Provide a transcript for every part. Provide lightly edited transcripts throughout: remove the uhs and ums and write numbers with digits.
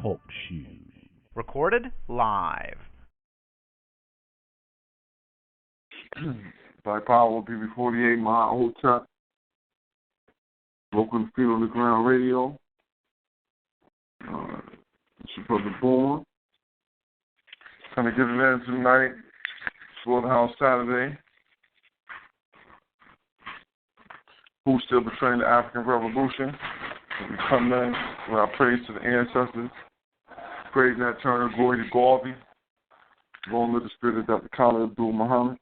Talk Show. Recorded live. Black Power will be 48 Mile Hotel. Local Feet on the Ground Radio. It's your brother Boomer. Trying to get it in tonight. Slaughterhouse Saturday. Who's still betraying the African Revolution? We come in with our praise to the ancestors. Praise Nat Turner, glory to Garvey. Long live the spirit of Dr. Khalid Abdul Muhammad.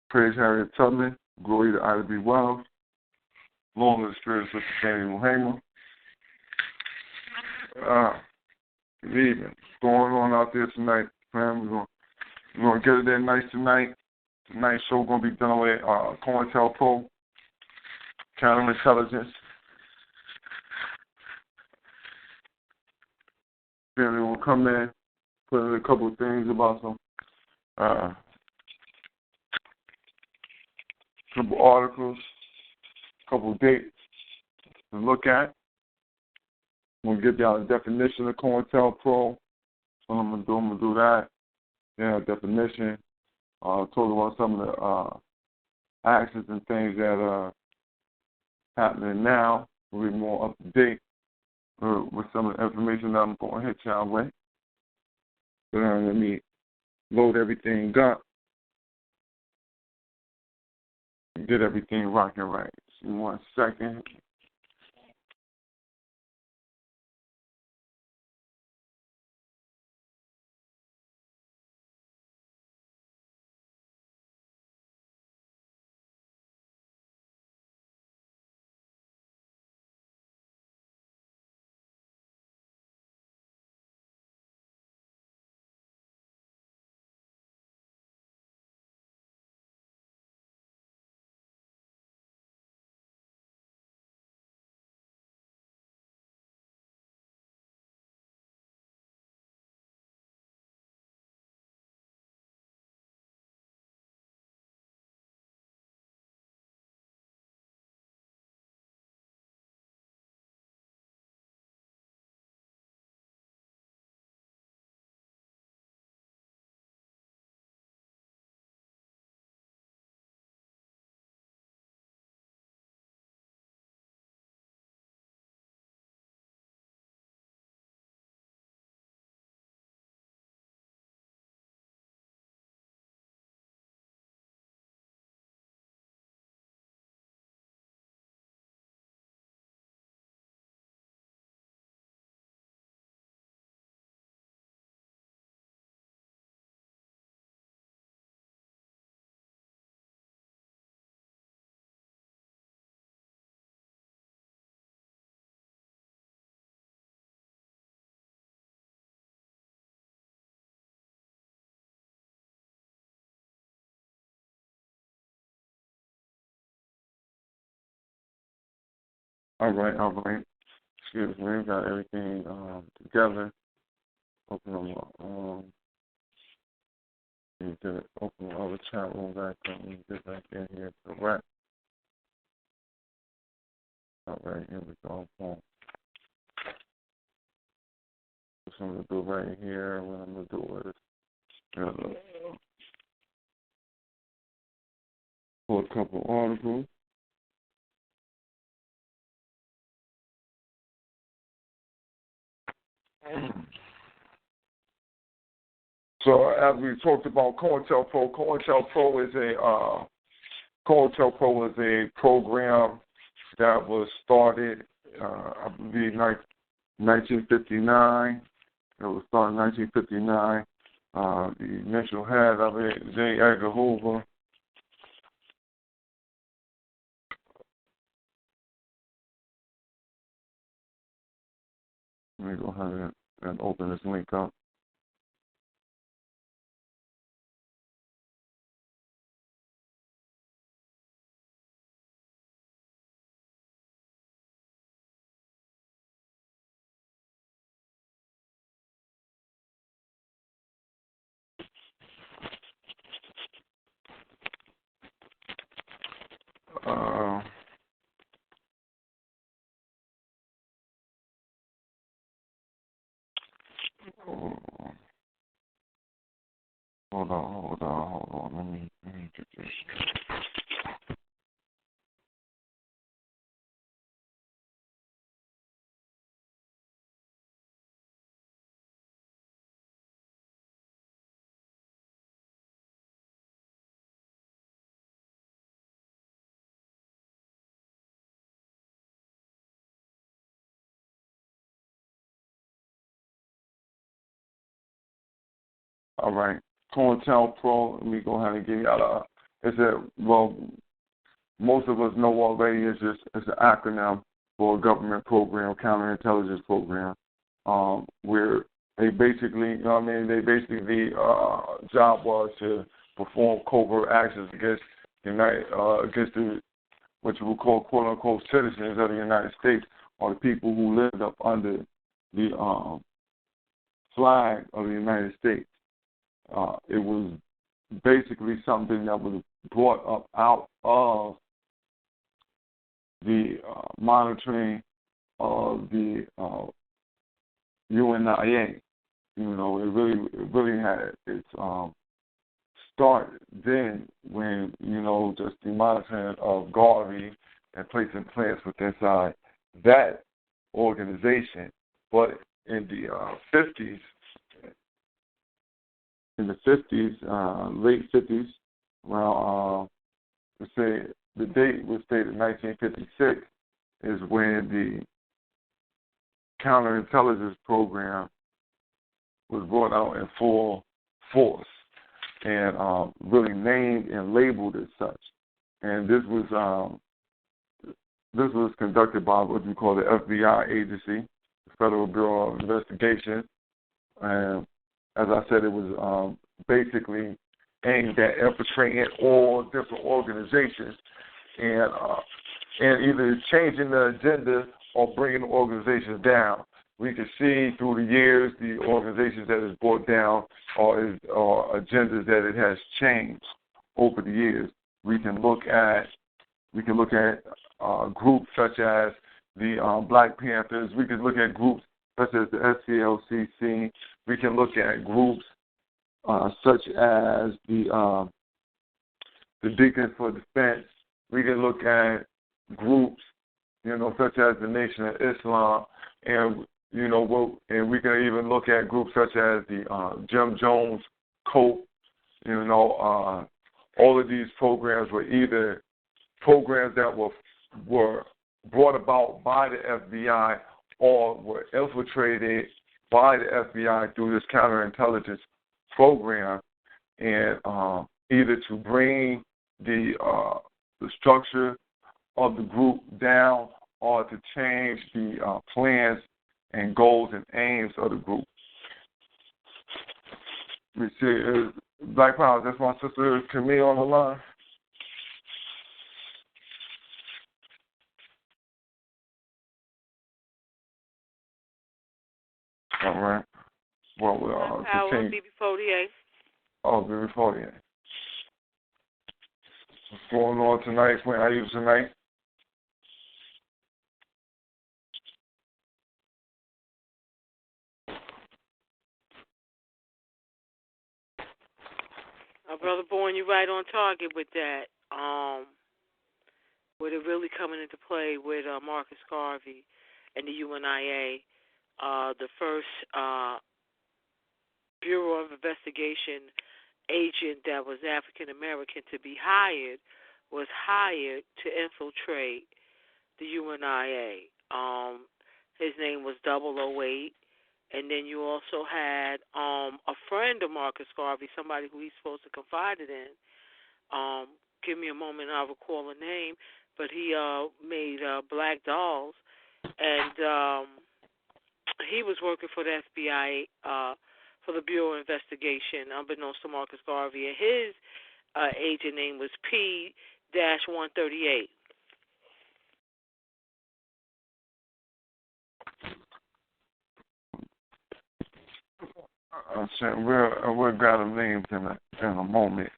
Praise Harriet Tubman, glory to Ida B. Wells. Long live the spirit of Sister Fannie Muhammad. Good evening. What's going on out there tonight, fam? We're going to get it in nice tonight. Tonight's show going to be done with COINTELPRO, counterintelligence. Then we'll come in, put in a couple of things about some couple articles, couple of dates to look at. I'm going to give y'all a definition of COINTELPRO. So I'm going to do that. Yeah, definition. Talk about some of the actions and things that are happening now. We'll be more up to date with some of the information that I'm going to hit y'all with. But let me load everything up and get everything rocking right. Just 1 second. All right. Excuse me, we got everything together. Open them up. You did it. Open all the chat room back up. Let me get back in here to the rap. All right, here we go. So I'm going to do right here. What I'm going to do is pull a couple articles. So as we talked about COINTELPRO is a program that was started, I believe, 1959. It was started in 1959. The initial head of it, J. Edgar Hoover. Let me go ahead and open this link up. Hold on. Let me get this. All right. COINTELPRO, let me go ahead and give y'all most of us know already it's an acronym for a government program, counterintelligence program, where they basically, the job was to perform covert actions against what you would call quote unquote citizens of the United States, or the people who lived up under the flag of the United States. It was basically something that was brought up out of the monitoring of the UNIA. It really had its start then when, just the monitoring of Garvey and placing plants within inside that organization. But in the 50s, late 50s, around, let's say the date was stated 1956, is when the counterintelligence program was brought out in full force and really named and labeled as such. And this was conducted by what we call the FBI agency, the Federal Bureau of Investigation. And as I said, it was basically aimed at infiltrating all different organizations and either changing the agenda or bringing the organizations down. We can see through the years the organizations that is brought down or agendas that it has changed over the years. We can look at groups such as the Black Panthers. We can look at groups such as the SCLCC. We can look at groups such as the Deacons for Defense. We can look at groups, such as the Nation of Islam, and and we can even look at groups such as the Jim Jones Cope. All of these programs were either programs that were brought about by the FBI or were infiltrated by the FBI through this counterintelligence program, and either to bring the structure of the group down or to change the plans and goals and aims of the group. We see Black Power. That's my sister Camille on the line. All right. Well, we'll continue. BB48. Oh, BB48. What's going on tonight? How are you tonight? Brother Bourne, you're right on target with that. With it really coming into play with Marcus Garvey and the UNIA. The first Bureau of Investigation agent that was African American to be hired was hired to infiltrate the UNIA. His name was 008. And then you also had a friend of Marcus Garvey, somebody who he's supposed to confided in. Give me a moment, I'll recall a name. But he made black dolls, and he was working for the FBI, for the Bureau of Investigation, unbeknownst to Marcus Garvey. And his agent name was P-138. We'll grab the names in a moment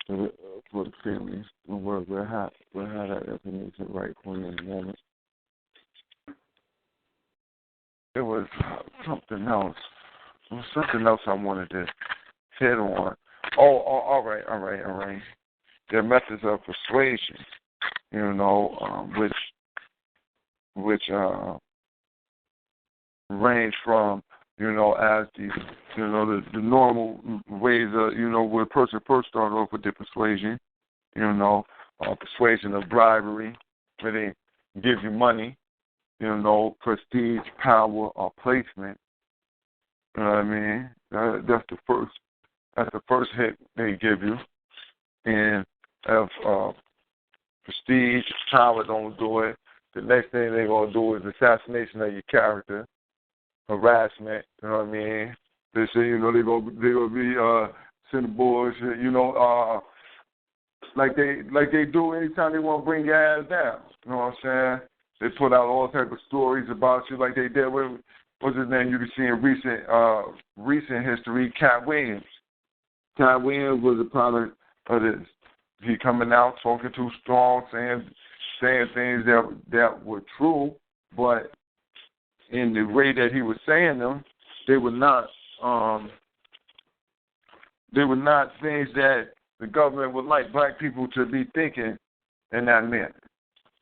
for the families. We'll have that information right for you in a moment. It was something else. There was something else I wanted to hit on. All right. Their methods of persuasion, which range from, as the normal ways of, where a person first started off with their persuasion, persuasion of bribery, where they give you money, prestige, power, or placement. You know what I mean? That's the first hit they give you. And if prestige, power don't do it, the next thing they're going to do is assassination of your character, harassment, you know what I mean? They say, they're going to be sending bullshit, like they do anytime they want to bring your ass down. You know what I'm saying? They put out all type of stories about you like they did with, what's his name, you can see in recent history, Cat Williams. Cat Williams was a product of this. He coming out, talking too strong, saying things that were true, but in the way that he was saying them, they were not things that the government would like black people to be thinking in that manner,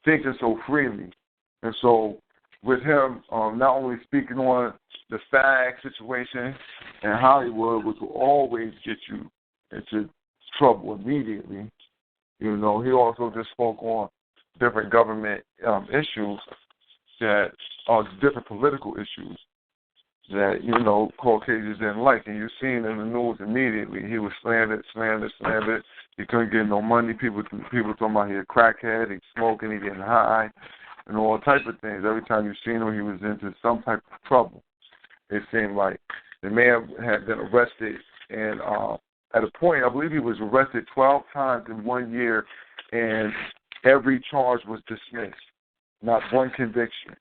thinking so freely. And so with him not only speaking on the fag situation in Hollywood, which will always get you into trouble immediately, he also just spoke on different government issues that are different political issues that, Caucasians didn't like. And you've seen in the news immediately. He was slandered. He couldn't get no money. People talking about he a crackhead, he smoking, he getting high, and all type of things. Every time you seen him, he was into some type of trouble. It seemed like the man had been arrested, and at a point, I believe he was arrested 12 times in 1 year, and every charge was dismissed. Not one conviction.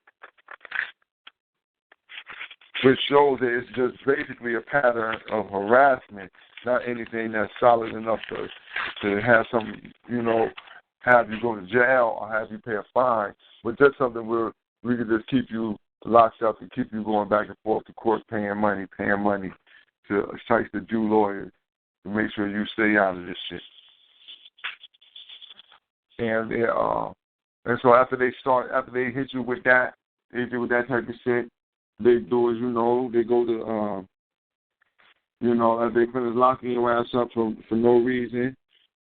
Which shows that it's just basically a pattern of harassment, not anything that's solid enough to have some, have you go to jail or have you pay a fine, but just something where we could just keep you locked up and keep you going back and forth to court paying money to sites the Jew lawyers to make sure you stay out of this shit. And so after they hit you with that, type of shit, they do is, they go to, as they finish locking your ass up for no reason,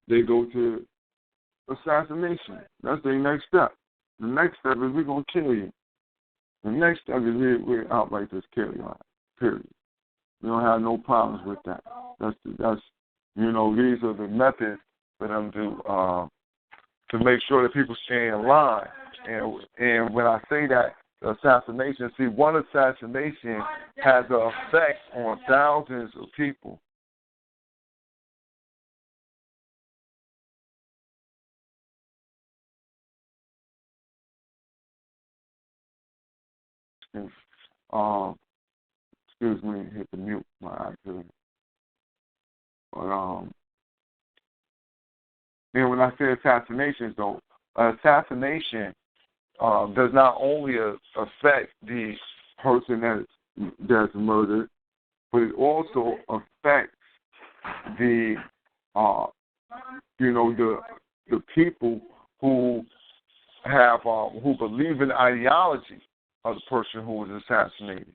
they go to assassination. That's their next step. The next step is we're going to kill you. The next step is we're outright just kill you. Period. We don't have no problems with that. That's these are the methods for them to make sure that people stay in line. And when I say that, assassination, see, one assassination has an effect on thousands of people. Excuse me, hit the mute my accident. But and when I say assassinations, though, assassination does not only affect the person that's murdered, but it also affects the the people who have who believe in the ideology of the person who was assassinated.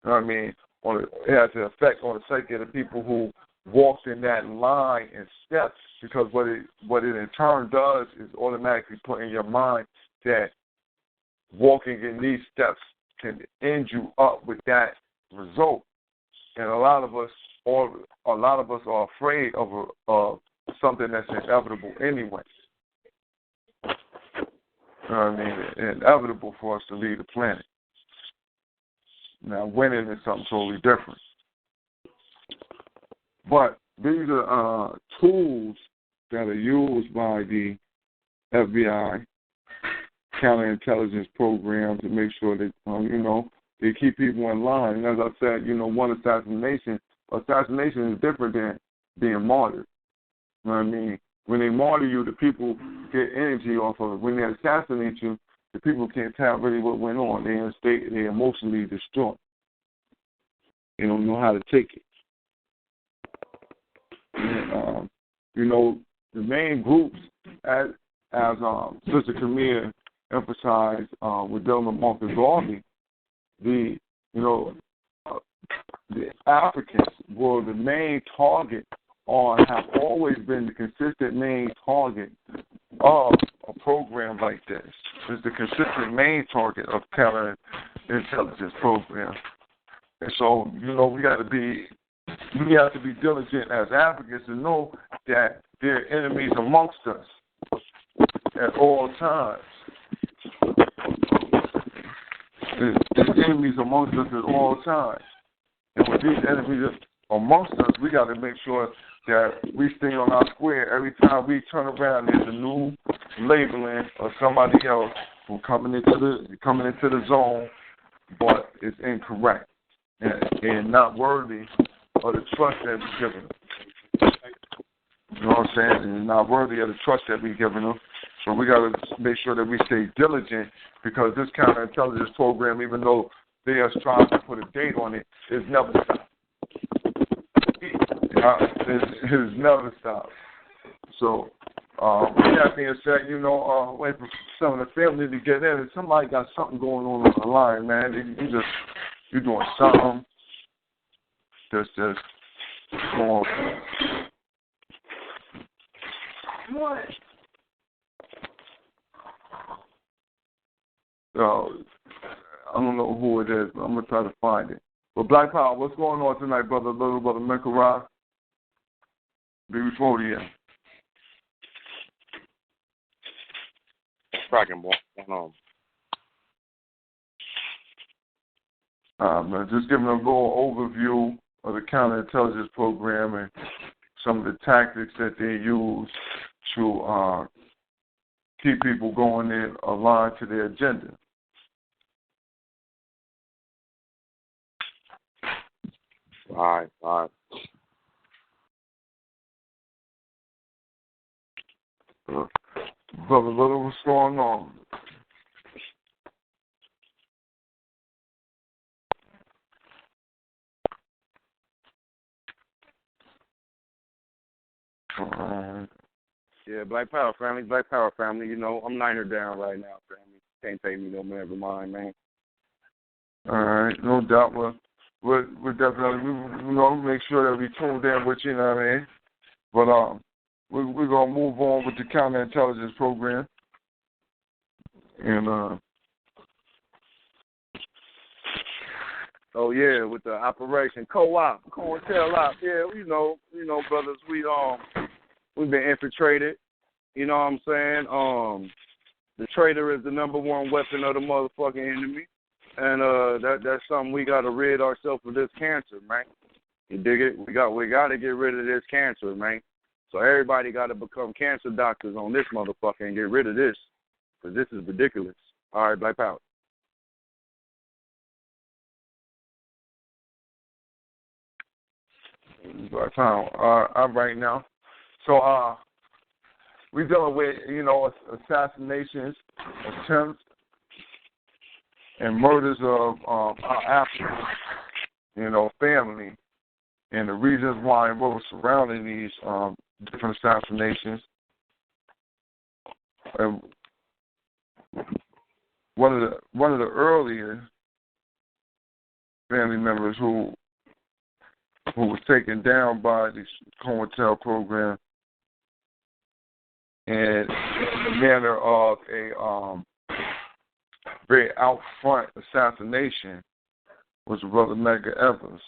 You know what I mean? It has an effect on the psyche of the people who walked in that line and steps, because what it in turn does is automatically put in your mind that walking in these steps can end you up with that result. And a lot of us are afraid of something that's inevitable anyway. You know what I mean? Inevitable for us to leave the planet. Now, winning is something totally different. But these are tools that are used by the FBI counterintelligence program to make sure that, they keep people in line. And as I said, one assassination is different than being martyred. You know what I mean? When they martyr you, the people get energy off of it. When they assassinate you, the people can't tell really what went on. They're emotionally distraught. They don't know how to take it. And, the main groups, as Sister Camille emphasized with Delma Montegarvey, the Africans were the main target, or have always been the consistent main target of a program like this. It's the consistent main target of counterintelligence program. And so, we have to be diligent as Africans to know that there are enemies amongst us at all times. There's enemies amongst us at all times. And with these enemies amongst us, we got to make sure that we stay on our square. Every time we turn around, there's a new labeling of somebody else who coming into the zone, but it's incorrect and not worthy of the trust that we're giving them. You know what I'm saying? And not worthy of the trust that we're giving them. So we got to make sure that we stay diligent, because this counterintelligence program, even though they are trying to put a date on it, it's never stopped. It's never stopped. So, with that being said, wait for some of the family to get in. If somebody got something going on the line, man, you're doing something. Just going on. What? I don't know who it is, but I'm going to try to find it. But Black Power, what's going on tonight, brother? Little brother Mekara? Before the end. Cracking, boy. Man, just giving a little overview of the counterintelligence program and some of the tactics that they use to keep people going in aligned to their agenda. All right. Brother Little, what's going on? Yeah, Black Power family. I'm 9 down right now, family. Can't pay me no man of mine, man. All right, no doubt. We're definitely, make sure that we tuned in with you, you know what I mean? But we're going to move on with the counterintelligence program. And oh yeah, with the Operation Co-op, COINTEL-OP. Yeah, brothers, we've been infiltrated. You know what I'm saying? The traitor is the number one weapon of the motherfucking enemy, and that's something we got to rid ourselves of, this cancer, man. You dig it? We got to get rid of this cancer, man. So everybody got to become cancer doctors on this motherfucker and get rid of this, because this is ridiculous. All right, Black Power. Black Power. All right now. So we're dealing with, assassinations, attempts, and murders of our African, family, and the reasons why and what was surrounding these different assassinations. And one of the earlier family members who was taken down by the COINTEL program and in the manner of a very out front assassination was Brother Medgar Evers,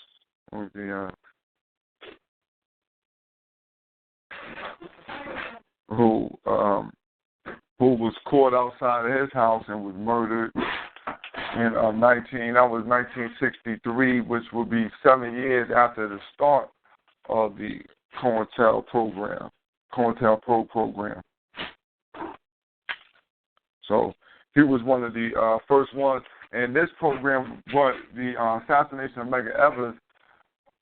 who was caught outside of his house and was murdered in 1963, which would be 7 years after the start of the COINTEL program, COINTELPRO program. So he was one of the first ones, and this program, what the assassination of Medgar Evers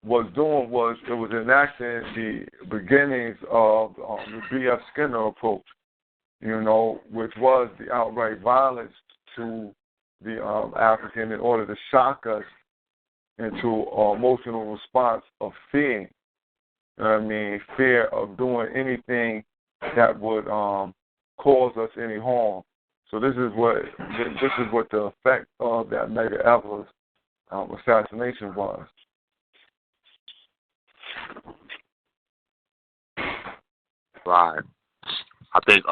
was doing was it was enacting the beginnings of the B.F. Skinner approach, which was the outright violence to the African in order to shock us into an emotional response of fear. You know what I mean? Fear of doing anything that would cause us any harm. So this is what the effect of that Medgar Evers assassination was. Right. I think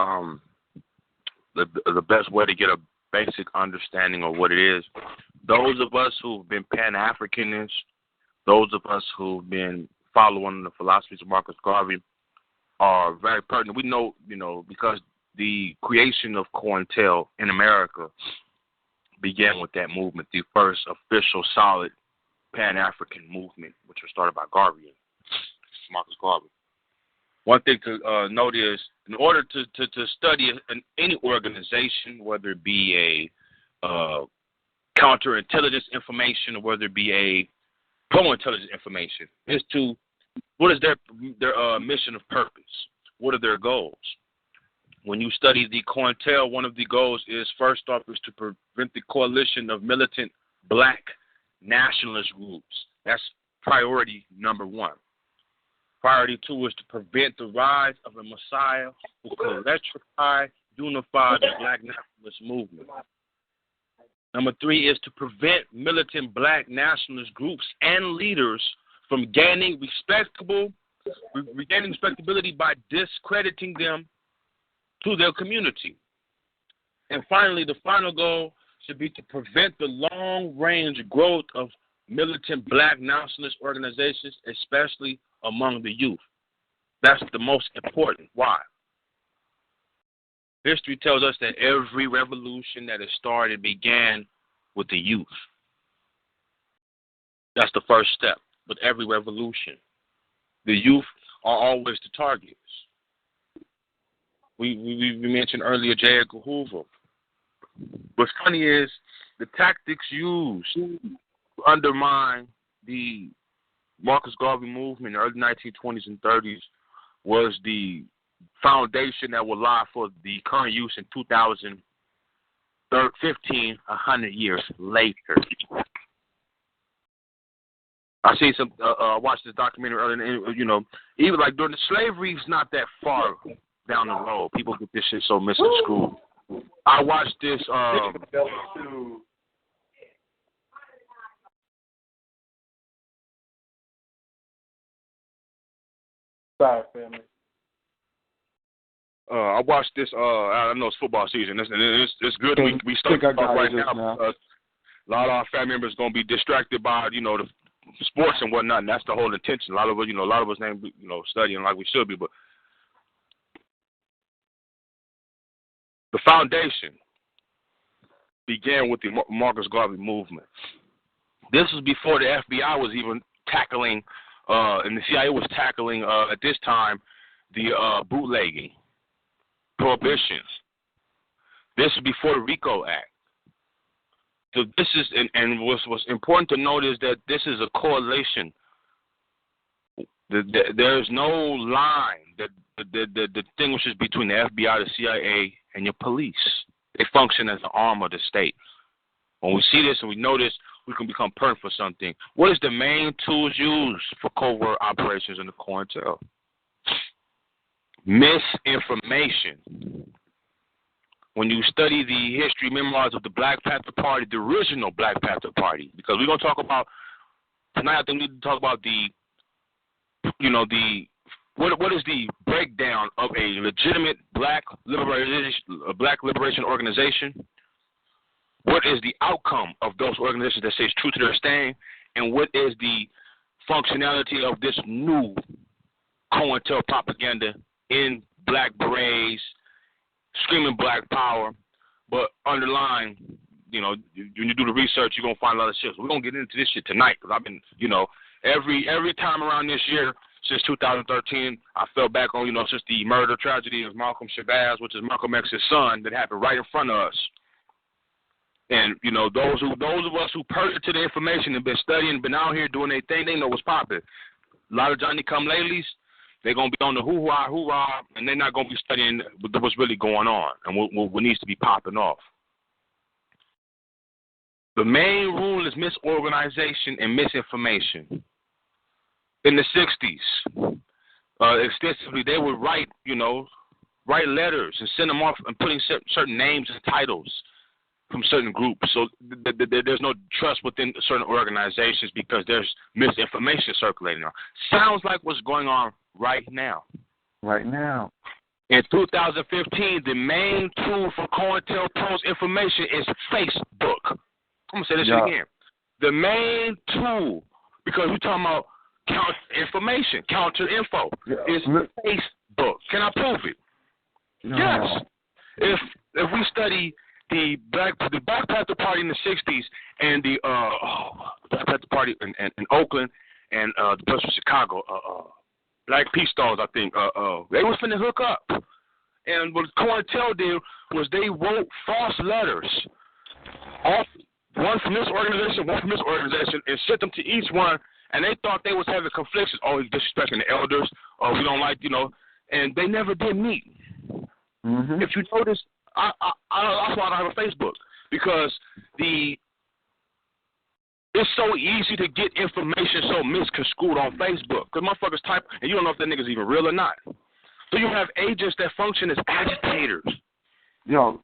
the best way to get a basic understanding of what it is, those of us who've been Pan-Africanists, those of us who've been following the philosophies of Marcus Garvey are very pertinent. We know, because the creation of COINTEL in America began with that movement, the first official solid Pan-African movement, which was started by Garvey, Marcus Garvey. One thing to note is, in order to study any organization, whether it be a counterintelligence information or whether it be a pro-intelligence information, is to what is their mission of purpose? What are their goals? When you study the COINTEL, one of the goals is, first off, is to prevent the coalition of militant black nationalist groups. That's priority number one. Priority two is to prevent the rise of a messiah who could electrify, unify the black nationalist movement. Number three is to prevent militant black nationalist groups and leaders from gaining respectability by discrediting them to their community. And finally, the final goal should be to prevent the long-range growth of militant black nationalist organizations, especially among the youth. That's the most important. Why? History tells us that every revolution that has started began with the youth. That's the first step with every revolution. The youth are always the targets. We mentioned earlier J. Edgar Hoover. What's funny is the tactics used to undermine the Marcus Garvey movement in the early 1920s and 30s was the foundation that will lie for the current use in 2015, 100 years later. I see some. I watched this documentary earlier, and even like during the slavery, it's not that far down the road. People get this shit so misconstrued. I watched this. Sorry, family. I watched this. I know it's football season. It's good. We start right now. A lot of our family members going to be distracted by the sports and whatnot, and that's the whole intention. A lot of us ain't studying like we should be, but the foundation began with the Marcus Garvey movement. This was before the FBI was even tackling, and the C.I.A. was tackling at this time the bootlegging, prohibitions. This is before the RICO Act. So this is, and what's important to note is that this is a correlation. There's no line that distinguishes between the FBI, the CIA, and your police. They function as an arm of the state. When we see this and we know this, we can become perfect for something. What is the main tools used for covert operations in the COINTEL? Misinformation. When you study the history memoirs of the Black Panther Party, the original Black Panther Party, because we're going to talk about, tonight I think we need to talk about what is the breakdown of a legitimate black liberation organization? What is the outcome of those organizations that stays true to their stand? And what is the functionality of this new COINTEL propaganda in black berets, screaming black power, but underlying, when you do the research, you're going to find a lot of shit. So we're going to get into this shit tonight because I've been, every time around this year, since 2013, I fell back on, since the murder tragedy of Malcolm Shabazz, which is Malcolm X's son, that happened right in front of us. And, those of us who pertinent to the information and been studying, been out here doing their thing, they know what's popping. A lot of Johnny-come-latelys, they're going to be on the hoorah, and they're not going to be studying what's really going on and what needs to be popping off. The The main rule is misorganization and misinformation. In the 60s, extensively, they would write letters and send them off and putting certain names and titles from certain groups. So there's no trust within certain organizations because there's misinformation circulating around. Sounds like what's going on right now. Right now. In 2015, the main tool for COINTELPRO's information is Facebook. I'm going to say this shit again. The main tool, because we're talking about counter info, is Facebook. Can I prove it? No. Yes. If we study the Black Panther Party in the 60s and the Black Panther Party in Oakland and the place from Chicago, Black Peace Stars, I think, they was finna hook up. And what COINTEL did was they wrote false letters, one from this organization, one from this organization, and sent them to each one. And they thought they was having conflicts. Oh, he's disrespecting the elders. Oh, we don't like, and they never did meet. Mm-hmm. If you notice, that's why I don't have a Facebook, because it's so easy to get information so misconstrued on Facebook. Because motherfuckers type, and you don't know if that nigga's even real or not. So you have agents that function as agitators. Yo.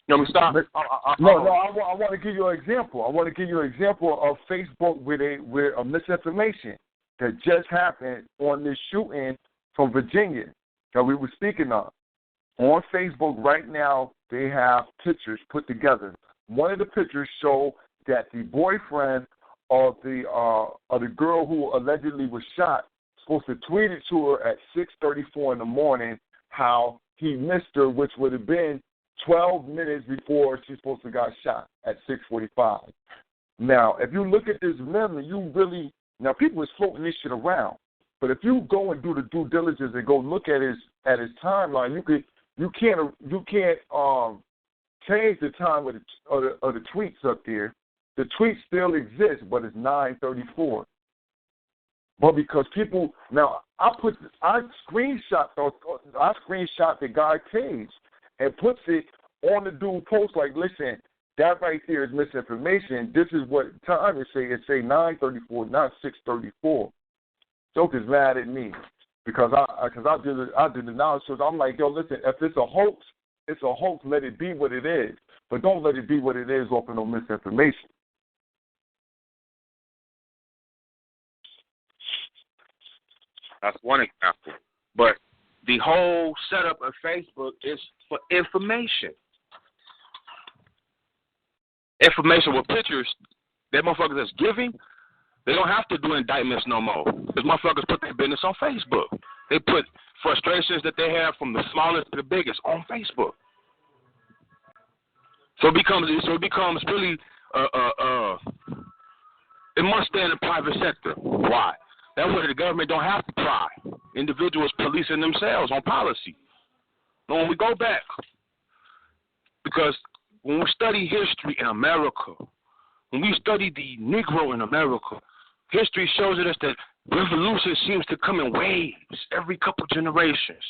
You want me to stop? I want to give you an example. I want to give you an example of Facebook with a misinformation that just happened on this shooting from Virginia that we were speaking of. On Facebook right now, they have pictures put together. One of the pictures show that the boyfriend of the girl who allegedly was shot supposed to tweet it to her at 6:34 in the morning how he missed her, which would have been 12 minutes before she's supposed to got shot at 6:45. Now, if you look at this memory, people is floating this shit around. But if you go and do the due diligence and go look at his timeline, you can't change the time of the tweets up there. The tweet still exists, but it's 9:34. But because people now, I screenshot the guy's page and puts it on the dude post like, listen, that right there is misinformation. This is what time it say. It say 9:34, not 6:34. Joker's mad at me because I did the knowledge. So I'm like, yo, listen, if it's a hoax, it's a hoax. Let it be what it is, but don't let it be what it is off of no misinformation. That's one example. But the whole setup of Facebook is for information. Information with pictures, that motherfuckers that's giving, they don't have to do indictments no more. Because motherfuckers put their business on Facebook. They put frustrations that they have from the smallest to the biggest on Facebook. So it becomes really it must stay in the private sector. Why? That way the government don't have to pry. Individuals policing themselves on policy. But when we go back, because when we study history in America, when we study the Negro in America, history shows us that revolution seems to come in waves every couple generations,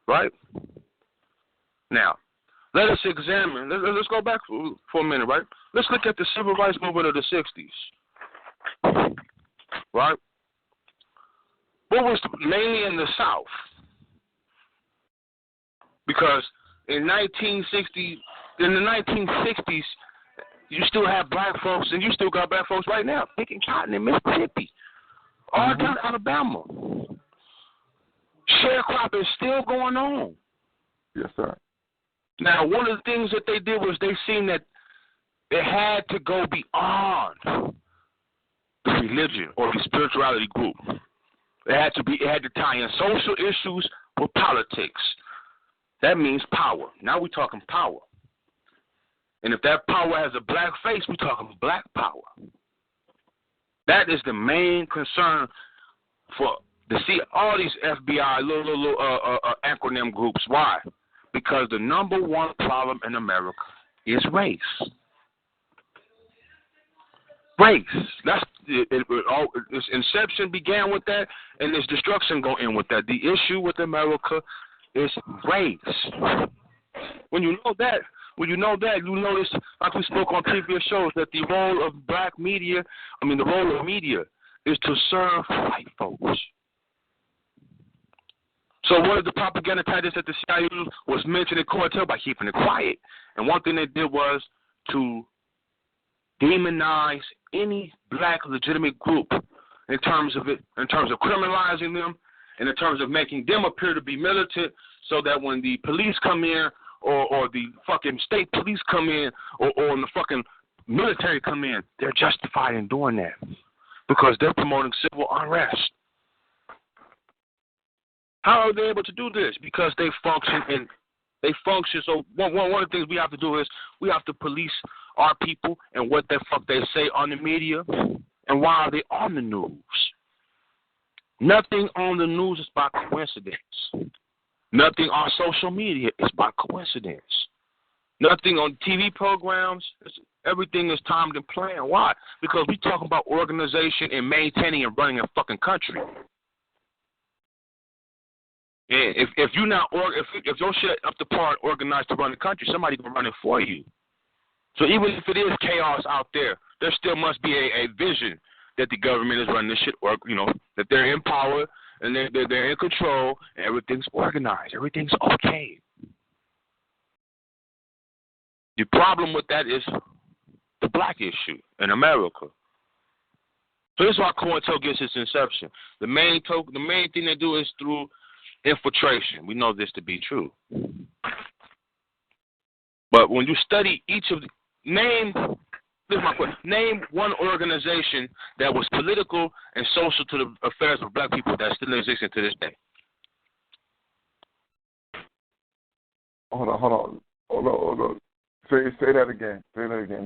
right? Now, let us examine, let's go back for a minute, right? Let's look at the civil rights movement of the 60s, right? What was mainly in the South? Because in the 1960s, you still have black folks, and you still got black folks right now picking cotton in Mississippi, all down Alabama. Sharecropping is still going on. Yes, sir. Now, one of the things that they did was they seen that they had to go beyond the religion or the spirituality group. It had to tie in social issues with politics. That means power. Now we're talking power. And if that power has a black face, we're talking black power. That is the main concern for all these FBI little acronym groups. Why? Because the number one problem in America is race. Race. That's its inception began with that, and its destruction go in with that. The issue with America is race. When you know that, you notice, like we spoke on previous shows, that the role of the role of media is to serve white folks. So one of the propaganda tactics that the C.I.A. used was mentioning COINTEL by keeping it quiet. And one thing they did was to demonize any black legitimate group in terms of criminalizing them, and in terms of making them appear to be militant, so that when the police come in, or the fucking state police come in, or the fucking military come in, they're justified in doing that because they're promoting civil unrest. How are they able to do this? Because they function. So one of the things we have to do is we have to police our people and what the fuck they say on the media and why are they on the news. Nothing on the news is by coincidence. Nothing on social media is by coincidence. Nothing on TV programs. Everything is timed and planned. Why? Because we talking about organization and maintaining and running a fucking country. And if you're not if your shit up to par organized to run the country, somebody can run it for you. So even if it is chaos out there still must be a vision that the government is running this shit, or that they're in power and they're in control and everything's organized, everything's okay. The problem with that is the black issue in America. So this is why COINTEL gets its inception. The main thing they do is through infiltration. We know this to be true. But when you study each of name one organization that was political and social to the affairs of black people that still exists to this day. Hold on. Say that again.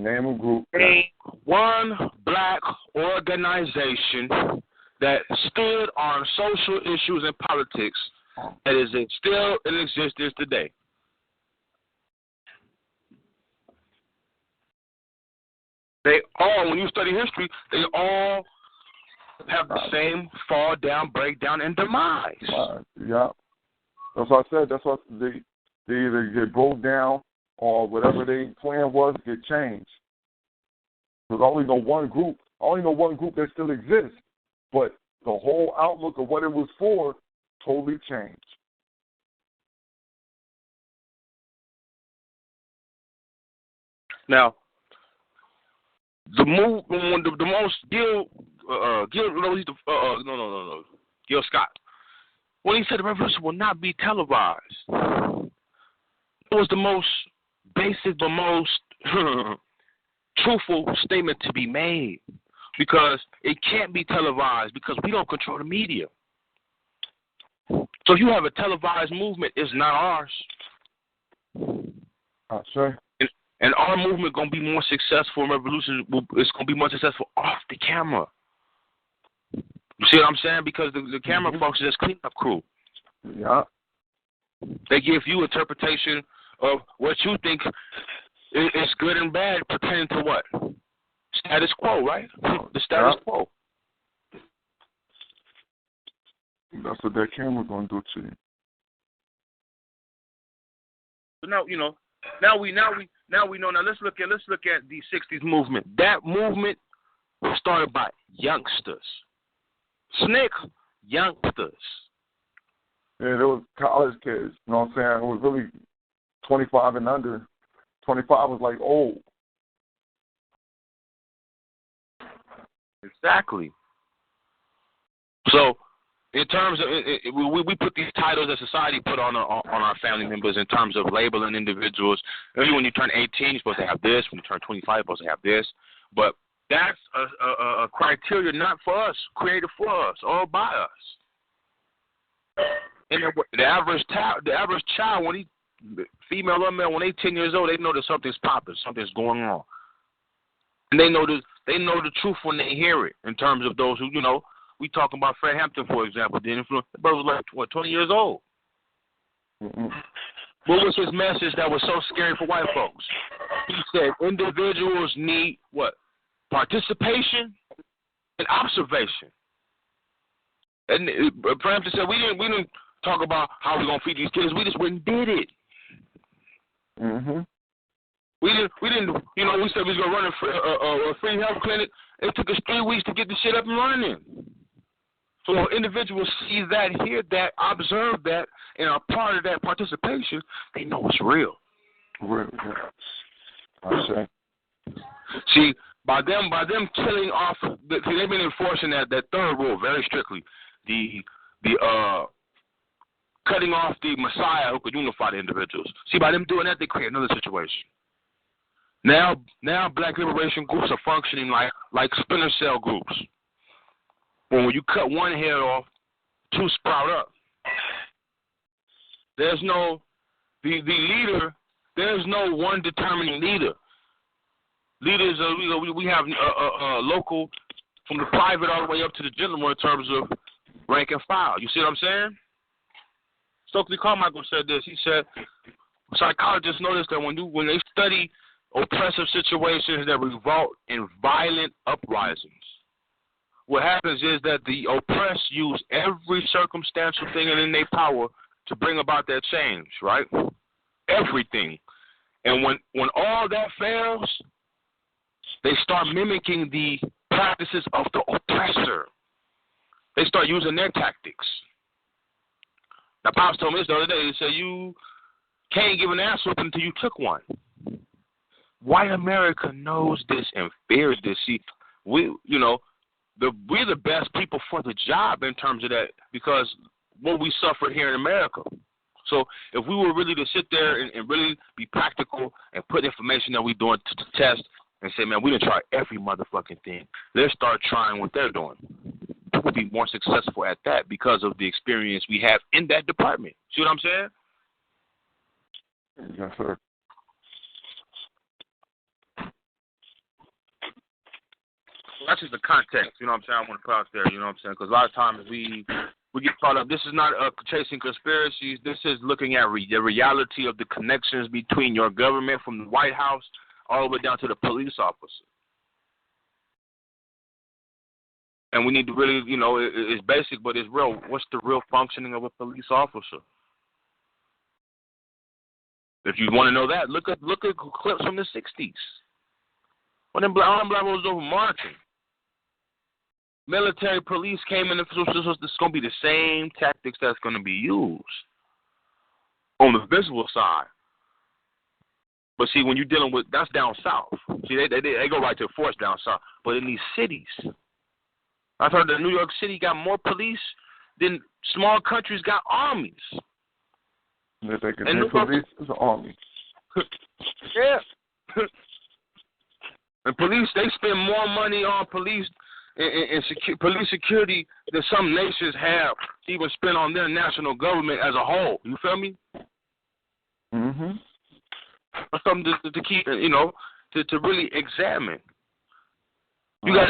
Name a group. Name one black organization that stood on social issues and politics that is still in existence today. They all, when you study history, they all have the same fall down, breakdown, and demise. Yeah. That's what I said. That's what they either get broke down or whatever their plan was get changed. There's only one group that still exists, but the whole outlook of what it was for totally changed. Now, Gil Scott, when he said the revolution will not be televised, it was the most basic, the most truthful statement to be made, because it can't be televised because we don't control the media. So if you have a televised movement, it's not ours. Sure. And our movement going to be more successful, and revolution is going to be more successful off the camera. You see what I'm saying? Because the camera functions as cleanup crew. Yeah. They give you interpretation of what you think is good and bad pertaining to what? Status quo, right? The status quo. That's what that camera going to do to you. So now, Now we know. Now let's look at the '60s movement. That movement was started by youngsters, SNCC youngsters. Yeah, there was college kids. You know what I'm saying? It was really 25 and under. 25 was like old. Exactly. So, in terms of, we put these titles that society put on our family members in terms of labeling individuals. Maybe when you turn 18, you're supposed to have this. When you turn 25, you're supposed to have this. But that's a criteria not for us, created for us, all by us. And the average child, female or male, when they 10 years old, they know that something's popping, something's going on, and they know the truth when they hear it. In terms of those who, we talking about Fred Hampton, for example. The brother was like 20 years old. Mm-hmm. What was his message that was so scary for white folks? He said individuals need what? Participation and observation. And Fred Hampton said we didn't talk about how we're gonna feed these kids. We just went and did it. Mhm. We didn't. You know, we said we was gonna run a free health clinic. It took us 3 weeks to get the shit up and running. So when individuals see that, hear that, observe that, and are part of that participation, they know it's real. Real. Yeah. I say. See, by them killing off, they've been enforcing that third rule very strictly. The cutting off the Messiah who could unify the individuals. See, by them doing that, they create another situation. Now black liberation groups are functioning like splinter cell groups. When you cut one head off, two sprout up. There's no the leader. There's no one determining leader. Leaders, we have local, from the private all the way up to the general in terms of rank and file. You see what I'm saying? Stokely Carmichael said this. He said, psychologists notice that when they study oppressive situations that result in violent uprisings, what happens is that the oppressed use every circumstantial thing in their power to bring about that change, right? Everything. And when all that fails, they start mimicking the practices of the oppressor. They start using their tactics. Now, Pops told me this the other day. He said, you can't give an ass whooping until you took one. White America knows this and fears this. See, we're the best people for the job in terms of that, because what we suffered here in America. So if we were really to sit there and really be practical and put information that we're doing to the test and say, man, we done try every motherfucking thing. Let's start trying what they're doing. We'll be more successful at that because of the experience we have in that department. See what I'm saying? Yes, sir. That's just the context, you know what I'm saying? I want to put out there, you know what I'm saying? Because a lot of times we get caught up. This is not chasing conspiracies. This is looking at the reality of the connections between your government from the White House all the way down to the police officer. And we need to really, it's basic, but it's real. What's the real functioning of a police officer? If you want to know that, look at clips from the 60s. When them black was over marching. Military police came in, it's going to be the same tactics that's going to be used on the visual side. But see, when you're dealing with, that's down south. See, they go right to the force down south. But in these cities, I've heard that New York City got more police than small countries got armies. They think it's police is an army. Yeah. And police, they spend more money on police and police security than some nations have even spent on their national government as a whole. You feel me? Mm-hmm. That's something to keep, to really examine. You got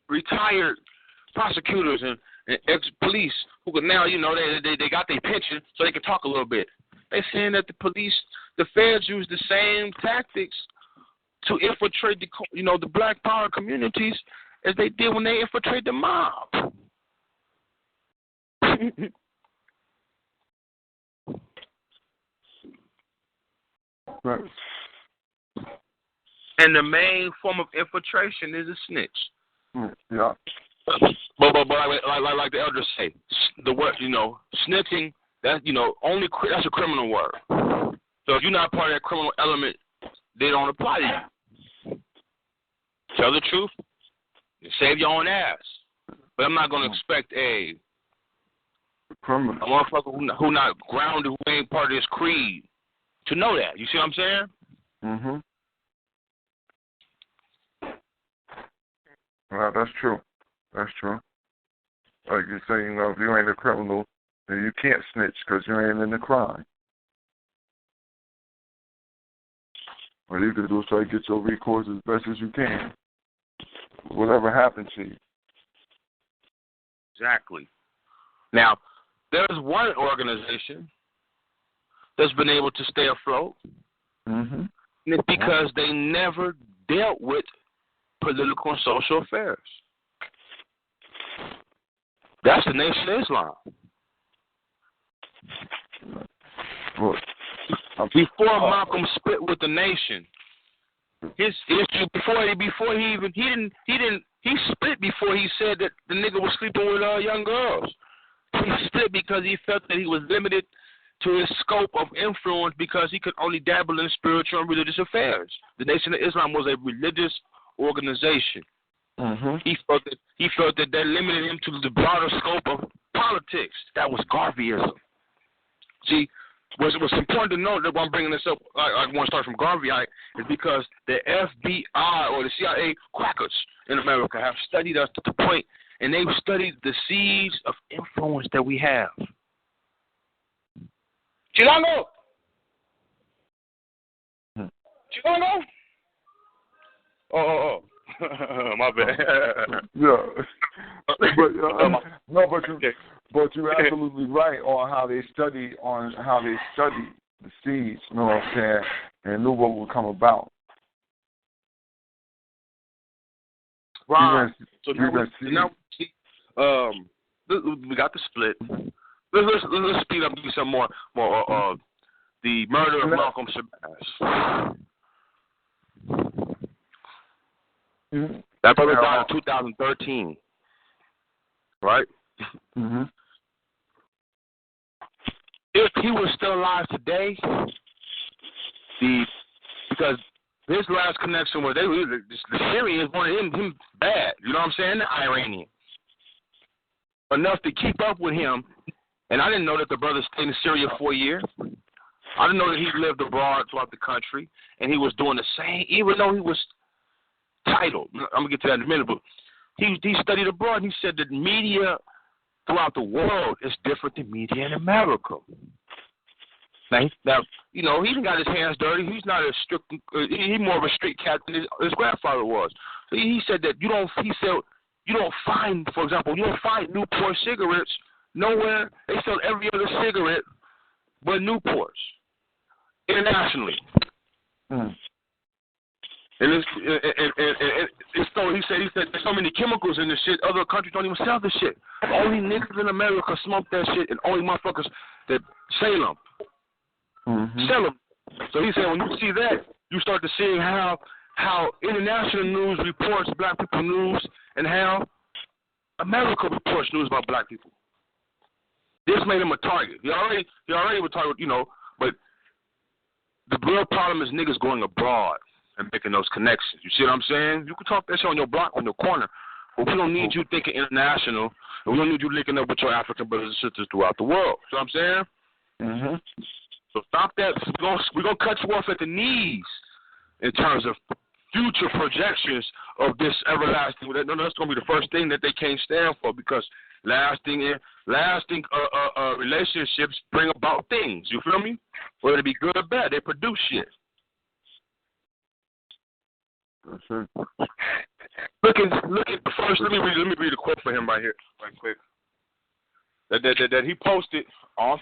retired prosecutors and ex-police who can now, they got their pension so they can talk a little bit. They're saying that the feds use the same tactics to infiltrate the black power communities as they did when they infiltrate the mob. Right. And the main form of infiltration is a snitch. Yeah. But like the elders say, the word, snitching, that's that's a criminal word. So if you're not part of that criminal element, they don't apply to you. Tell the truth, save your own ass. But I'm not gonna expect a motherfucker who not grounded, who ain't part of this creed, to know that. You see what I'm saying? Mm-hmm. Well, that's true. That's true. Like you say, if you ain't a criminal, then you can't snitch because you ain't in the crime. What you can do is try to get your recourse as best as you can. Whatever happens to you. Exactly. Now, there's one organization that's been able to stay afloat. Mm-hmm. And it's because they never dealt with political and social affairs. That's the Nation of Islam. What? Before Malcolm split with the nation, his issue he split before he said that the nigga was sleeping with young girls. He split because he felt that he was limited to his scope of influence because he could only dabble in spiritual and religious affairs. The Nation of Islam was a religious organization. Mm-hmm. He felt that limited him to the broader scope of politics. That was Garveyism. See, what's important to know that when I'm bringing this up, I want to start from Garveyite, is because the FBI or the CIA crackers in America have studied us to the point, and they've studied the seeds of influence that we have. Chilango! Chilango? Oh. My bad. Yeah. But you're absolutely right on how they study the seeds, you know what I'm saying, and knew what would come about. Right. So now we got the split. Let's speed up and do some more. The murder of Malcolm Shabazz. Mm-hmm. That brother died in 2013, right? Mm-hmm. If he was still alive today, because his last connection was the Syrians wanted him bad. You know what I'm saying? The Iranian. Enough to keep up with him. And I didn't know that the brother stayed in Syria for a year. I didn't know that he lived abroad throughout the country, and he was doing the same, even though he was titled. I'm going to get to that in a minute, but he studied abroad, and he said that media throughout the world is different than media in America. Now, you know, he got his hands dirty. He's not as strict. He's more of a street cat than his grandfather was. So he said that you don't find, for example, you don't find Newport cigarettes nowhere. They sell every other cigarette but Newports internationally. Mm. And so he said there's so many chemicals in this shit. Other countries don't even sell this shit. Only niggas in America smoke that shit, and only motherfuckers that sell them. Mm-hmm. Sell them. So he said when you see that, you start to see how international news reports black people news and how America reports news about black people. This made him a target. He already was target, you know, but the real problem is niggas going abroad and making those connections. You see what I'm saying? You can talk that shit on your block, on your corner, but we don't need you thinking international, and we don't need you linking up with your African brothers and sisters throughout the world. You know what I'm saying? Mm-hmm. So stop that. We're going to cut you off at the knees in terms of future projections of this everlasting. That's going to be the first thing that they can't stand for, because lasting relationships bring about things. You feel me? Whether it be good or bad, they produce shit. Sure. Look at first. Let me read a quote for him right here, right quick. That he posted on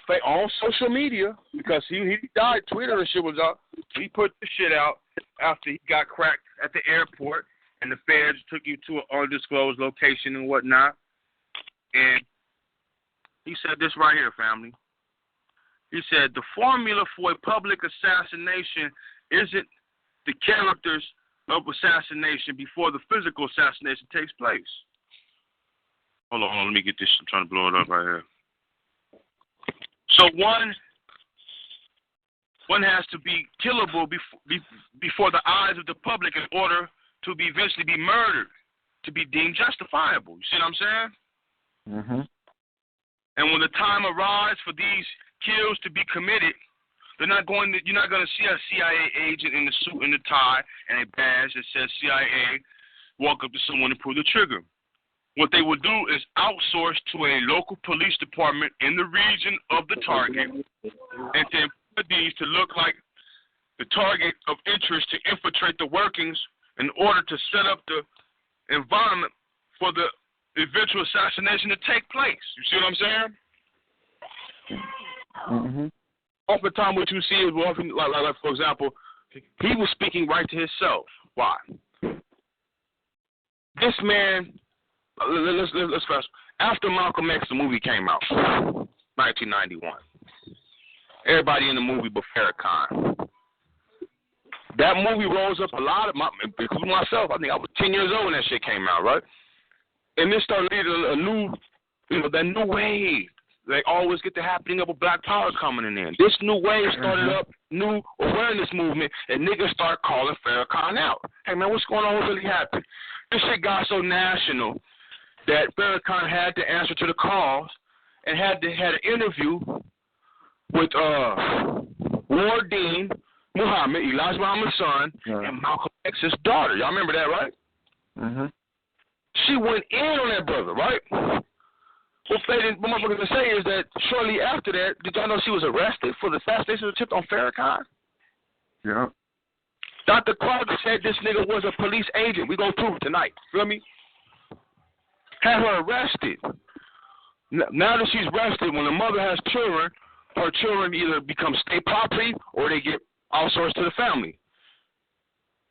social media, because he died. Twitter and shit was out. He put the shit out after he got cracked at the airport, and the feds took you to an undisclosed location and whatnot. And he said this right here, family. He said the formula for a public assassination isn't the characters of assassination before the physical assassination takes place. Hold on, let me get this. I'm trying to blow it up right here. So one has to be killable before the eyes of the public in order to eventually be murdered, to be deemed justifiable. You see what I'm saying? Mm-hmm. And when the time arrives for these kills to be committed, you're not going to see a CIA agent in the suit and the tie and a badge that says CIA walk up to someone and pull the trigger. What they would do is outsource to a local police department in the region of the target, and then put these to look like the target of interest to infiltrate the workings in order to set up the environment for the eventual assassination to take place. You see what I'm saying? Mm-hmm. Oftentimes what you see is, like for example, he was speaking right to himself. Why? This man, let's fast. After Malcolm X, the movie came out, 1991. everybody in the movie but Farrakhan. That movie rose up a lot of including myself. I think I was 10 years old when that shit came out, right? And this started leading a new, that new wave. They always get the happening of a black power coming in. This new wave started up, new awareness movement, and niggas start calling Farrakhan out. Hey, man, what's going on? What really happened? This shit got so national that Farrakhan had to answer to the calls and had an interview with Ward Dean Muhammad, Elijah Muhammad's son, and Malcolm X's daughter. Y'all remember that, right? Mm-hmm. She went in on that brother, right? What my brother can say is that shortly after that, did y'all know she was arrested for the assassination attempt on Farrakhan? Yeah. Dr. Clark said this nigga was a police agent. We gonna prove it tonight. Feel me? Had her arrested. Now that she's arrested, when the mother has children, her children either become state property or they get outsourced to the family.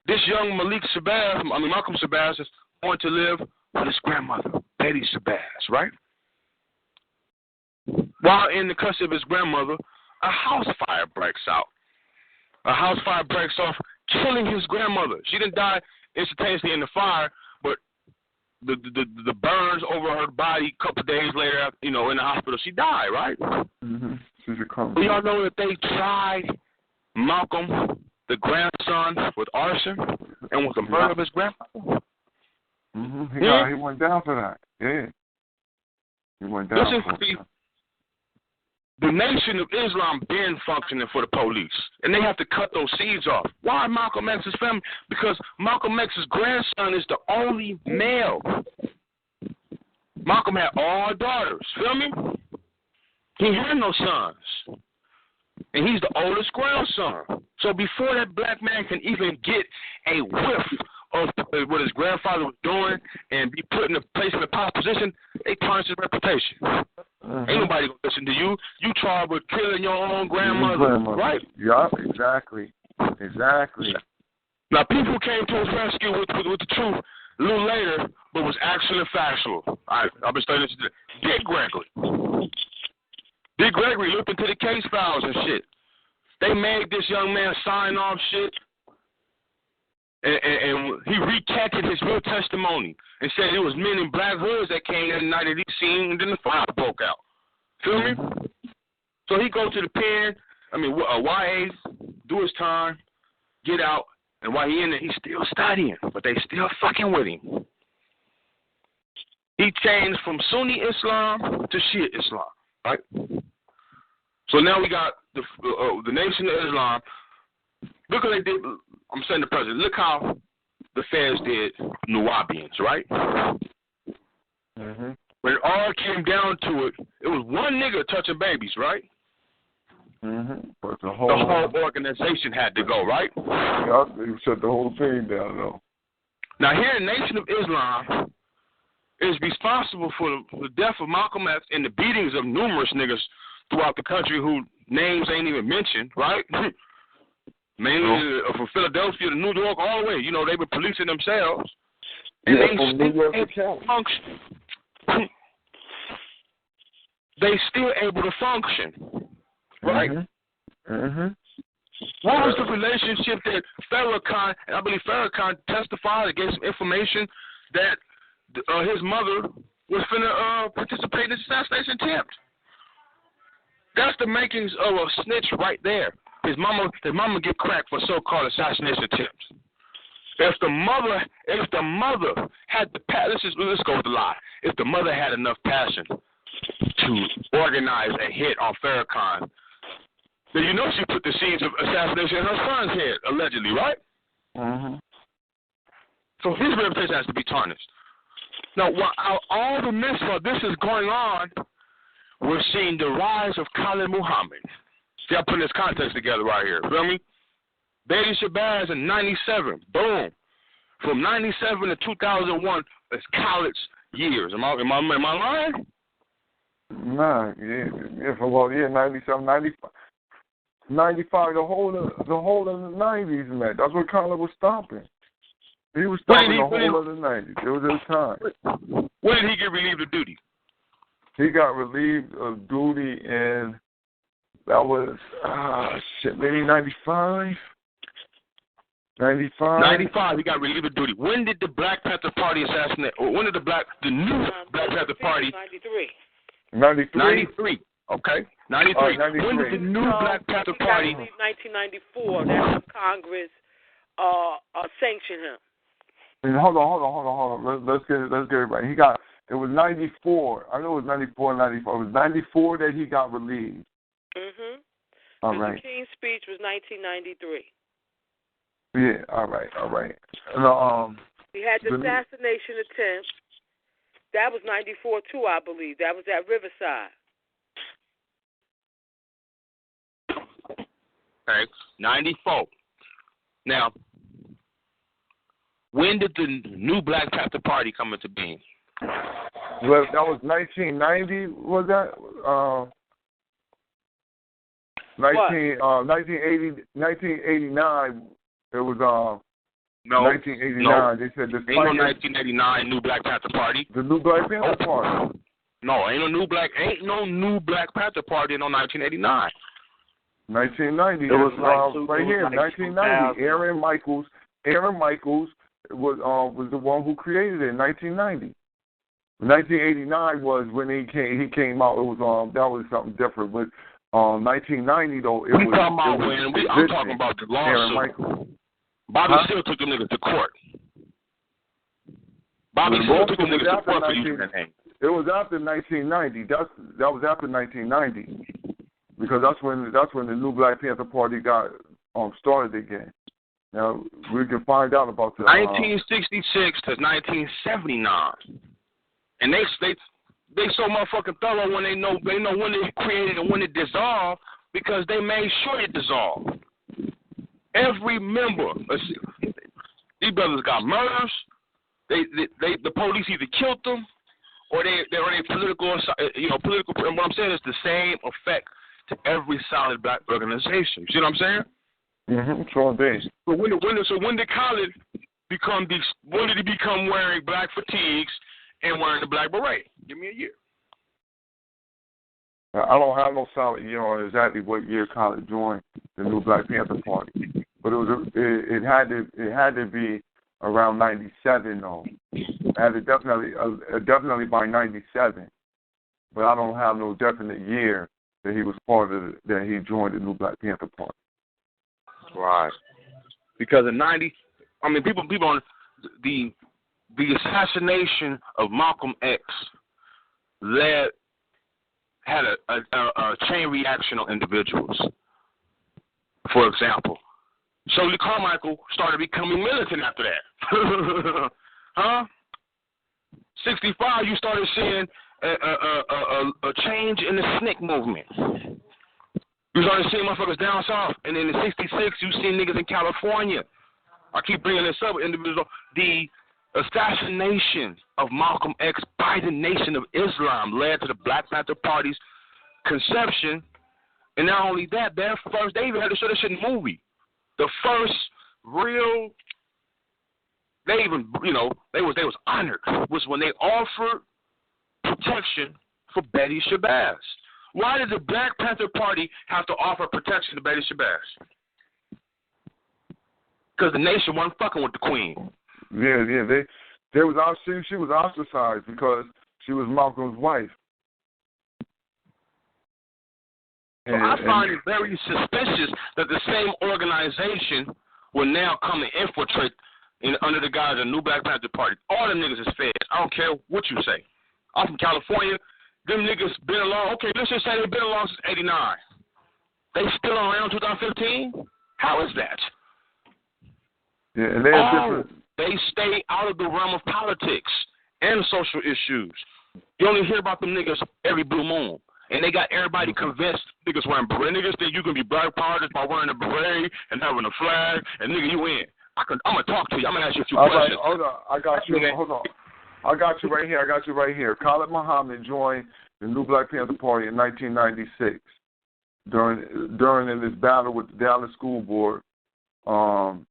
This young Malcolm Shabazz is going to live with his grandmother, Betty Shabazz, right? While in the custody of his grandmother, a house fire breaks out. A house fire breaks off, killing his grandmother. She didn't die instantaneously in the fire, but the burns over her body a couple of days later, in the hospital, she died, right? Mm-hmm. We all know that they tried Malcolm, the grandson, with arson and with the murder of his grandmother. Mm-hmm. He went down for that. Yeah. He went down for that. The Nation of Islam been functioning for the police, and they have to cut those seeds off. Why Malcolm X's family? Because Malcolm X's grandson is the only male. Malcolm had all daughters. Feel me? He had no sons. And he's the oldest grandson. So before that black man can even get a whiff of what his grandfather was doing and be put in a place in a power position, they tarnish his reputation. Ain't nobody gonna listen to you. You tried with killing your own grandmother, right? Yup, exactly. Now, people came to his rescue with the truth a little later, but was actually factual. I've been studying this. Dick Gregory looked into the case files and shit. They made this young man sign off shit, and he recanted his real testimony and said it was men in black hoods that came that night that he seen, and then the fire broke out. Feel me? So he go to the pen, YA, do his time, get out, and while he in there, he's still studying, but they still fucking with him. He changed from Sunni Islam to Shia Islam, right? So now we got the Nation of Islam. Look what they did. I'm saying the president. Look how the feds did Nuwabians, right? Mm-hmm. When it all came down to it, it was one nigga touching babies, right? Mm-hmm. But the whole organization had to go, right? Yup, they shut the whole thing down, though. Now here, the Nation of Islam is responsible for the death of Malcolm X and the beatings of numerous niggas throughout the country whose names ain't even mentioned, right? Mainly from Philadelphia to New York, all the way. They were policing themselves. And they still able to function, right? Mm-hmm. What was the relationship that Farrakhan, and I believe Farrakhan testified and gave some information that his mother was finna participate in the assassination attempt? That's the makings of a snitch right there. His mama get cracked for so-called assassination attempts. If the mother had the passion, let's go with the lie. If the mother had enough passion to organize a hit on Farrakhan, then she put the seeds of assassination in her son's head, allegedly, right? Mm-hmm. So his reputation has to be tarnished. Now, while all the midst of this is going on, we're seeing the rise of Khalid Muhammad. See, I'm putting this context together right here. Feel me? Betty Shabazz in 97. Boom. From 97 to 2001, it's Khalid's years. Am I lying? Nah, yeah, for about 97, 95. 95, the whole of the 90s, man. That's what Khalid was stomping. He was stomping the whole of the 90s. It was his time. When did he get relieved of duty? He got relieved of duty in That was, maybe 95? 95? 95, he got relief of duty. When did the Black Panther Party assassinate, or when did the new Black Panther Party? 93. 93? 93, okay. 93. 93. When did the new Black Panther Party? 1994, that's if Congress sanctioned him. Hold on. Let's get it right. It was 94. I know it was 94, 95. It was 94 that he got relieved. Mm-hmm. All right. The King's speech was 1993. Yeah, all right. He had the assassination attempt. That was 94 too, I believe. That was at Riverside. Okay, 94. Now, when did the new Black Panther Party come into being? Well, that was 1990. Was that? 1989. It was no, 1989. No. They said this. Ain't no 1989 new Black Panther Party. The new Black Panther Party. No, ain't no new Black Panther Party in 1989. 1990. It was right here. 1990. Aaron Michaels was the one who created it in 1990. 1989 was when he came out. It was that was something different. But 1990 though, I'm talking about the lawsuit. Bobby still took them niggas to court. Bobby still took them niggas to court for using that name. It was after 1990. That was after 1990 because that's when the new Black Panther Party got started again. Now we can find out about the 1966 to 1979, and they so motherfucking thorough when they know when it created and when it dissolved because they made sure it dissolved. Every member, these brothers got murders. The police either killed them or they political. Political. And what I'm saying is the same effect to every solid black organization. You see what I'm saying? Mm-hmm. Sure thing. So when did Khaled become when did he become wearing black fatigues and wearing the black beret? Give me a year. I don't have no solid year on exactly what year Khaled joined the new Black Panther Party, but it had to be around 97 though. It had to definitely by 97, but I don't have no definite year that he was that he joined the new Black Panther Party. Right. Because in people on the assassination of Malcolm X had a chain reaction on individuals. For example, Shirley Carmichael started becoming militant after that. Huh? 65, you started seeing a change in the SNCC movement. You started seeing motherfuckers down south, and then in 66, you see niggas in California. I keep bringing this up, individual. The assassination of Malcolm X by the Nation of Islam led to the Black Panther Party's conception, and not only that, they even had to show this shit in the movie. The first real, they was honored was when they offered protection for Betty Shabazz. Why did the Black Panther Party have to offer protection to Betty Shabazz? Because the nation wasn't fucking with the queen. Yeah. She was ostracized because she was Malcolm's wife. So I find it very suspicious that the same organization will now come and infiltrate under the guise of the new Black Panther Party. All them niggas is feds. I don't care what you say. I'm from California. Them niggas been along. Okay, let's just say they've been along since 89. They still around 2015? How is that? Yeah, and they stay out of the realm of politics and social issues. You only hear about them niggas every blue moon. And they got everybody convinced niggas wearing beret. Niggas think you can be black power just by wearing a beret and having a flag, and nigga, you in. I'm going to talk to you. I'm going to ask you a few questions. Hold on. I got you. Hold on. I got you right here. Khalid Muhammad joined the new Black Panther Party in 1996 during this battle with the Dallas School Board. And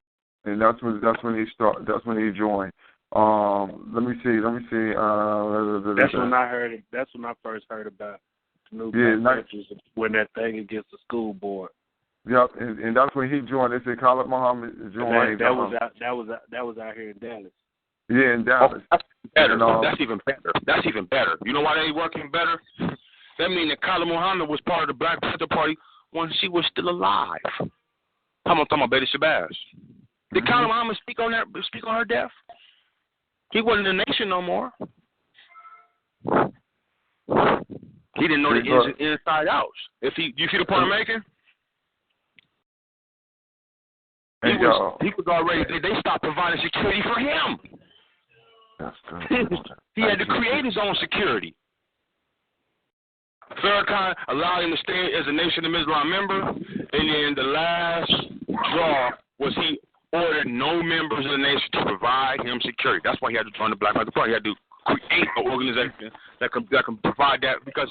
that's when he joined. Let me see. That's when I heard it. That's when I first heard about New Black Panthers win that thing against the school board. Yep, and that's when he joined. They said Khalid Muhammad joined. That was out here in Dallas. Yeah, in Dallas. Oh, that's better. And, That's even better. That's even better. You know why they working better? That means that Khalid Muhammad was part of the Black Panther Party when she was still alive. I'm talking about Betty Shabazz. Did Khalid Muhammad speak on her death? He wasn't in the nation no more. He didn't know the inside outs. You see the point I'm making? He was already. They stopped providing security for him. That's good. He had to create his own security. Farrakhan allowed him to stay as a Nation of Islam member, and then the last draw was he ordered no members of the nation to provide him security. That's why he had to join the Black Panther Party. He had to create an organization that can provide that because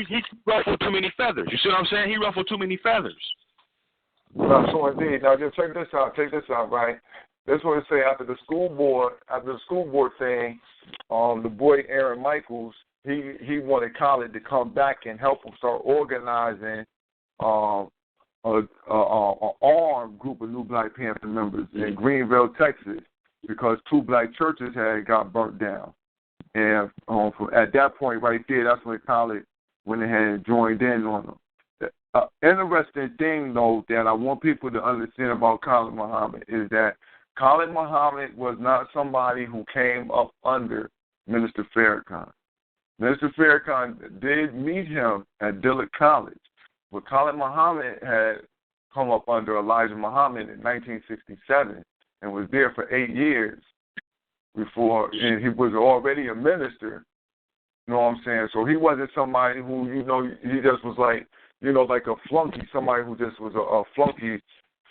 he ruffled too many feathers. You see what I'm saying? He ruffled too many feathers. No, so indeed. Now, just check this out, right? This is what it say after the school board thing. The boy Aaron Michaels, he wanted Khalid to come back and help him start organizing an armed group of new Black Panther members in Greenville, Texas, because 2 black churches had got burnt down. And at that point right there, that's when Khalid went ahead and joined in on them. Interesting thing, though, that I want people to understand about Khalid Muhammad is that Khalid Muhammad was not somebody who came up under Minister Farrakhan. Minister Farrakhan did meet him at Dillard College, but Khalid Muhammad had come up under Elijah Muhammad in 1967 and was there for 8 years before, and he was already a minister. You know what I'm saying? So he wasn't somebody who, he just was like, like a flunky, somebody who just was a flunky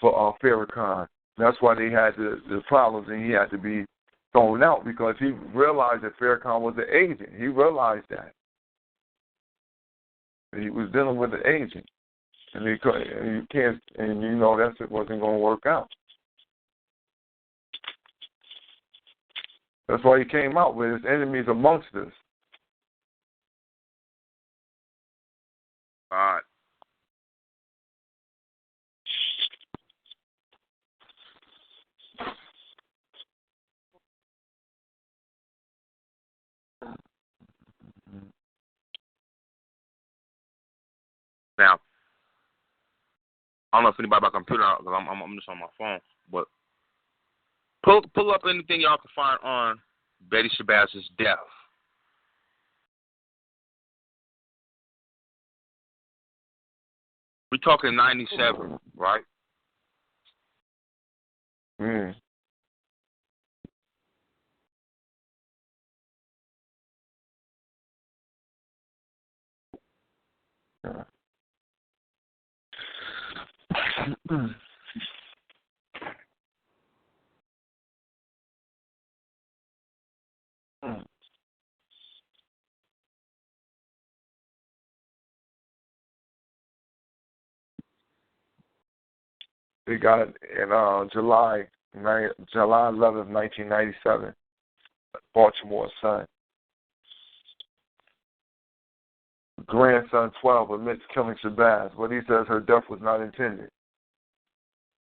for Farrakhan. That's why they had the problems, and he had to be thrown out because he realized that Farrakhan was an agent. He realized that. He was dealing with an agent, and that it wasn't going to work out. That's why he came out with his enemies amongst us. All right. Now, I don't know if anybody by computer, because I'm just on my phone, but pull up anything y'all can find on Betty Shabazz's death. We're talking 97, right? Mm. Yeah. They got it in July 11th, 1997, Baltimore Sun. Grandson 12 admits killing Shabazz, but he says her death was not intended.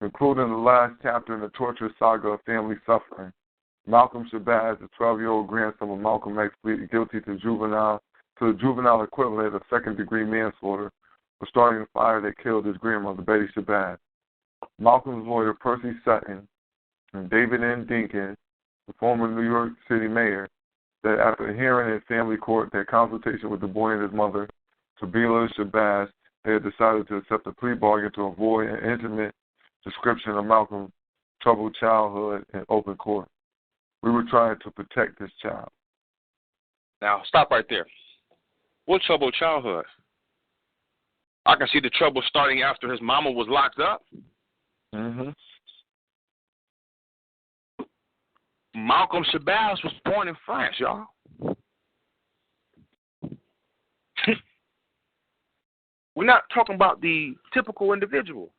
Concluding the last chapter in the torturous saga of family suffering, Malcolm Shabazz, the 12-year-old grandson of Malcolm X, pleaded guilty to the juvenile equivalent of second-degree manslaughter for starting a fire that killed his grandmother, Betty Shabazz. Malcolm's lawyer, Percy Sutton, and David N. Dinkins, the former New York City mayor, that after hearing in family court their consultation with the boy and his mother, Tabila Shabazz, they had decided to accept a plea bargain to avoid an intimate description of Malcolm's troubled childhood in open court. We were trying to protect this child. Now, stop right there. What troubled childhood? I can see the trouble starting after his mama was locked up. Mm-hmm. Malcolm Shabazz was born in France, y'all. We're not talking about the typical individual.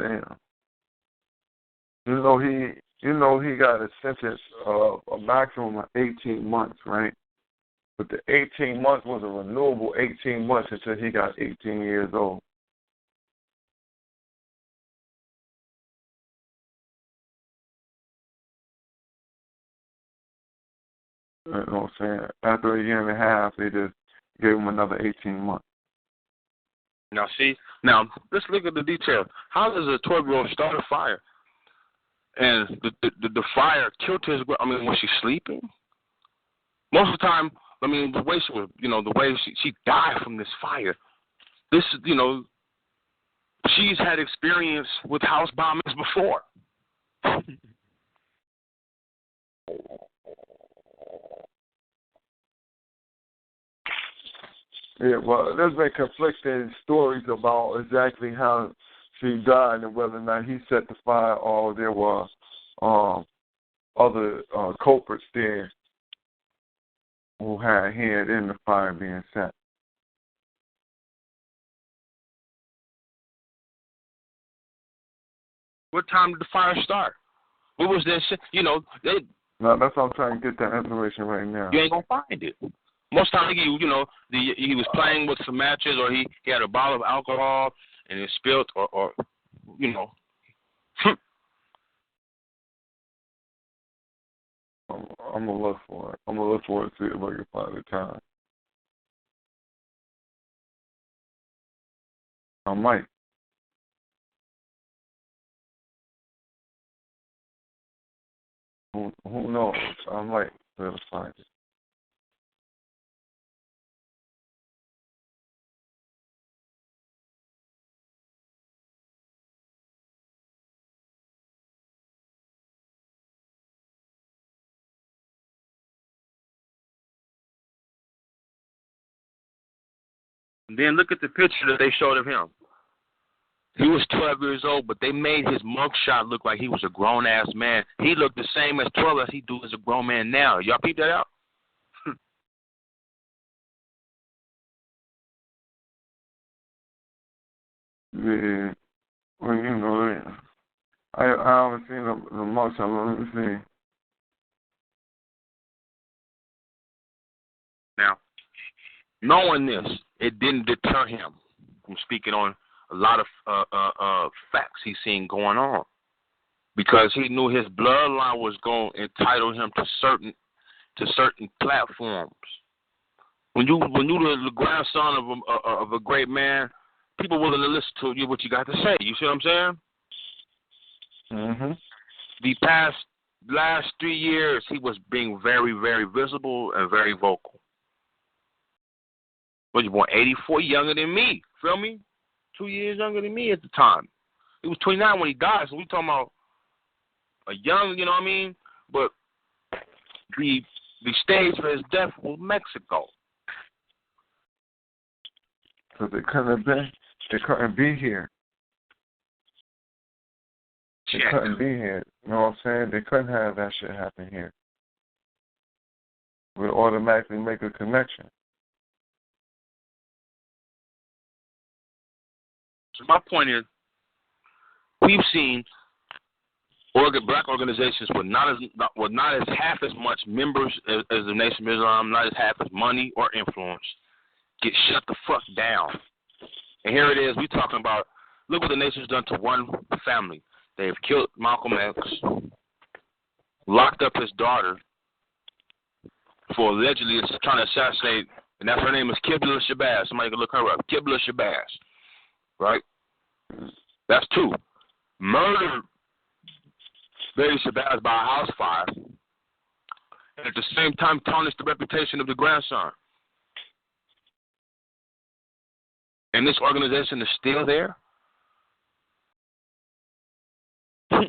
Damn. He got a sentence of a maximum of 18 months, right? But the 18 months was a renewable 18 months until he got 18 years old. You know what I'm saying? After a year and a half, they just gave him another 18 months. Now, let's look at the detail. How does a 12-year-old start a fire? And the fire killed his. Was she sleeping? Most of the time, the way she was, the way she died from this fire. This, she's had experience with house bombings before. Yeah, well, there's been conflicting stories about exactly how she died and whether or not he set the fire or there were other culprits there who had a hand in the fire being set. What time did the fire start? What was this? No, that's what I'm trying to get that information right now. You ain't gonna find it. Most times, he was playing with some matches, or he had a bottle of alcohol and it spilled, or. I'm gonna look for it. I'm gonna look for it to see if I can find the time. I might. Who knows? I might be able to find it. Then look at the picture that they showed of him. He was 12 years old, but they made his mugshot look like he was a grown-ass man. He looked the same as 12 as he do as a grown man now. Y'all peep that out? Yeah. Well, I haven't seen the mugshot. Let me see. Now, knowing this, it didn't deter him from speaking on a lot of facts he's seen going on, because he knew his bloodline was going to entitle him to certain platforms. When you're the grandson of a great man, people willing to listen to you what you got to say. You see what I'm saying? Mhm. The last 3 years, he was being very, very visible and very vocal. Was you born 84, younger than me? Feel me? 2 years younger than me at the time. He was 29 when he died, so we talking about a young, you know what I mean? But the stage for his death was Mexico. Because they couldn't be here. They couldn't be here. You know what I'm saying? They couldn't have that shit happen here. We'd automatically make a connection. So my point is, we've seen black organizations with not as half as much members as the Nation of Islam, not as half as money or influence, get shut the fuck down. And here it is, we talking about, look what the nation's done to one family. They've killed Malcolm X, locked up his daughter for allegedly trying to assassinate, and that's her name is Qibla Shabazz. Somebody can look her up. Qibla Shabazz. Right? That's 2. Murdered Baby Shabazz by a house fire, and at the same time tarnished the reputation of the grandson. And this organization is still there? The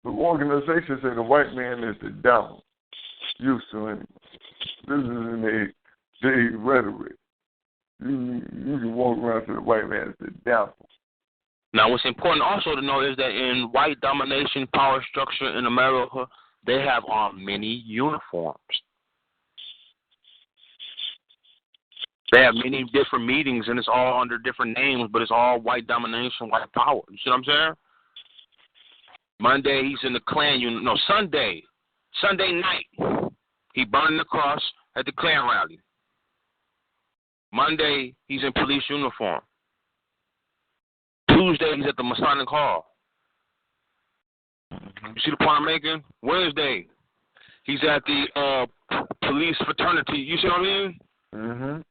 organization say the white man is the devil. Used to it. This is in their rhetoric. You can walk around to the white man as the devil. Now, what's important also to know is that in white domination power structure in America, they have on many uniforms. They have many different meetings, and it's all under different names, but it's all white domination, white power. You see what I'm saying? Monday, he's in the Klan unit. No, Sunday night, he burning the cross at the Klan rally. Monday, he's in police uniform. Tuesday, he's at the Masonic Hall. You see the point I'm making? Wednesday, he's at the police fraternity. You see what I mean? Mm-hmm.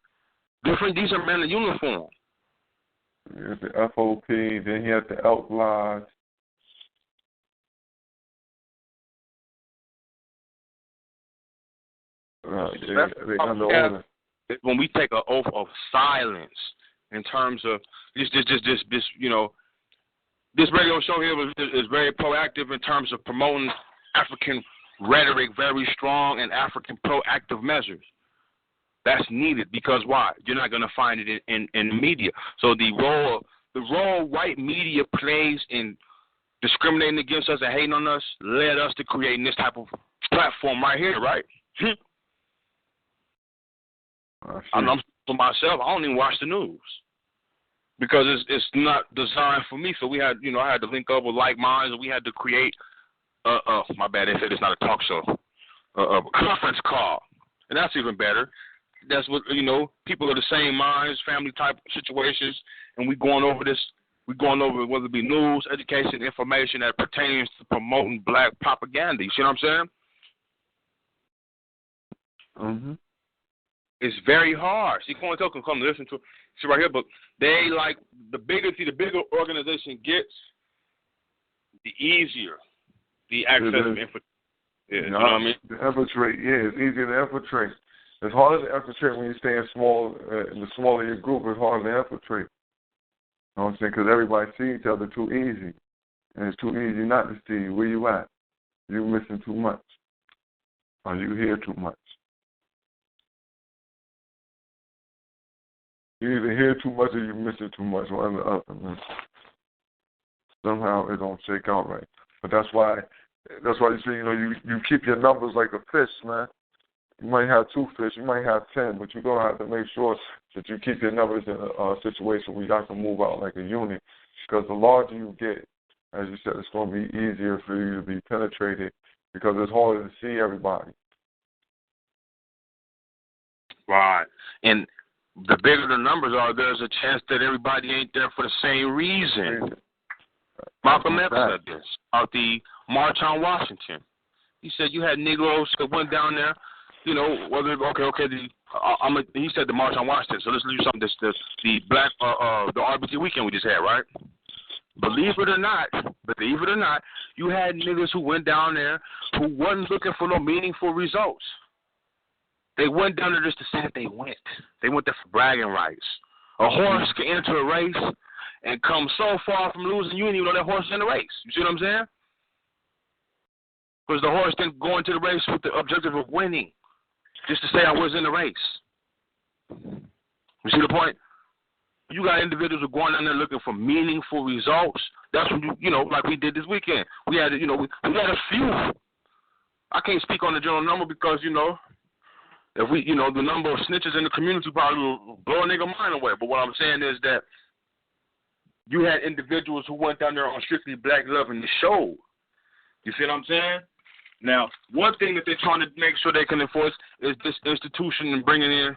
Different. These are men in uniform. He had the FOP, then he had the Elk Lodge. They under order. When we take an oath of silence in terms of this, you know, this radio show here is very proactive in terms of promoting African rhetoric, very strong, and African proactive measures. That's needed because why? You're not going to find it in the media. So the role white media plays in discriminating against us and hating on us led us to creating this type of platform right here, right? I'm for myself. I don't even watch the news because it's not designed for me. So we had, you know, I had to link up with like minds, and we had to create. My bad. They said it's not a talk show, a conference call, and that's even better. That's what, you know, people of the same minds, family type situations, and we're going over this. We're going over whether it be news, education, information that pertains to promoting black propaganda. You see what I'm saying? Mm-hmm. It's very hard. See, COINTEL can come listen to see right here, but they like the bigger organization gets, the easier the access to information. Yeah, you know what I mean? The infiltrate, yeah, it's easier to infiltrate. It's harder to infiltrate when you stay in the smaller your group. It's harder to infiltrate. You know what I'm saying? Because everybody sees each other too easy, and it's too easy not to see you. Where you at? You missing too much, or you hear too much. You either hear too much or you missing too much. One or the other. Man. Somehow it don't shake out right. But that's why you see, you know, you keep your numbers like a fish, man. You might have 2 fish, you might have 10, but you're going to have to make sure that you keep your numbers in a situation where you have to move out like a unit. Because the larger you get, as you said, it's going to be easier for you to be penetrated because it's harder to see everybody. Right. And the bigger the numbers are, there's a chance that everybody ain't there for the same reason. Malcolm X said this about the March on Washington. He said you had Negroes that went down there. You know, whether he said the March on Washington. So let's do something. The Black the RBG weekend we just had, right? Believe it or not, you had niggas who went down there who wasn't looking for no meaningful results. They went down there just to say that they went. They went there for bragging rights. A horse can enter a race and come so far from losing, you didn't even know that horse is in the race. You see what I'm saying? Because the horse didn't go into the race with the objective of winning. Just to say I was in the race. You see the point? You got individuals who are going down there looking for meaningful results. That's when you know, like we did this weekend. We had, you know, we had a few. I can't speak on the general number because, you know, if we, you know, the number of snitches in the community probably will blow a nigga mind away. But what I'm saying is that you had individuals who went down there on strictly black love and the show. You see what I'm saying? Now, one thing that they're trying to make sure they can enforce is this institution and bringing in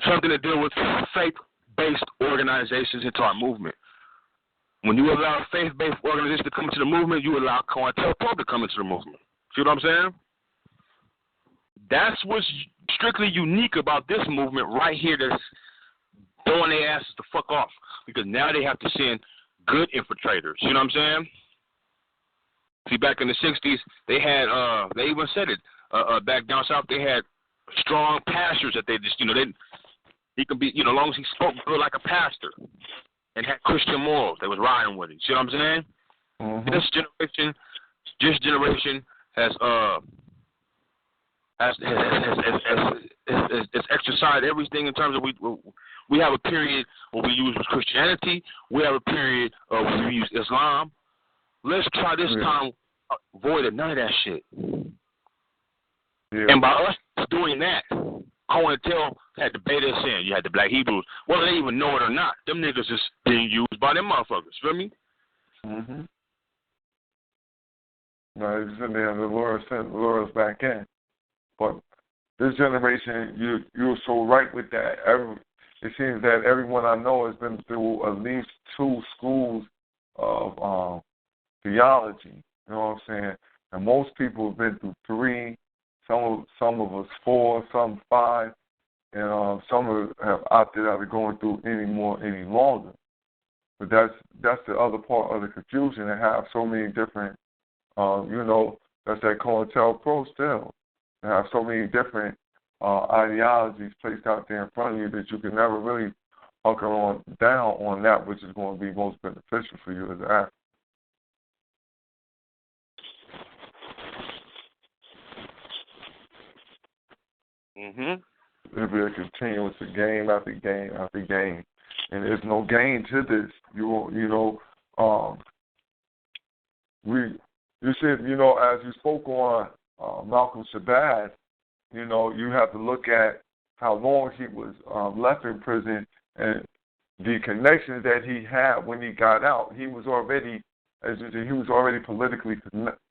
something to deal with faith-based organizations into our movement. When you allow faith-based organizations to come into the movement, you allow COINTELPRO to come into the movement. See what I'm saying? That's what's strictly unique about this movement right here that's throwing their asses the fuck off. Because now they have to send good infiltrators. You know what I'm saying? See, back in the 60s, they had, they even said it, back down south, they had strong pastors that they just, you know, he could be, you know, as long as he spoke good like a pastor and had Christian morals, they was riding with it. See what I'm saying? Mm-hmm. This generation has exercised everything in terms of we have a period where we use Christianity, we have a period where we use Islam. Let's try this time avoid none of that shit. Yeah. And by us doing that, COINTEL had the Beta Sin, you had the Black Hebrews. Whether they even know it or not, them niggas is being used by them motherfuckers. Feel me? Mm-hmm. No, it's in there. The Lord sent the Lord back in. But this generation, you're so right with that. It seems that everyone I know has been through at least 2 schools of theology. You know what I'm saying? And most people have been through 3. Some of us 4, some 5, and some have opted out of going through any longer. But that's the other part of the confusion. They have so many different, that's that COINTELPRO still. They have so many different ideologies placed out there in front of you that you can never really hunker down on that which is going to be most beneficial for you as an actor. Mm-hmm. It'll be a continuous game after game after game. And there's no gain to this. You said, as you spoke on Malcolm Shabazz, you have to look at how long he was left in prison and the connections that he had when he got out. He was already, as you said, he was already politically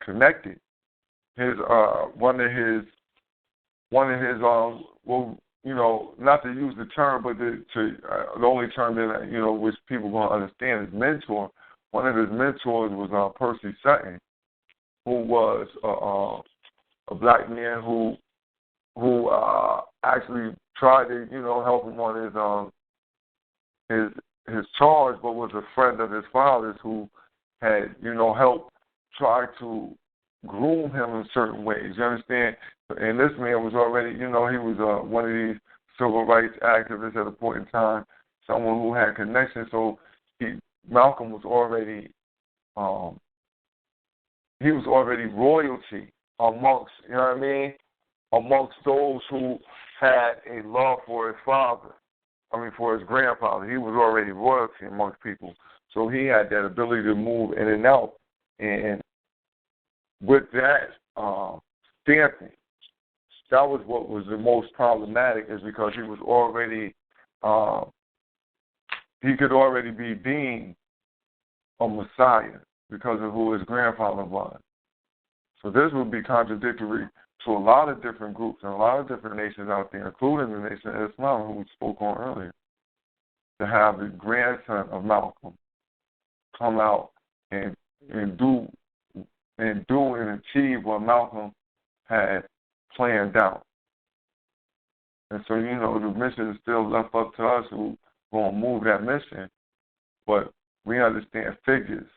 connected. Not to use the term, but the only term that which people going to understand is mentor. One of his mentors was Percy Sutton, who was a black man who actually tried to help him on his charge, but was a friend of his father's who had helped try to groom him in certain ways. You understand? And this man was already, he was one of these civil rights activists at a point in time, someone who had connections. So Malcolm was already, he was already royalty amongst, amongst those who had a love for his father. For his grandfather. He was already royalty amongst people. So he had that ability to move in and out. And with that stamping, that was what was the most problematic, is because he was already, he could already be deemed a Messiah because of who his grandfather was. So this would be contradictory to a lot of different groups and a lot of different nations out there, including the nation of Islam, who we spoke on earlier, to have the grandson of Malcolm come out and do and achieve what Malcolm had planned out. And so, the mission is still left up to us who going to move that mission, but we understand figures.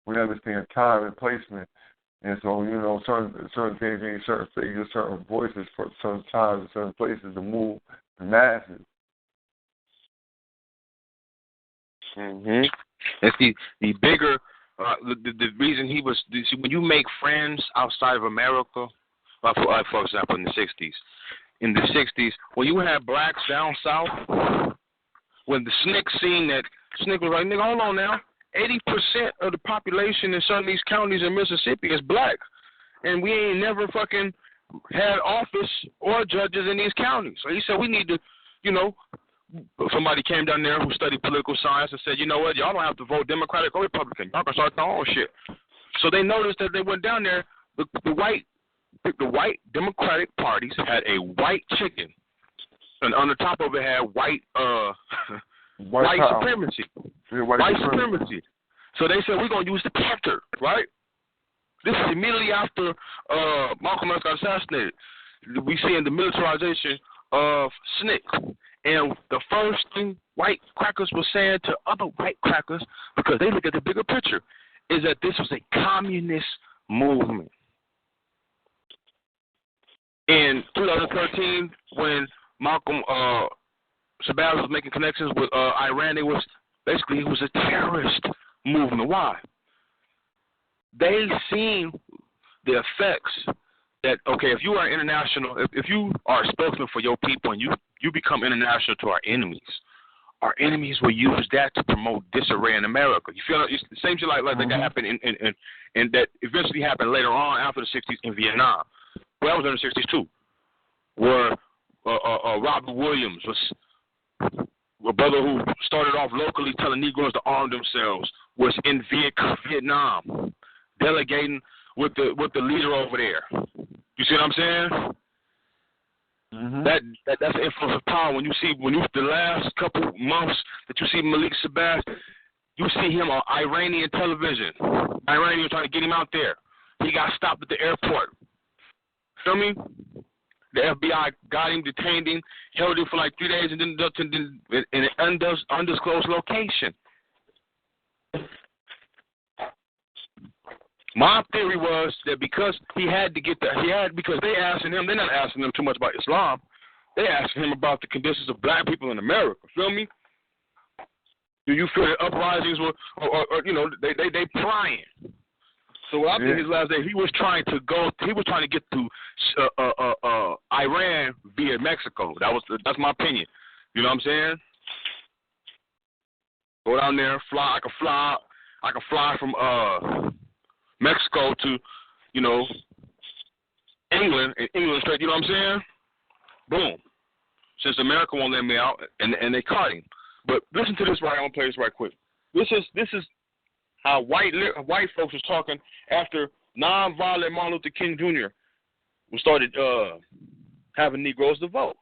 We understand time and placement. And so, certain things need certain figures, certain voices for certain times and certain places to move the masses. Mm-hmm. And see, the bigger, the reason he was, when you make friends outside of America, for example, in the 60s, when you had blacks down south, when the SNCC seen that, SNCC was like, nigga, hold on now. 80% of the population in some of these counties in Mississippi is black. And we ain't never fucking had office or judges in these counties. So he said we need to, somebody came down there who studied political science and said, you know what, y'all don't have to vote Democratic or Republican. Y'all can start their own shit. So they noticed that they went down there, the white Democratic parties had a white chicken. And on the top of it had white supremacy. Yeah, white supremacy. So they said, we're going to use the Panther, right? This is immediately after Malcolm X got assassinated. We see in the militarization of SNCC. And the first thing white crackers were saying to other white crackers, because they look at the bigger picture, is that this was a communist movement. In 2013, when Malcolm Shabazz was making connections with Iran, it was a terrorist movement. Why? They seen the effects that, okay, if you are international, if you are a spokesman for your people and you become international to our enemies will use that to promote disarray in America. You feel it's the same shit like that happened in that eventually happened later on after the 60s in Vietnam. Well, that was in the 60s too, where Robert Williams was a brother who started off locally telling Negroes to arm themselves, was in Vietnam, delegating with the leader over there. You see what I'm saying? Mm-hmm. That's influence of power. When you the last couple months that you see Malik Sabbath, you see him on Iranian television. Iranian trying to get him out there. He got stopped at the airport. Feel me? The FBI got him, detained him, held him for like 3 days, and then in an undisclosed location. My theory was that because he had to because they asking him, they're not asking him too much about Islam. They asking him about the conditions of black people in America. Feel me? Do you feel that uprisings were, or they prying? So what I think his last day, he was trying to get to Iran via Mexico. That's my opinion. You know what I'm saying? Go down there, fly. I can fly from Mexico to, England, and England straight. You know what I'm saying? Boom. Since America won't let me out, and they caught him. But listen to this right. I'm gonna play this right quick. This is how white folks was talking after nonviolent Martin Luther King Jr. started having Negroes to vote.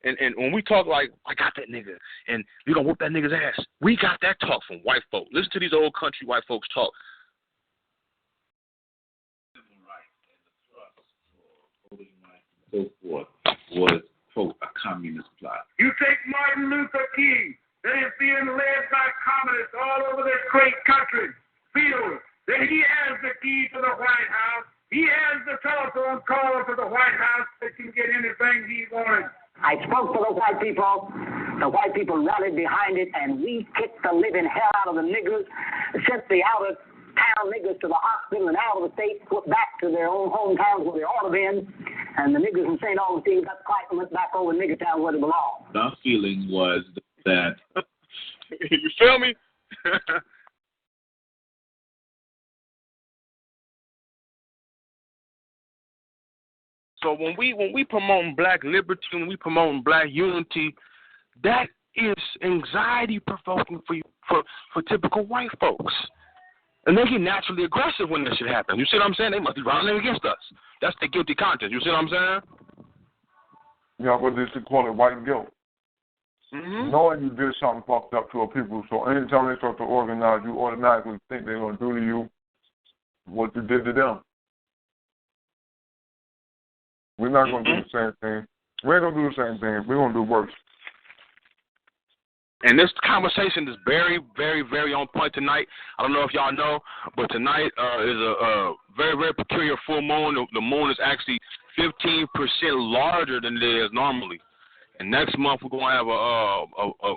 And when we talk like, I got that nigga, and we gonna whoop that nigga's ass, we got that talk from white folks. Listen to these old country white folks talk. So forth was, quote, a communist plot. You take Martin Luther King, that is being led by communists all over this great country, feel that he has the key to the White House. He has the telephone call to the White House that can get anything he wanted. I spoke to the white people. The white people rallied behind it, and we kicked the living hell out of the niggers, sent the out-of-town niggers to the hospital and out of the state, put back to their own hometowns where they ought to have been, and the niggers in St. Augustine got quiet and went back over to Nigger Town where they belong. The feeling was that... You feel me? So when we promote black liberty, when we promote black unity, that is anxiety provoking for typical white folks. And they get naturally aggressive when this shit happens. You see what I'm saying? They must be running against us. That's the guilty conscience. You see what I'm saying? Yeah, but they should call it white guilt. Mm-hmm. Knowing you did something fucked up to a people, so anytime they start to organize, you automatically think they're going to do to you what you did to them. We're not going to do the same thing. We ain't going to do the same thing. We're going to do worse. And this conversation is very, very, very on point tonight. I don't know if y'all know, but tonight is a very, very peculiar full moon. The moon is actually 15% larger than it is normally. And next month we're going to have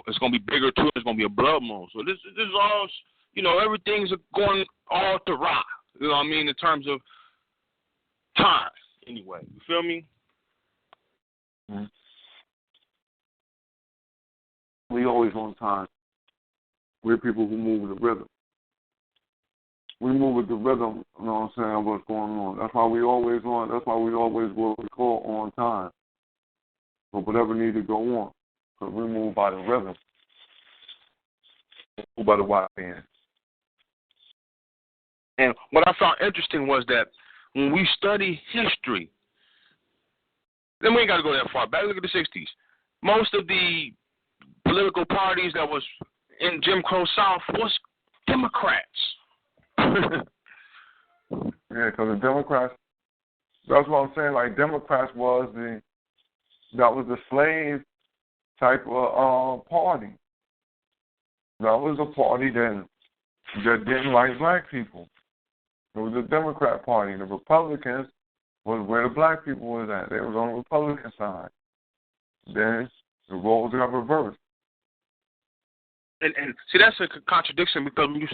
it's going to be bigger too. It's going to be a blood moon. So this is all, everything's going all to rock. You know what I mean, in terms of time. Anyway, you feel me? Mm-hmm. We always on time. We're people who move with the rhythm. We move with the rhythm, you know what I'm saying, what's going on. That's why we always will record on time. So whatever needs to go on. Because we move by the rhythm. We move by the white band. And what I found interesting was that when we study history, then we ain't got to go that far back. Look at the 60s. Most of the political parties that was in Jim Crow South was Democrats. Yeah, because the Democrats, that's what I'm saying, like Democrats was the slave type of party. That was a party that didn't like black people. It was the Democrat Party. The Republicans was where the black people was at. They was on the Republican side. Then the roles got reversed. And see, that's a contradiction because when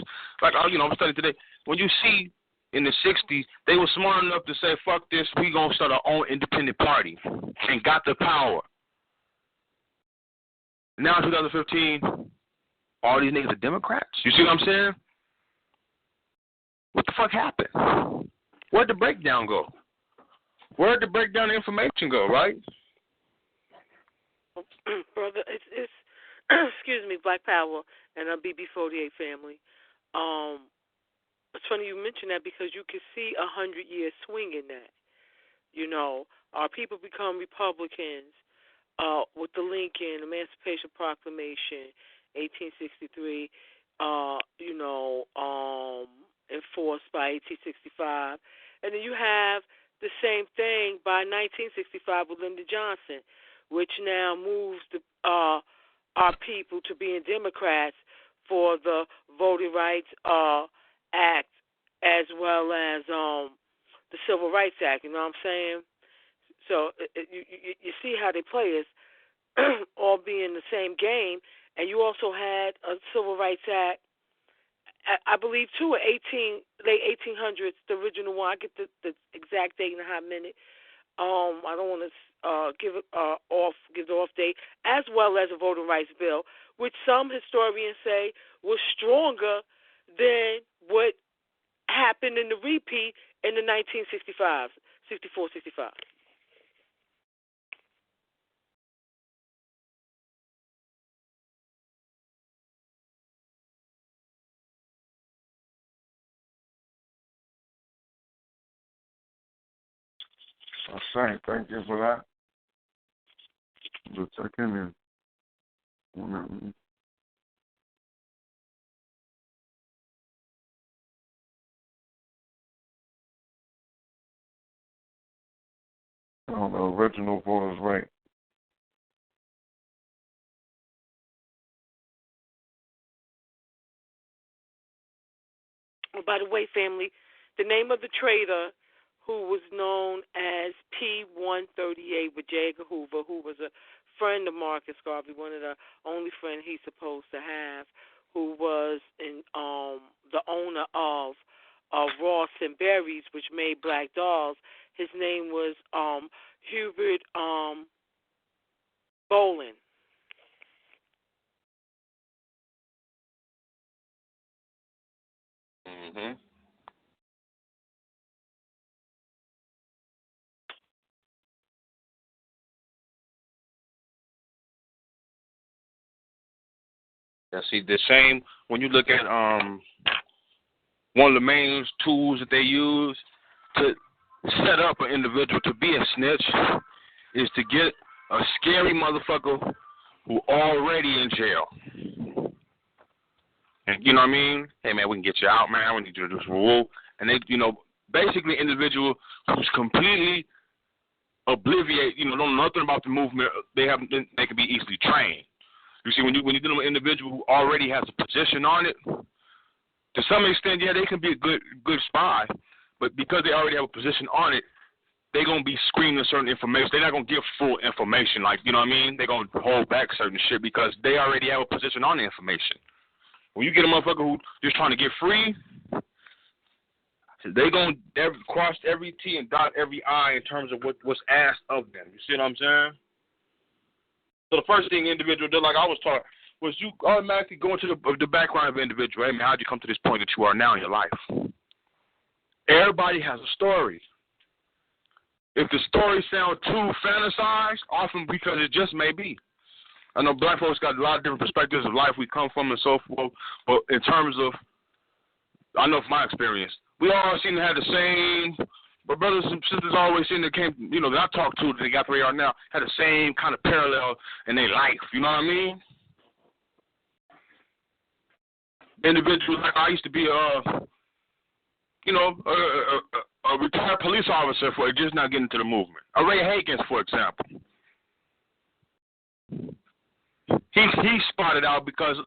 I'm studying today. When you see in the 60s, they were smart enough to say, fuck this, we going to start our own independent party and got the power. Now in 2015, all these niggas are Democrats. You see what I'm saying? What the fuck happened? Where'd the breakdown go? Where'd the breakdown of information go, right? brother, it's excuse me, Black Power and BB48 family. It's funny you mention that because you can see 100-year swing in that. You know, our people become Republicans with the Lincoln Emancipation Proclamation, 1863. Enforced by 1865, and then you have the same thing by 1965 with Lyndon Johnson, which now moves our people to being Democrats for the Voting Rights Act as well as the Civil Rights Act. You know what I'm saying? So you see how they play us all being the same game, and you also had a Civil Rights Act. I believe too, late 1800s, the original one. I get the exact date in a hot minute. I don't want to give the off date, as well as a voting rights bill, which some historians say was stronger than what happened in the repeat in the 1964, 65. I'm saying thank you for that. We'll check in. On the original voters' right. Oh, by the way, family, the name of the trader who was known as P-138 with J. Edgar Hoover, who was a friend of Marcus Garvey, one of the only friends he's supposed to have, who was the owner of Ross and Berries, which made Black Dolls. His name was Hubert Bolin. Mm-hmm. Yeah, see, the same, when you look at one of the main tools that they use to set up an individual to be a snitch is to get a scary motherfucker who already in jail. And you know what I mean? Hey, man, we can get you out, man. We need you to do this rule. And they, basically individual who's completely obliviate, don't know nothing about the movement. They can be easily trained. You see, when you deal with an individual who already has a position on it, to some extent, yeah, they can be a good spy, but because they already have a position on it, they're going to be screening certain information. They're not going to give full information, like, you know what I mean? They're going to hold back certain shit because they already have a position on the information. When you get a motherfucker who just trying to get free, they're going to cross every T and dot every I in terms of what's asked of them. You see what I'm saying? So the first thing individual did, like I was taught, was you automatically go into the background of the individual. Hey, man, how'd you come to this point that you are now in your life? Everybody has a story. If the story sounds too fantasized, often because it just may be. I know black folks got a lot of different perspectives of life we come from and so forth, but in terms of, I know from my experience, we all seem to have the same, but brothers and sisters always seem to came, that I talked to, that they got where they are now, had the same kind of parallel in their life, you know what I mean? Individuals, like I used to be a retired police officer for just not getting into the movement. Ray Higgins, for example. He spotted out because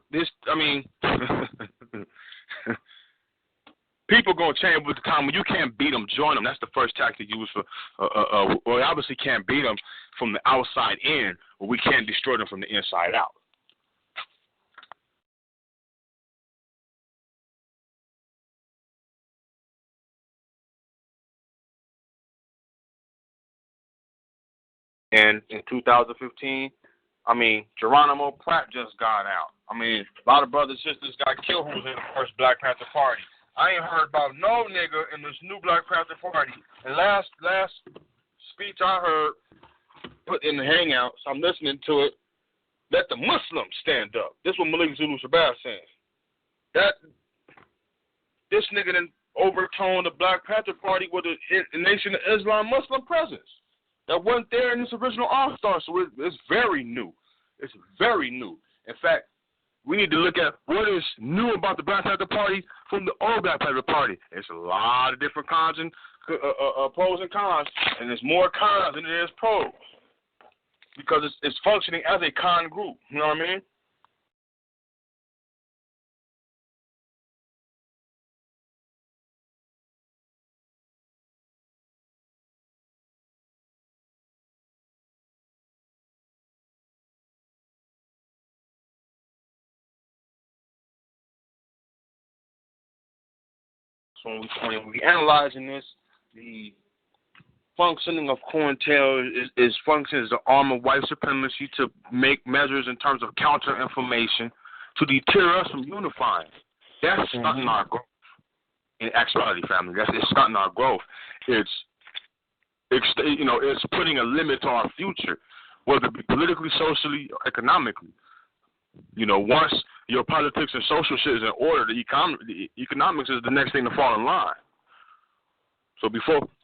people gonna change with the time. When you can't beat them, join them. That's the first tactic you use for. We obviously can't beat them from the outside in, but we can't destroy them from the inside out. And in 2015, Geronimo Pratt just got out. A lot of brothers and sisters got killed who was in the first Black Panther Party. I ain't heard about no nigga in this new Black Panther Party. And last speech I heard put in the Hangout, so I'm listening to it. let the Muslims stand up. This is what Malik Zulu Shabazz saying. That this nigga then overturned the Black Panther Party with a Nation of Islam Muslim presence that wasn't there in this original All-Star. So it's very new. It's very new. In fact, we need to look at what is new about the Black Panther Party from the old Black Panther Party. It's a lot of different cons and pros and cons, and there's more cons than there is pros because it's functioning as a con group. You know what I mean? So when we analyzing this, the functioning of COINTEL is functioning as the arm of white supremacy to make measures in terms of counter-information to deter us from unifying. That's stunting our growth. In actuality, family, it's stunting our growth. It's putting a limit to our future, whether it be politically, socially, or economically. Once your politics and social shit is in order, the economics is the next thing to fall in line. So the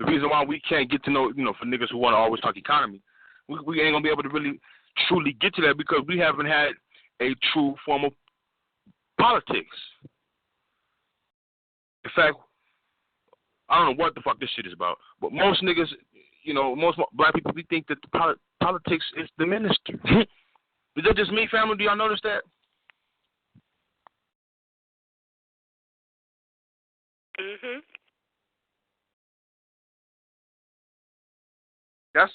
reason why we can't get to know, for niggas who want to always talk economy, we ain't going to be able to really truly get to that because we haven't had a true form of politics. In fact, I don't know what the fuck this shit is about, but most niggas, most black people, we think that the politics is the minister. Is that just me, family? Do y'all notice that? Mhm.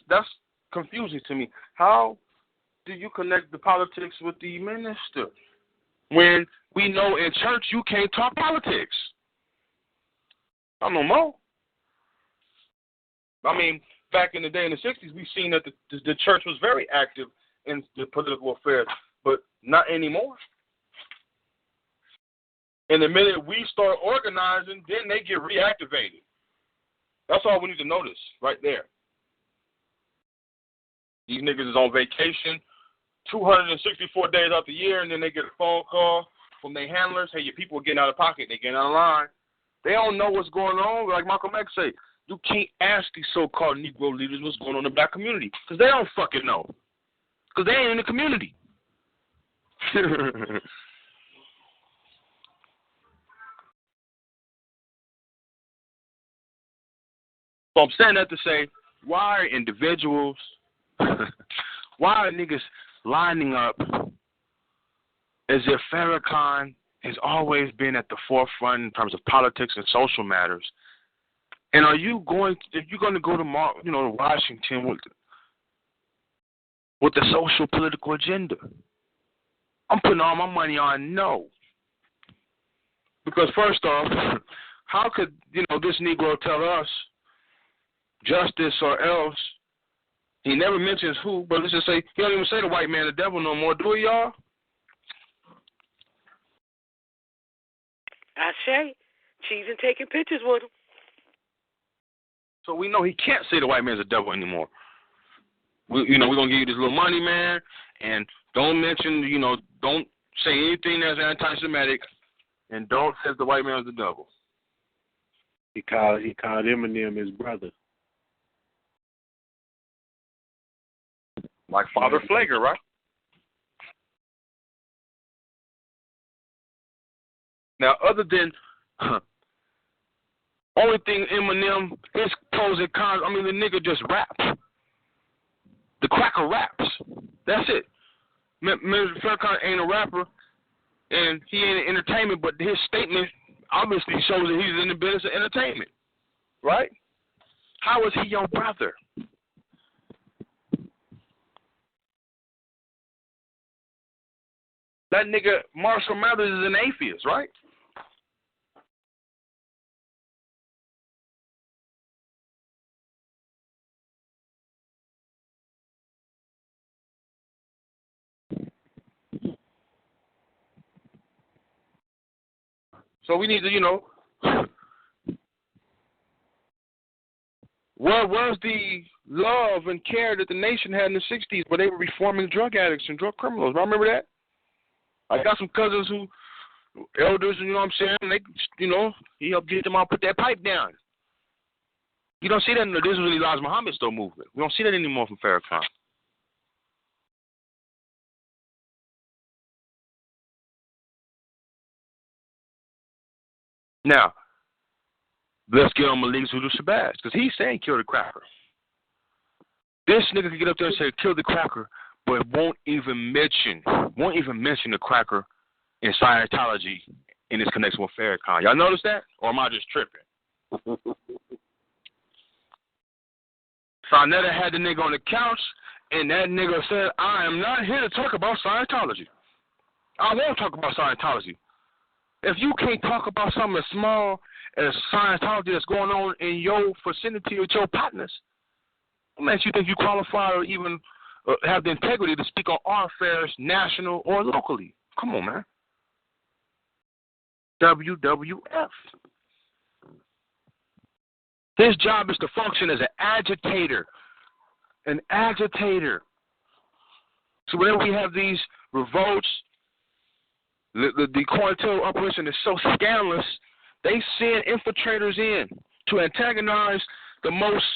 That's confusing to me. How do you connect the politics with the minister when we know in church you can't talk politics? I don't know. I mean, back in the day in the 60s, we've seen that the church was very active in the political affairs, but not anymore. And the minute we start organizing, then they get reactivated. That's all we need to notice right there. These niggas is on vacation 264 days out the year, and then they get a phone call from their handlers, hey, your people are getting out of pocket, they getting out of line. They don't know what's going on. Like Malcolm X say, you can't ask these so-called Negro leaders what's going on in the black community because they don't fucking know. Because they ain't in the community. So I'm saying that to say, why are individuals, why are niggas lining up as if Farrakhan has always been at the forefront in terms of politics and social matters? And if you're going to go to Washington with the social political agenda? I'm putting all my money on no. Because first off, how could, this Negro tell us justice or else? He never mentions who, but let's just say, he don't even say the white man the devil no more, do he, y'all? I say, she's even taking pictures with him. So we know he can't say the white man's the devil anymore. We're going to give you this little money, man, and don't mention, don't say anything that's anti-Semitic, and don't say the white man's the devil. He called Eminem his brother. Like Father Flager, right? Now, other than only thing Eminem, his pros and cons, the nigga just raps. The cracker raps. That's it. Mr. Farrakhan ain't a rapper, and he ain't in entertainment, but his statement obviously shows that he's in the business of entertainment, right? How is he your brother? That nigga Marshall Mathers is an atheist, right? So we need to, Where was the love and care that the nation had in the 60s where they were reforming drug addicts and drug criminals? I remember that. I got some cousins who, elders, you know what I'm saying? They, you know, he helped get them out, put that pipe down. You don't see that in the this was Elijah Muhammad's still movement. We don't see that anymore from Farrakhan. Now, let's get on Malik Zulu Shabazz, because he's saying kill the cracker. This nigga can get up there and say kill the cracker, but won't even mention the cracker in Scientology in its connection with Farrakhan. Y'all notice that? Or am I just tripping? Sarnetta had the nigga on the couch, and that nigga said, I am not here to talk about Scientology. I won't talk about Scientology. If you can't talk about something as small as Scientology that's going on in your vicinity with your partners, what makes you think you qualify or even have the integrity to speak on our affairs, national or locally? Come on, man. WWF. His job is to function as an agitator. An agitator. So whenever we have these revolts, the COINTEL operation is so scandalous, they send infiltrators in to antagonize the most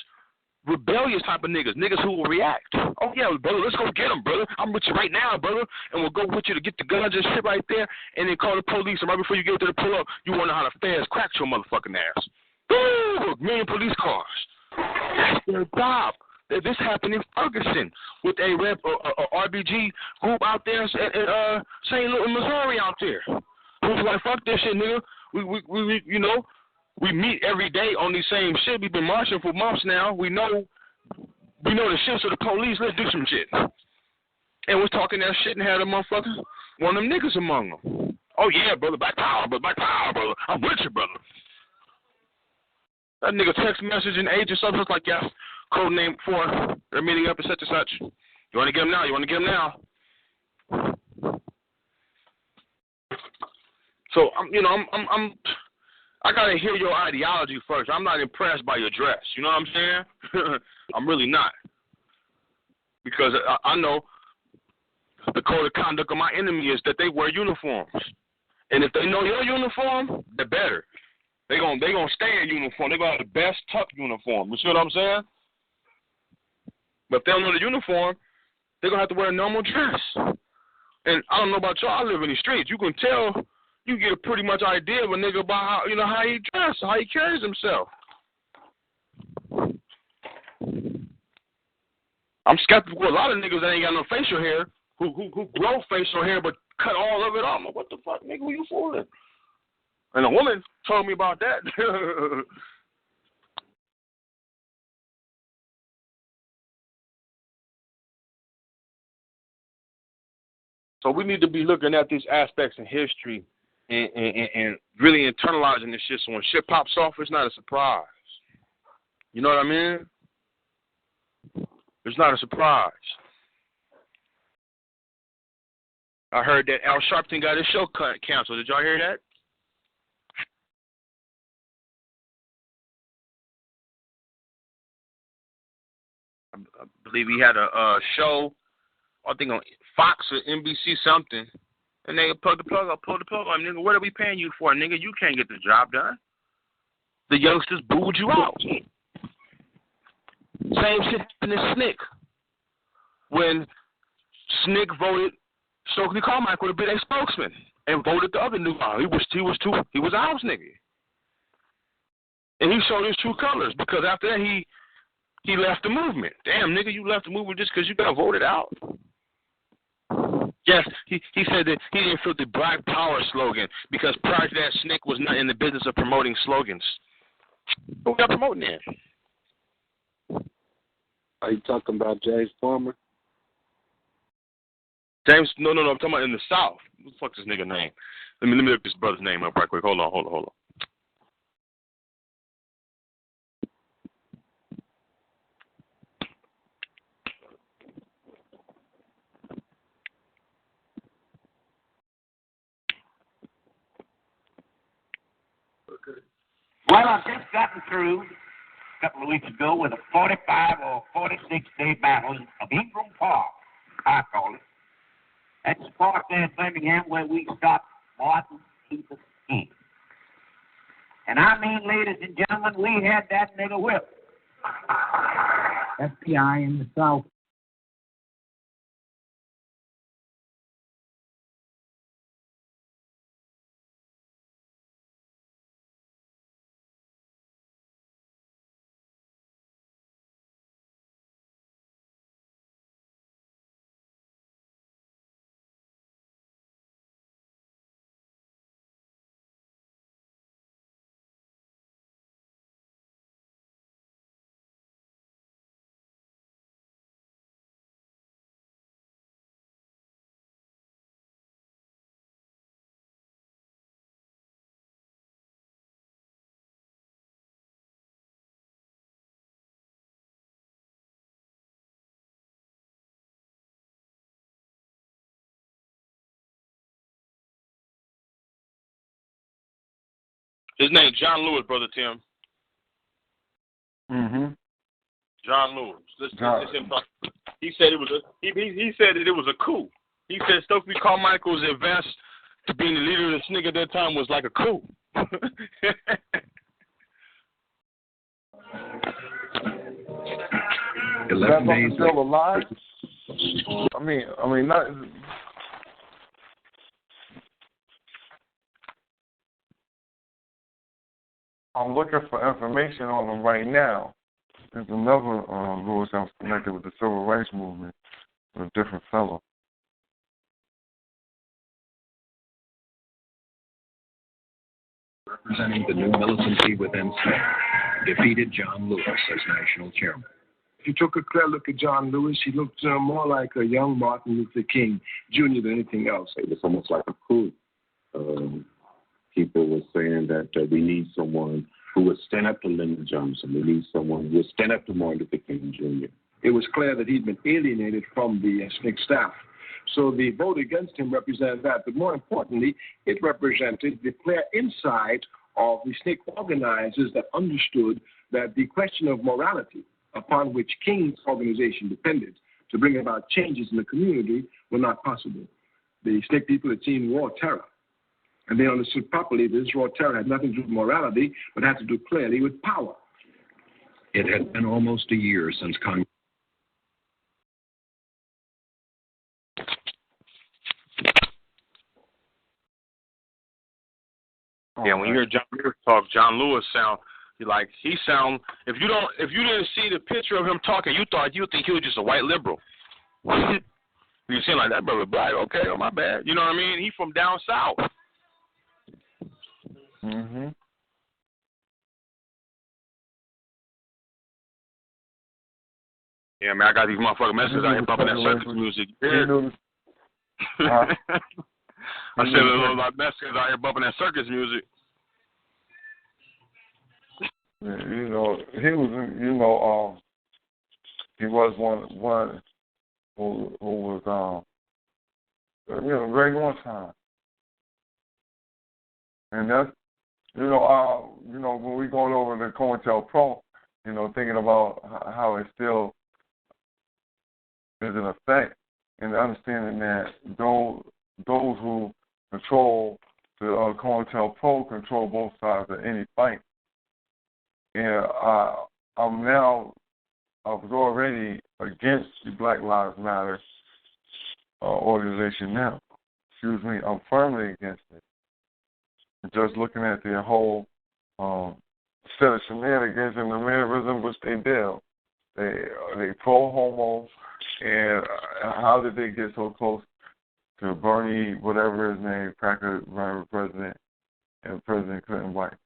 rebellious type of niggas who will react. Oh, yeah, brother, let's go get them, brother. I'm with you right now, brother. And we'll go with you to get the guns and shit right there, and then call the police. And right before you get to the pull up, you wonder how the feds cracked your motherfucking ass. Woo! A million police cars. That's their job. This happened in Ferguson with a RBG group out there in St. Louis, Missouri out there. Who's like, fuck this shit, nigga. We you know, we meet every day on these same shit. We've been marching for months now. We know the shits of the police. Let's do some shit. And we're talking that shit and had a motherfucker, one of them niggas among them. Oh, yeah, brother, black power, brother. I'm with you, brother. That nigga text message and age or something like, yeah, code name for they're meeting up and such and such. You want to get them now? So, I got to hear your ideology first. I'm not impressed by your dress. You know what I'm saying? I'm really not. Because I know the code of conduct of my enemy is that they wear uniforms. And if they know your uniform, they're better. They gonna stay in uniform. They're going to have the best tuck uniform. You see what I'm saying? But if they don't know the uniform, they're going to have to wear a normal dress. And I don't know about y'all. I live in the streets. You can tell, you get a pretty much idea of a nigga about how he dresses, how he carries himself. I'm skeptical of a lot of niggas that ain't got no facial hair, who grow facial hair but cut all of it off. What the fuck, nigga, who you fooling? And a woman told me about that. So we need to be looking at these aspects in history and really internalizing this shit. So when shit pops off, it's not a surprise. You know what I mean? It's not a surprise. I heard that Al Sharpton got his show canceled. Did y'all hear that? I believe he had a show, I think on Fox or NBC something, and they pulled the plug up. Nigga, what are we paying you for, nigga? You can't get the job done. The youngsters booed you out. Same shit happened to Snick. When Snick voted Stokely Carmichael to be their spokesman and voted the other new guy. He was a house nigga. And he showed his true colors because after that he left the movement. Damn, nigga, you left the movement just because you got voted out. Yes, he said that he didn't fit the Black Power slogan because prior to that, Snick was not in the business of promoting slogans. What we got promoting then? Are you talking about James Farmer? James, no, I'm talking about in the South. What the fuck is this nigga name? Let me look this brother's name up right quick. Hold on. Well, I've just gotten through a couple of weeks ago with a 45 or 46-day battle of Ingram Park, I call it. That's the park there in Birmingham where we stopped Martin Luther King. And I mean, ladies and gentlemen, we had that nigga whipped. FBI in the South. His name John Lewis, Brother Tim. John Lewis. Listen to him talk. He said it was he said that it was a coup. He said Stokely Carmichael's advance to being the leader of the SNCC at that time was like a coup. Is that still alive? I mean, not. I'm looking for information on him right now. There's another Lewis that was connected with the Civil Rights Movement, a different fellow. Representing the new militancy within SNCC, defeated John Lewis as national chairman. If you took a clear look at John Lewis, he looked more like a young Martin Luther King Jr. than anything else. It was almost like a coup. People were saying that we need someone who would stand up to Lyndon Johnson. We need someone who would stand up to Martin Luther King Jr. It was clear that he'd been alienated from the SNCC staff. So the vote against him represented that. But more importantly, it represented the clear insight of the SNCC organizers that understood that the question of morality, upon which King's organization depended to bring about changes in the community, were not possible. The SNCC people had seen raw terror. And they understood properly that this raw terror had nothing to do with morality, but had to do clearly with power. It had been almost a year since Congress. Yeah, when you hear John Lewis talk, John Lewis sound if you didn't see the picture of him talking, you think he was just a white liberal. You seem like that brother black, okay, oh my bad. You know what I mean? He from down south. Yeah, man, I got these motherfucking messages out here bumping that circus music. I said a little like messages out here bumping that circus music. Yeah, he was one who was great one time, and that's when we going over the COINTELPRO, thinking about how it still is in effect, and understanding that those who control the COINTELPRO control both sides of any fight. And I was already against the Black Lives Matter organization now. I'm firmly against it. Just looking at their whole set of shenanigans and the mannerism which they do. They pro-homo, and how did they get so close to Bernie, whatever his name, Cracker, running for president, and President Clinton wife?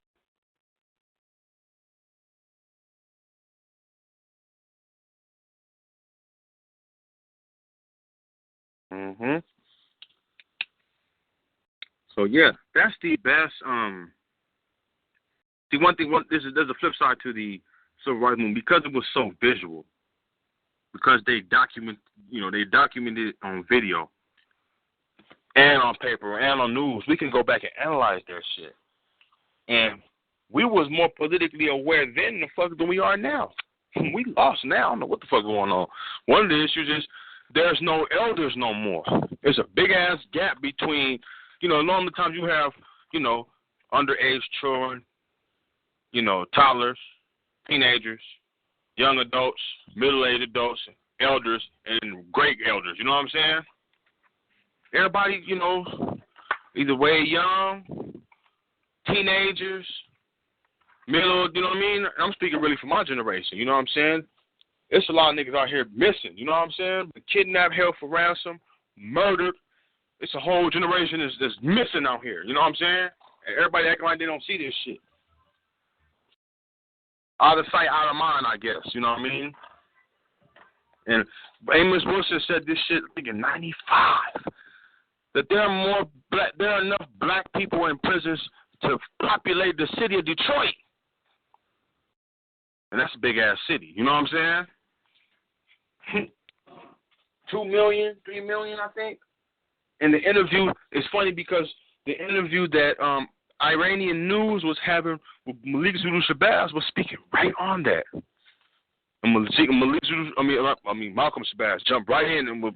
So yeah, that's the best. See, there's a flip side to the civil rights movement because it was so visual. Because they documented it on video and on paper and on news. We can go back and analyze their shit. And we was more politically aware then than we are now. We lost now. I don't know what the fuck going on. One of the issues is there's no elders no more. There's a big-ass gap between, a lot of times you have, underage children, toddlers, teenagers, young adults, middle-aged adults, elders, and great elders. You know what I'm saying? Everybody, either way young, teenagers, middle, you know what I mean? I'm speaking really for my generation, you know what I'm saying? It's a lot of niggas out here missing, you know what I'm saying? Kidnapped, held for ransom, murdered. It's a whole generation that's missing out here, you know what I'm saying? And everybody acting like they don't see this shit. Out of sight, out of mind, I guess, you know what I mean? And Amos Wilson said this shit, I think in 95, that there are enough black people in prisons to populate the city of Detroit. And that's a big-ass city, you know what I'm saying? 2 million, 3 million, I think. And the interview is funny because the interview that Iranian News was having with Malik Zulu Shabazz was speaking right on that. And Malcolm Shabazz jumped right in and,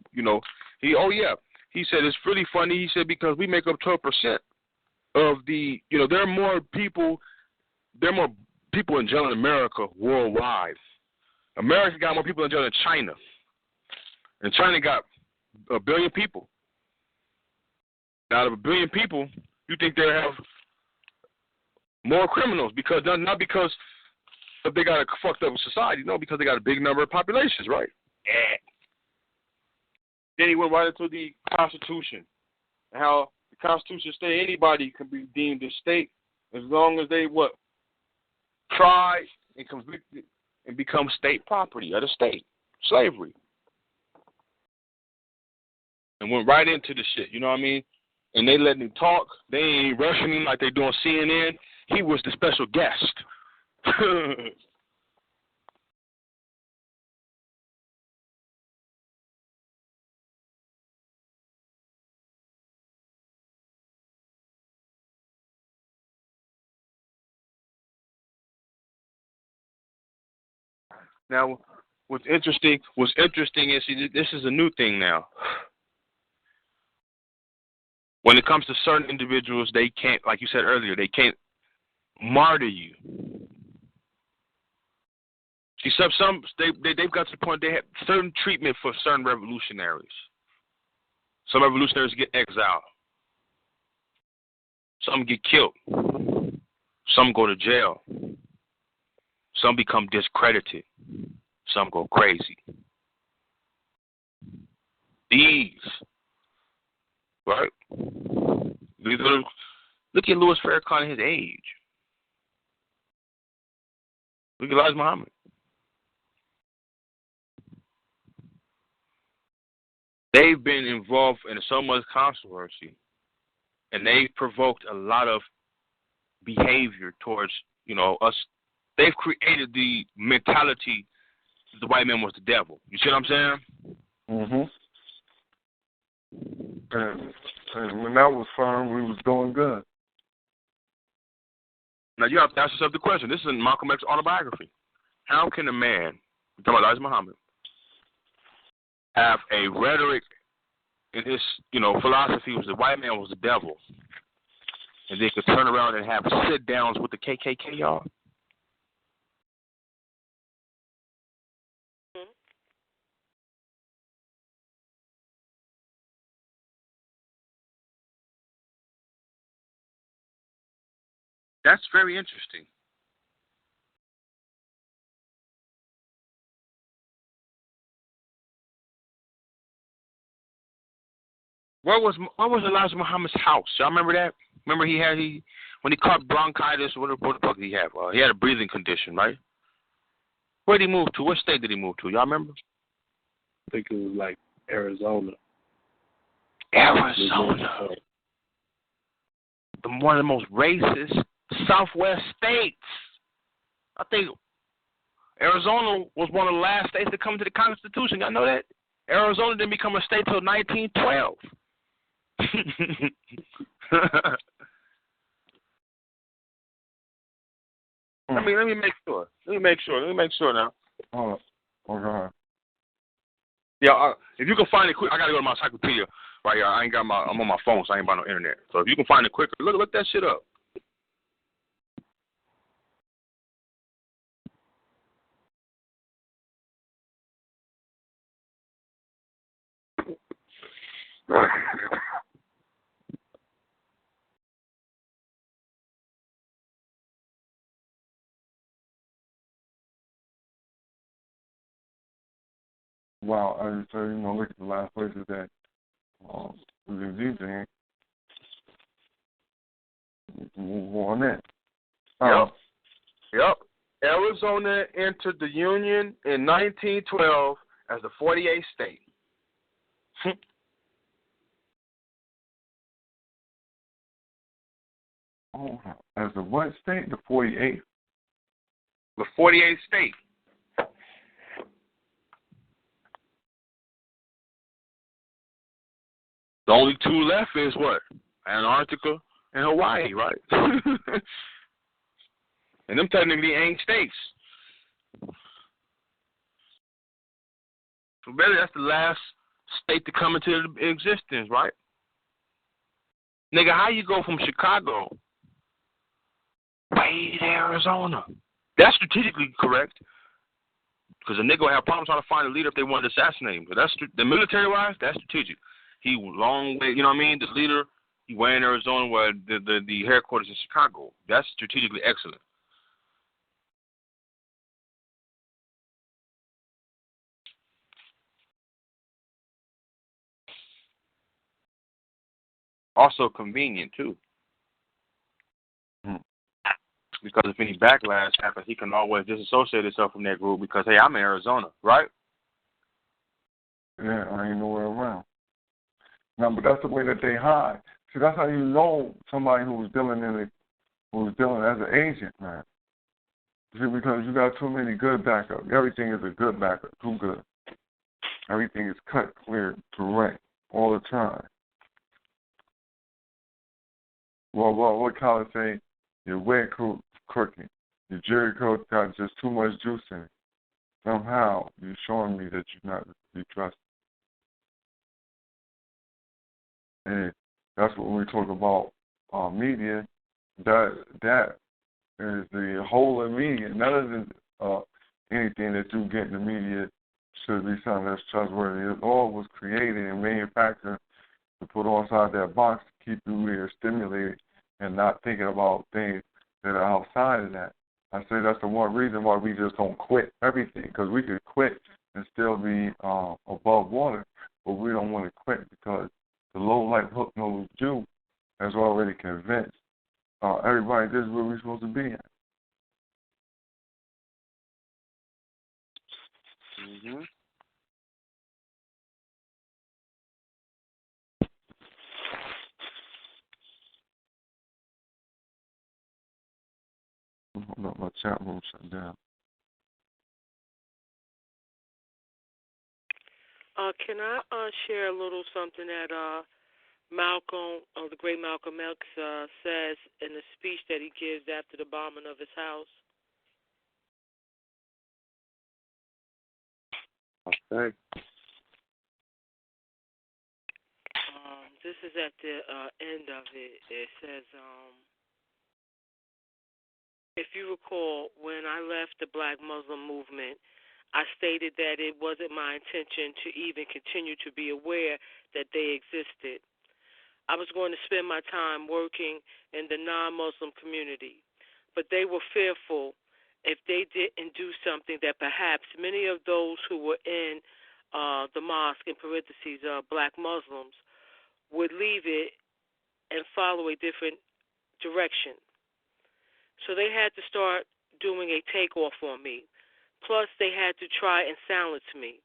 he said it's really funny. He said because we make up 12% of the, there are more people in jail in America worldwide. America got more people in jail than China. And China got 1 billion people. Out of 1 billion people, you think they have more criminals because not because they got a fucked up society, no, because they got a big number of populations, right? Yeah. Then he went right into the Constitution, and how the Constitution states anybody can be deemed a state as long as they try and convicted and become state property of the state, slavery, and went right into the shit. You know what I mean? And they let him talk. They ain't rushing him like they doing CNN. He was the special guest. Now, what's interesting is this is a new thing now. When it comes to certain individuals, they can't, like you said earlier, they can't martyr you. See, they've got to the point they have certain treatment for certain revolutionaries. Some revolutionaries get exiled. Some get killed. Some go to jail. Some become discredited. Some go crazy. These, right? Look at Louis Farrakhan at his age. Look at Elijah Muhammad. They've been involved in so much controversy, and they've provoked a lot of behavior towards, us. They've created the mentality that the white man was the devil. You see what I'm saying? Mm-hmm. And when that was fine, we was doing good. Now, you have to ask yourself the question. This is in Malcolm X's autobiography. How can a man, we're talking about Elijah Muhammad, have a rhetoric in his, philosophy was the white man was the devil, and they could turn around and have sit-downs with the KKK, y'all? That's very interesting. What was Elijah Muhammad's house? Y'all remember that? Remember when he caught bronchitis, what the fuck did he have? He had a breathing condition, right? Where did he move to? What state did he move to? Y'all remember? I think it was like Arizona. Arizona. One of the most racist Southwest states. I think Arizona was one of the last states to come to the Constitution. Y'all know that? Arizona didn't become a state till 1912. Let me make sure. Let me make sure now. Hold on. Okay. Yeah, if you can find it quick, I gotta go to my encyclopedia right here. I'm on my phone, so I ain't about no internet. So if you can find it quicker, look that shit up. Wow, so look at the last places that was in DJing. Move on in. Yep. Arizona entered the Union in 1912 as the 48th state. As the what state? The 48th? The 48th state. The only two left is what? Antarctica and Hawaii, right? And them technically ain't states. So better, that's the last state to come into existence, right? Nigga, how you go from Chicago way to Arizona? That's strategically correct. Because a nigga will have problems trying to find a leader if they want to assassinate him. But that's the military-wise, that's strategic. He long way, you know what I mean? The leader, he way in Arizona where the headquarters in Chicago. That's strategically excellent. Also convenient, too. Because if any backlash happens, he can always disassociate himself from that group because, hey, I'm in Arizona, right? Yeah, I ain't nowhere around. No, but that's the way that they hide. See, that's how you know somebody who was dealing as an agent, man. See, because you got too many good backup. Everything is a good backup, too good. Everything is cut, clear, correct, all the time. Well, what Colin say? Your wet crooked. Your Jerry coat got just too much juice in it. Somehow you're showing me that you're not to be trusted. And that's what we talk about media. That is the whole of media. None of anything that you get in the media should be something that's trustworthy. It all was created and manufactured to put outside that box to keep you there stimulated and not thinking about things that are outside of that. I say that's the one reason why we just don't quit everything, because we could quit and still be above water, but we don't want to quit because the low-life hook-nosed Jew has already convinced everybody this is where we're supposed to be at. Mm-hmm. Hold up, my chat room shut down. Can I share a little something that Malcolm, the great Malcolm X, says in the speech that he gives after the bombing of his house? Okay. This is at the end of it. It says, if you recall, when I left the Black Muslim movement, I stated that it wasn't my intention to even continue to be aware that they existed. I was going to spend my time working in the non-Muslim community, but they were fearful if they didn't do something that perhaps many of those who were in the mosque, in parentheses, Black Muslims, would leave it and follow a different direction. So they had to start doing a takeoff on me. Plus, they had to try and silence me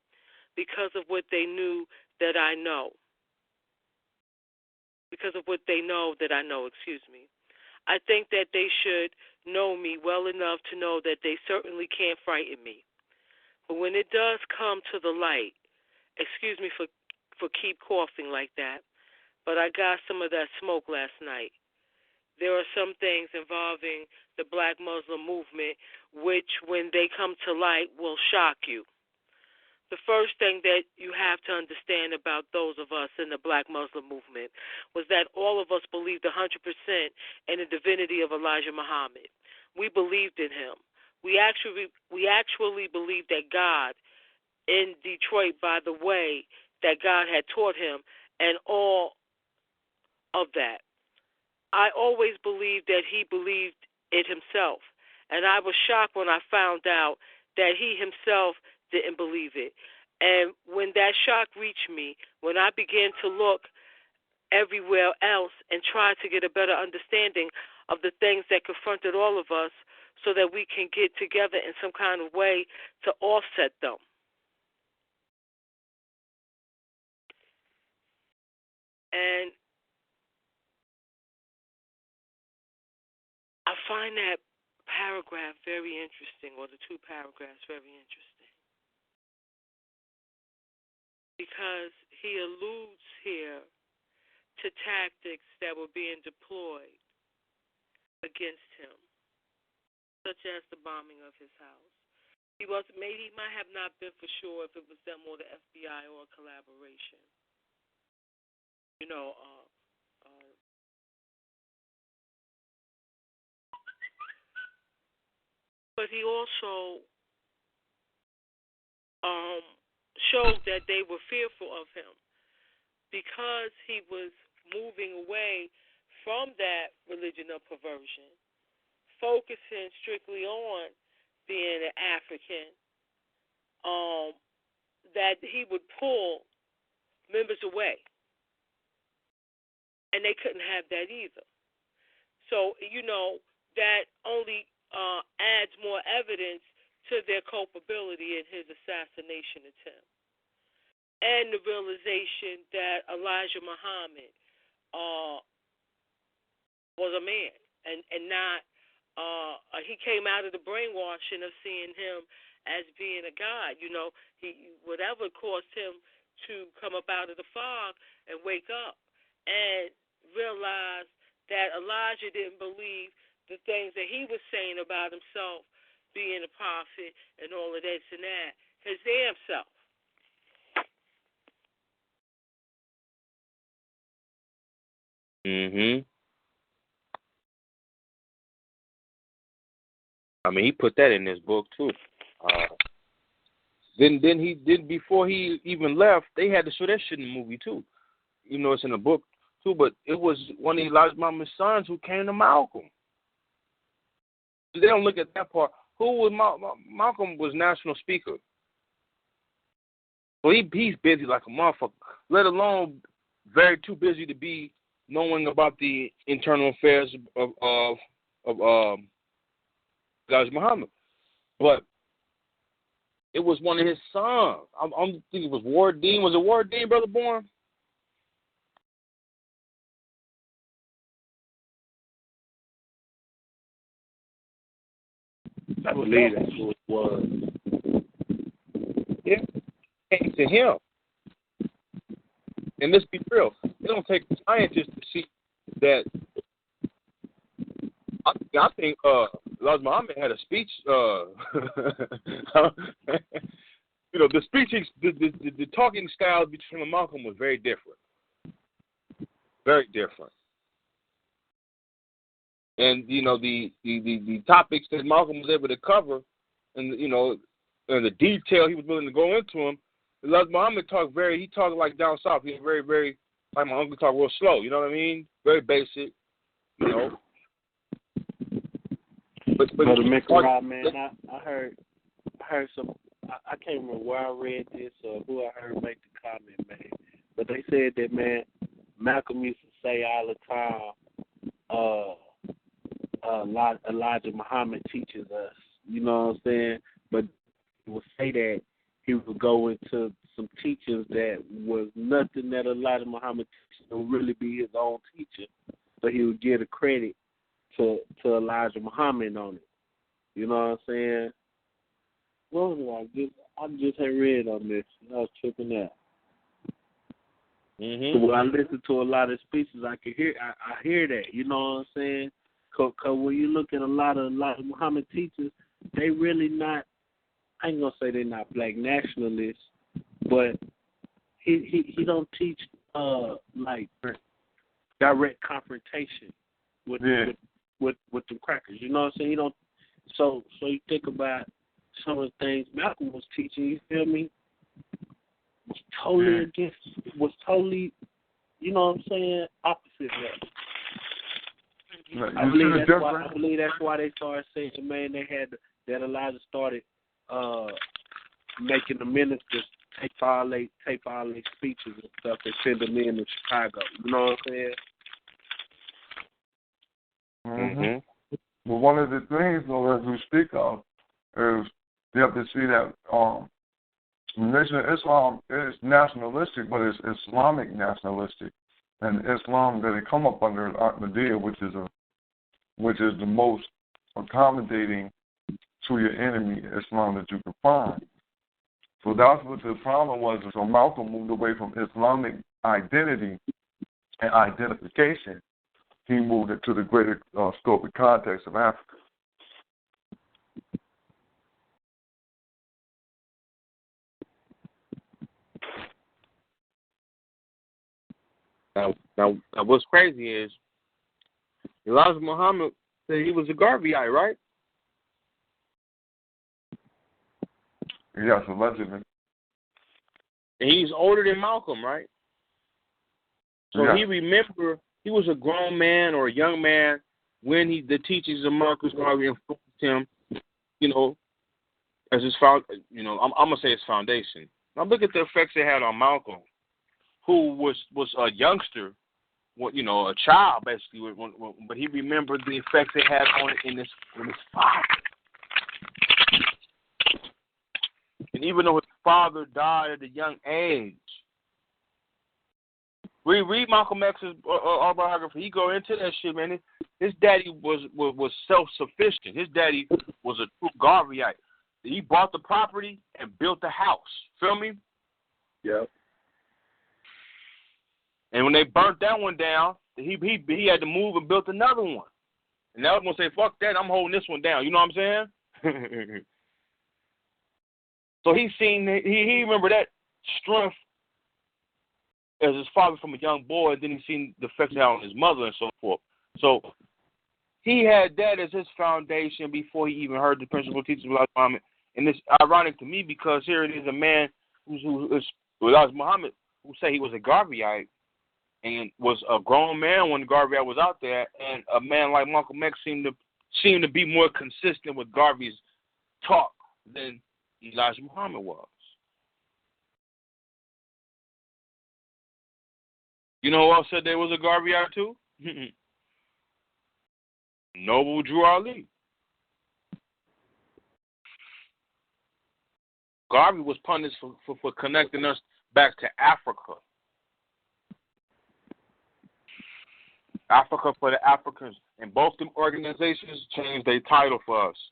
because of what they knew that I know. Because of what they know that I know, I think that they should know me well enough to know that they certainly can't frighten me. But when it does come to the light, excuse me for keep coughing like that, but I got some of that smoke last night. there are some things involving the Black Muslim movement which, when they come to light, will shock you. The first thing that you have to understand about those of us in the Black Muslim movement was that all of us believed 100% in the divinity of Elijah Muhammad. We believed in him. We actually believed that God in Detroit, by the way that God had taught him, and all of that. I always believed that he believed it himself, and I was shocked when I found out that he himself didn't believe it. And when that shock reached me, when I began to look everywhere else and try to get a better understanding of the things that confronted all of us so that we can get together in some kind of way to offset them. And I find that paragraph very interesting, or the two paragraphs very interesting, because he alludes here to tactics that were being deployed against him, such as the bombing of his house. He might have not been for sure if it was them or the FBI or a collaboration. But he also showed that they were fearful of him because he was moving away from that religion of perversion, focusing strictly on being an African, that he would pull members away. And they couldn't have that either. So, that only adds more evidence to their culpability in his assassination attempt. And the realization that Elijah Muhammad was a man and not, he came out of the brainwashing of seeing him as being a god. Whatever caused him to come up out of the fog and wake up and realize that Elijah didn't believe the things that he was saying about himself being a prophet and all of this and that, his damn self. I mean, he put that in his book too. Then before he even left, they had to show that shit in the movie too. It's in the book too, but it was one of Elijah Muhammad's sons who came to Malcolm. They don't look at that part. Who was Malcolm? Was national speaker. So he's busy like a motherfucker. Let alone very too busy to be knowing about the internal affairs of Elijah Muhammad. But it was one of his sons. I'm thinking it was Ward Dean. Was it Ward Dean, Brother Bourne? I believe that's who it was. Yeah, came to him. And let's be real, it don't take scientists to see that. I think Elijah Muhammad had a speech. The speech, the talking style between him and Malcolm was very different. Very different. And the topics that Malcolm was able to cover, and and the detail he was willing to go into them. Elijah Muhammad talked like down south. He was very, very, like my uncle talked real slow. You know what I mean? Very basic. But Brother Mikra, man, I heard some. I can't remember where I read this or who I heard make the comment, man. But they said that, man, Malcolm used to say all the time, Elijah Muhammad teaches us. You know what I'm saying? But he would say that he would go into some teachings that was nothing that Elijah Muhammad teaches would really be his own teacher. So he would give the credit to Elijah Muhammad on it. You know what I'm saying? What was it I just had read on this? I was tripping out. So when I listen to a lot of speeches, I hear that. You know what I'm saying? Cause when you look at a lot of Muhammad teachers, they really not. I ain't gonna say they're not black nationalists, but he don't teach like direct confrontation with them crackers. You know what I'm saying? He don't. So you think about some of the things Malcolm was teaching. You feel me? Was totally, you know what I'm saying, opposite that. I believe that's why they started saying, man, that Elijah started making the ministers tape all their speeches and stuff and send them in Chicago. You know what I'm saying? Mm-hmm. Well, one of the things, though, as we speak of, is you have to see that the Nation of Islam is nationalistic, but it's Islamic nationalistic, and Islam that they come up under Ahmadiyya, which is the most accommodating to your enemy Islam that you can find. So that's what the problem was. So Malcolm moved away from Islamic identity and identification. He moved it to the greater scope and context of Africa. Now, what's crazy is Elijah Muhammad said he was a Garveyite, right? Yes, allegedly. And he's older than Malcolm, right? So yeah. He was a grown man or a young man when the teachings of Marcus Garvey influenced him, as his I'm gonna say his foundation. Now look at the effects it had on Malcolm, who was a youngster, a child basically, but he remembered the effects it had on his father. And even though his father died at a young age, we read Malcolm X's autobiography. He go into that shit, man. His daddy was self-sufficient. His daddy was a true Garveyite. He bought the property and built the house. Feel me? Yeah. And when they burnt that one down, he had to move and built another one. And now I'm gonna say, fuck that, I'm holding this one down. You know what I'm saying? So he remembered that strength as his father from a young boy. Then he seen the effects it had on his mother and so forth. So he had that as his foundation before he even heard the principal teachings of Elijah Muhammad. And it's ironic to me because here it is a man who is Elijah Muhammad who say he was a Garveyite and was a grown man when Garvey was out there, and a man like Malcolm X seemed to be more consistent with Garvey's talk than Elijah Muhammad was. You know who else said there was a Garveyite too? Noble Drew Ali. Garvey was punished for connecting us back to Africa. Africa for the Africans. And both them organizations changed their title for us.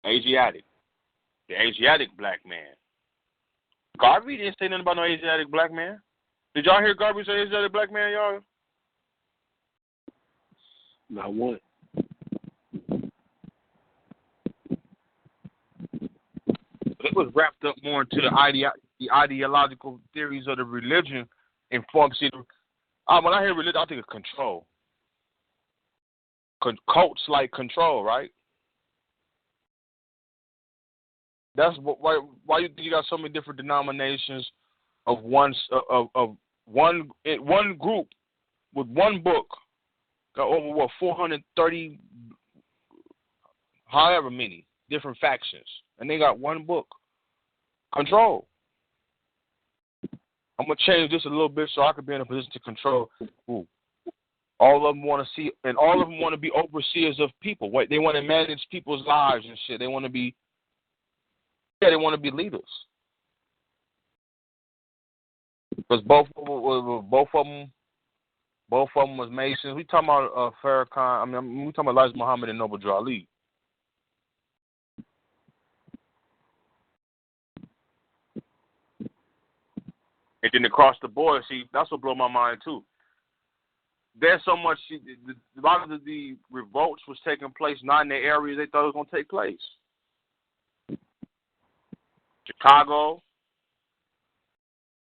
Asiatic. The Asiatic black man. Garvey didn't say nothing about no Asiatic black man. Did y'all hear Garvey say Asiatic black man, y'all? Not one. It was wrapped up more into the ideological theories of the religion and function. When I hear religion, I think of control. Cults like control, right? That's why you think you got so many different denominations of one group with one book. Got over 430, however many different factions, and they got one book. Control. I'm gonna change this a little bit so I can be in a position to control. Ooh. All of them want to see, and all of them want to be overseers of people. They want to manage people's lives and shit. They want to be, they want to be leaders. Because both of them was Masons. We talking about Farrakhan. We talking about Elijah Muhammad and Noble Drew Ali. And then across the board, see, that's what blew my mind too. There's so much. A lot of the revolts was taking place not in the areas they thought it was going to take place. Chicago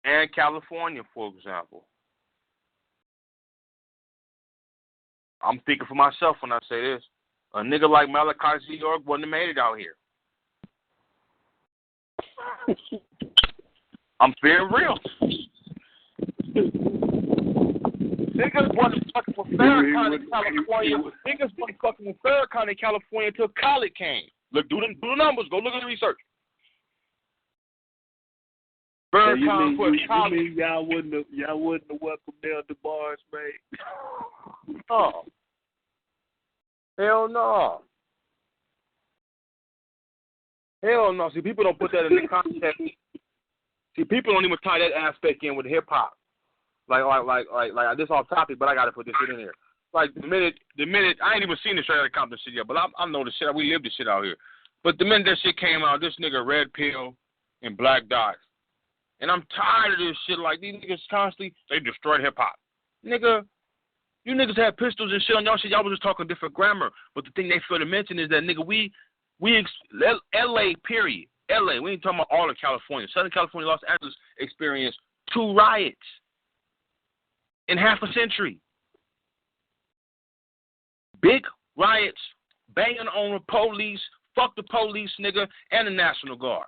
and California, for example. I'm thinking for myself when I say this. A nigga like Malachi Z. York wouldn't have made it out here. I'm being real. Niggas wasn't fucking with Farrakhan in California. Niggas wasn't fucking with Farrakhan in California until Khaled came. Look, do the numbers. Go look at the research. Farrakhan put Khaled. You mean y'all wouldn't have welcomed down the bars, mate? Oh. Hell no. Hell no. See, people don't put that in the context. See, people don't even tie that aspect in with hip hop. Like this off topic, but I gotta put this shit in here. Like the minute I ain't even seen the straight out of Compton shit yet, but I know the shit. We live the shit out here. But the minute that shit came out, this nigga Red Pill and Black Dot, and I'm tired of this shit. Like these niggas constantly they destroyed hip hop, nigga. You niggas had pistols and shit on y'all shit. Y'all was just talking different grammar. But the thing they fail to mention is that nigga L.A. period. L.A. We ain't talking about all of California. Southern California, Los Angeles experienced 2 riots in half a century. Big riots, banging on the police, fuck the police, nigga, and the National Guard.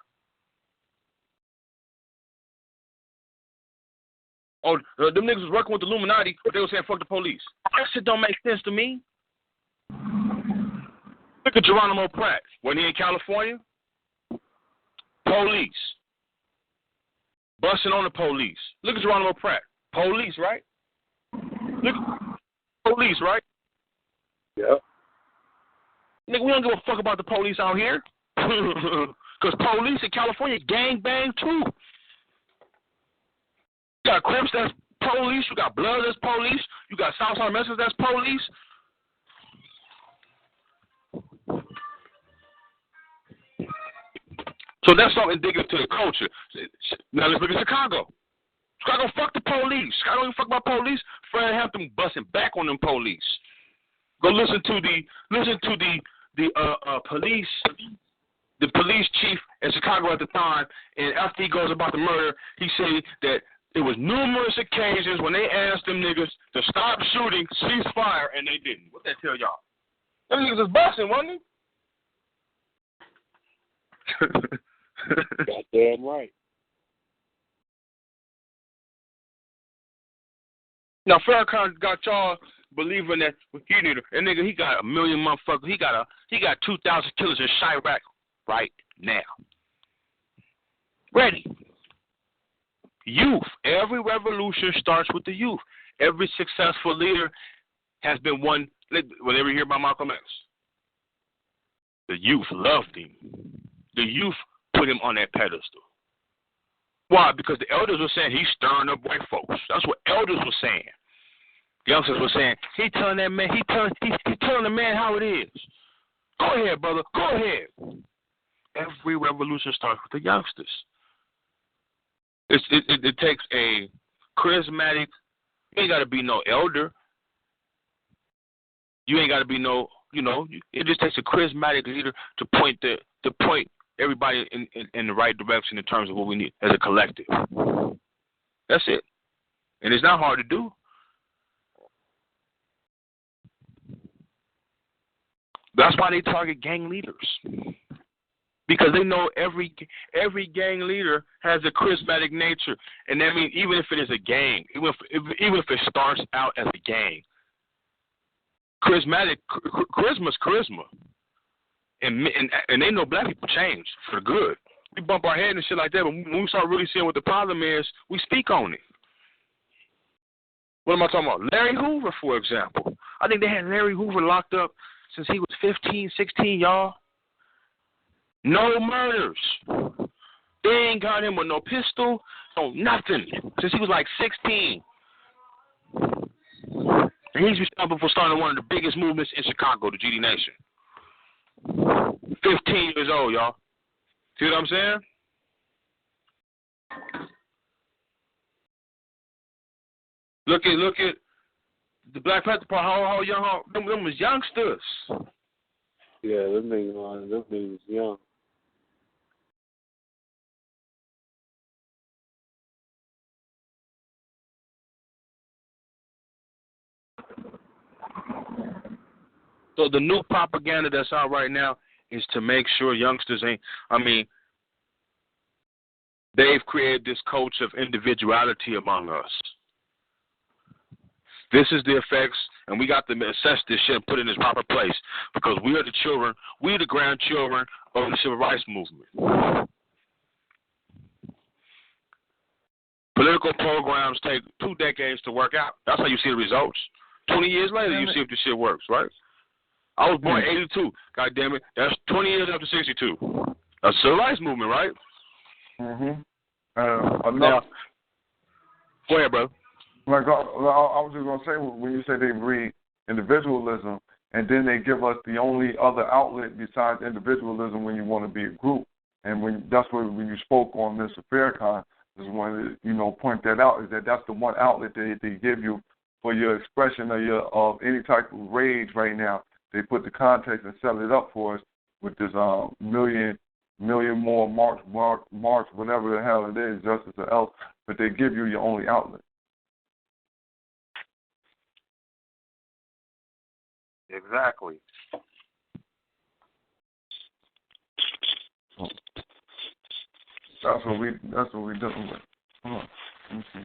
Oh, them niggas was working with the Illuminati, but they were saying fuck the police. That shit don't make sense to me. Look at Geronimo Pratt. When he in California, police. Busting on the police. Look at Geronimo Pratt. Police, right? Look at police, right? Yeah. Nigga, we don't give a fuck about the police out here. Because police in California gang bang too. You got Crips that's police. You got Blood that's police. You got Southside Messers that's police. So that's so indicative to the culture. Now let's look at Chicago. Chicago fuck the police. Chicago don't even fuck about police. Fred Hampton busting back on them police. Go listen to the police chief in Chicago at the time, and after he goes about the murder, he said that there was numerous occasions when they asked them niggas to stop shooting, cease fire, and they didn't. What that tell y'all? Them niggas was busting, wasn't they? Goddamn right. Now Farrakhan got y'all believing that he got a million motherfuckers. He got 2,000 killers in Chirac right now. Ready. Youth. Every revolution starts with the youth. Every successful leader has been one. Whenever you hear about Malcolm X, the youth loved him. The youth put him on that pedestal. Why? Because the elders were saying he's stirring up white folks. That's what elders were saying. Youngsters were saying he's telling that man. He's telling the man how it is. Go ahead, brother. Go ahead. Every revolution starts with the youngsters. It takes a charismatic. You ain't got to be no elder. You ain't got to be no. It just takes a charismatic leader to point everybody in the right direction in terms of what we need as a collective. That's it. And it's not hard to do. That's why they target gang leaders. Because they know every gang leader has a charismatic nature. And that means even if it is a gang, even if it starts out as a gang, charisma is charisma. And they know black people change for the good. We bump our head and shit like that, but when we start really seeing what the problem is, we speak on it. What am I talking about? Larry Hoover, for example. I think they had Larry Hoover locked up since he was 15, 16, y'all. No murders. They ain't got him with no pistol, no nothing, since he was like 16. And he's responsible for starting one of the biggest movements in Chicago, the GD Nation. 15 years old, y'all. See what I'm saying? Look at the Black Panther part. How young? Them was youngsters. Yeah, them niggas young. So the new propaganda that's out right now is to make sure youngsters ain't. I mean, they've created this culture of individuality among us. This is the effects, and we got to assess this shit and put it in its proper place because we are the children, we are the grandchildren of the civil rights movement. Political programs take 2 decades to work out. That's how you see the results. 20 years later, you see if this shit works, right? I was born in 82. God damn it. That's 20 years after 62. A civil rights movement, right? Mm-hmm. Now, go ahead, bro. Like I was just gonna say, when you say they breed individualism, and then they give us the only other outlet besides individualism when you want to be a group, and when you spoke on Mr. Farrakhan, is when point that out, is that's the one outlet they give you for your expression of any type of rage right now. They put the context and set it up for us with this million more march, whatever the hell it is, justice or else, but they give you your only outlet. Exactly. That's what we're dealing with. Hold on. Okay.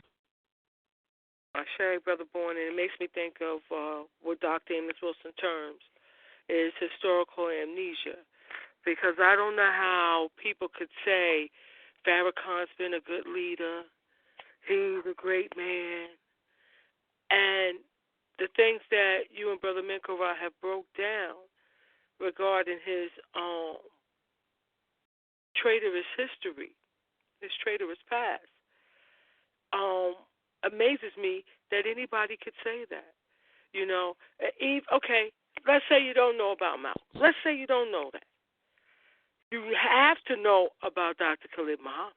Sherry, Brother Born, and it makes me think of what Dr. Amos Wilson terms is historical amnesia. Because I don't know how people could say Farrakhan's been a good leader, he's a great man, and the things that you and Brother Minkara have broke down regarding his traitorous history, his traitorous past, amazes me that anybody could say that. Okay, let's say you don't know about Malcolm. Let's say you don't know that. You have to know about Dr. Khalid Muhammad.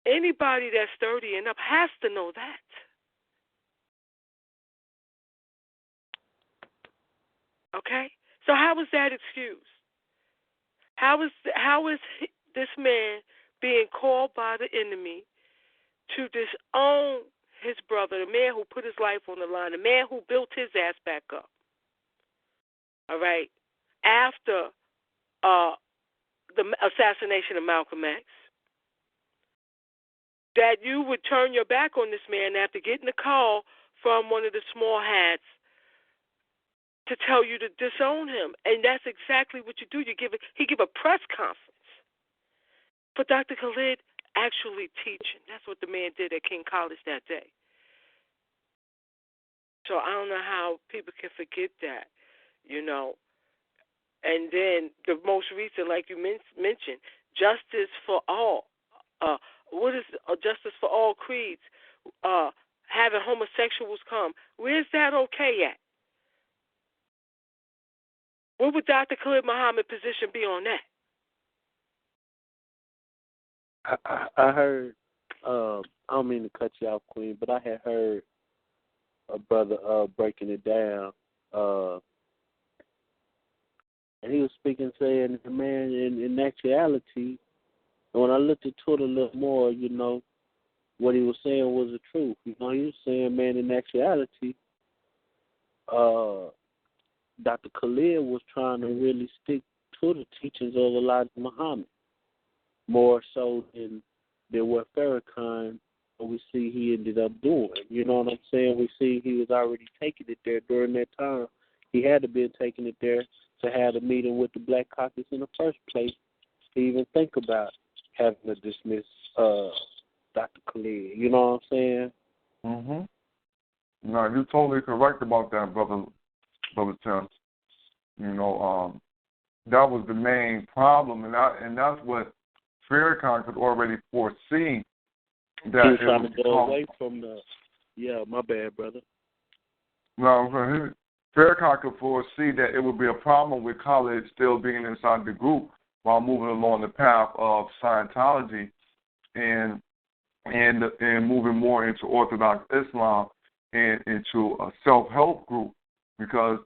Anybody that's 30 and up has to know that. Okay? So how is that excused? How is this man being called by the enemy to disown his brother, the man who put his life on the line, the man who built his ass back up? All right? After the assassination of Malcolm X, that you would turn your back on this man after getting a call from one of the small hats to tell you to disown him. And that's exactly what you do. He give a press conference for Dr. Khalid actually teaching. That's what the man did at King College that day. So I don't know how people can forget that, And then the most recent, like you mentioned, justice for all. What is justice for all creeds? Having homosexuals come. Where's that okay at? What would Dr. Khalid Muhammad's position be on that? I heard, I don't mean to cut you off, Queen, but I had heard a brother breaking it down, and he was speaking, saying, man, in actuality, when I looked into it a little more, what he was saying was the truth. He was saying, man, in actuality, Dr. Khalid was trying to really stick to the teachings of Elijah Muhammad, more so than what Farrakhan, we see he ended up doing. You know what I'm saying? We see he was already taking it there during that time. He had to be taking it there to have a meeting with the Black Caucus in the first place to even think about having to dismiss Dr. Khalid. You know what I'm saying? Mm-hmm. No, you're totally correct about that, Brother Tim. That was the main problem, and that's what Farrakhan could already foresee. That he was trying to go away from the. Yeah, my bad, brother. No, Farrakhan could foresee that it would be a problem with Khalid still being inside the group while moving along the path of Scientology, and and moving more into Orthodox Islam and into a self-help group. Because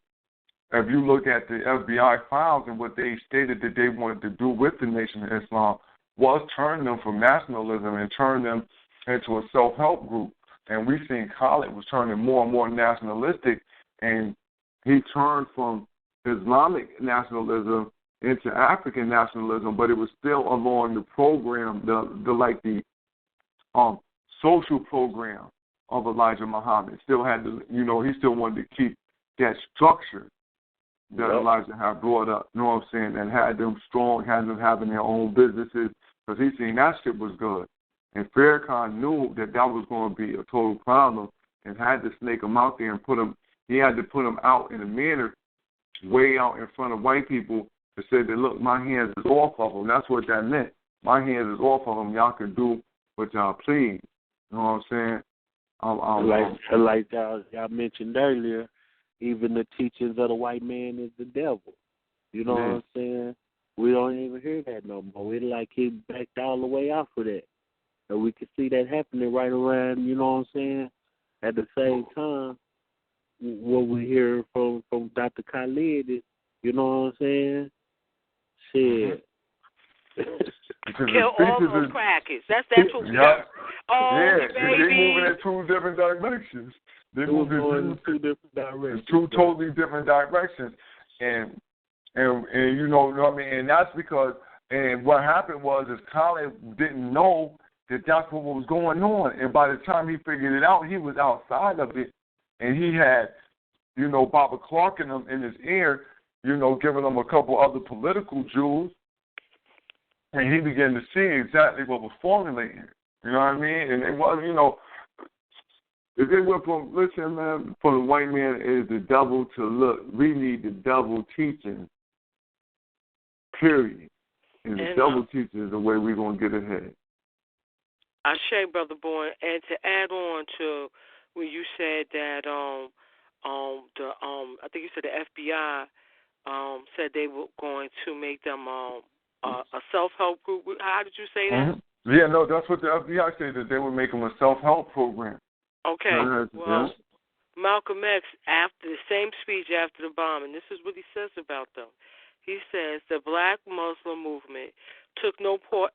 if you look at the FBI files and what they stated that they wanted to do with the Nation of Islam was turn them from nationalism and turn them into a self-help group. And we've seen Khalid was turning more and more nationalistic, and he turned from Islamic nationalism into African nationalism, but it was still along the program, the social program of Elijah Muhammad. Still had to, he still wanted to keep that structure that Elijah had brought up, you know what I'm saying, and had them strong, had them having their own businesses, because he seen that shit was good. And Farrakhan knew that was going to be a total problem and had to snake him out there and he had to put him out in a manner way out in front of white people to say that, look, my hands is off of them. That's what that meant. My hands is off of them. Y'all can do what y'all please. You know what I'm saying? Like y'all mentioned earlier, even the teachings of the white man is the devil. You know what I'm saying? We don't even hear that no more. It's like he backed all the way out for that. And we can see that happening right around, you know what I'm saying? At the same time, what we hear from Dr. Khalid is, you know what I'm saying? Shit. Kill all those crackers. That's what we got. They're moving in two different directions. They're moving in two different directions. Two totally different directions. And you know what I mean? And that's because, and what happened was Khalid didn't know that that's what was going on. And by the time he figured it out, he was outside of it. And he had, Baba Clark in his ear, giving him a couple other political jewels. And he began to see exactly what was formulating. You know what I mean? And it was, if it went from, listen, man, for the white man is the devil to look, we need the devil teaching, period. And the devil teaching is the way we're going to get ahead. I say, Brother Boy, and to add on to when you said that I think you said the FBI said they were going to make them a self-help group. How did you say that? Mm-hmm. Yeah, no, that's what the FBI said, that they were making a self-help program. Okay. Well, Malcolm X, after the same speech after the bombing, this is what he says about them. He says the Black Muslim movement took no part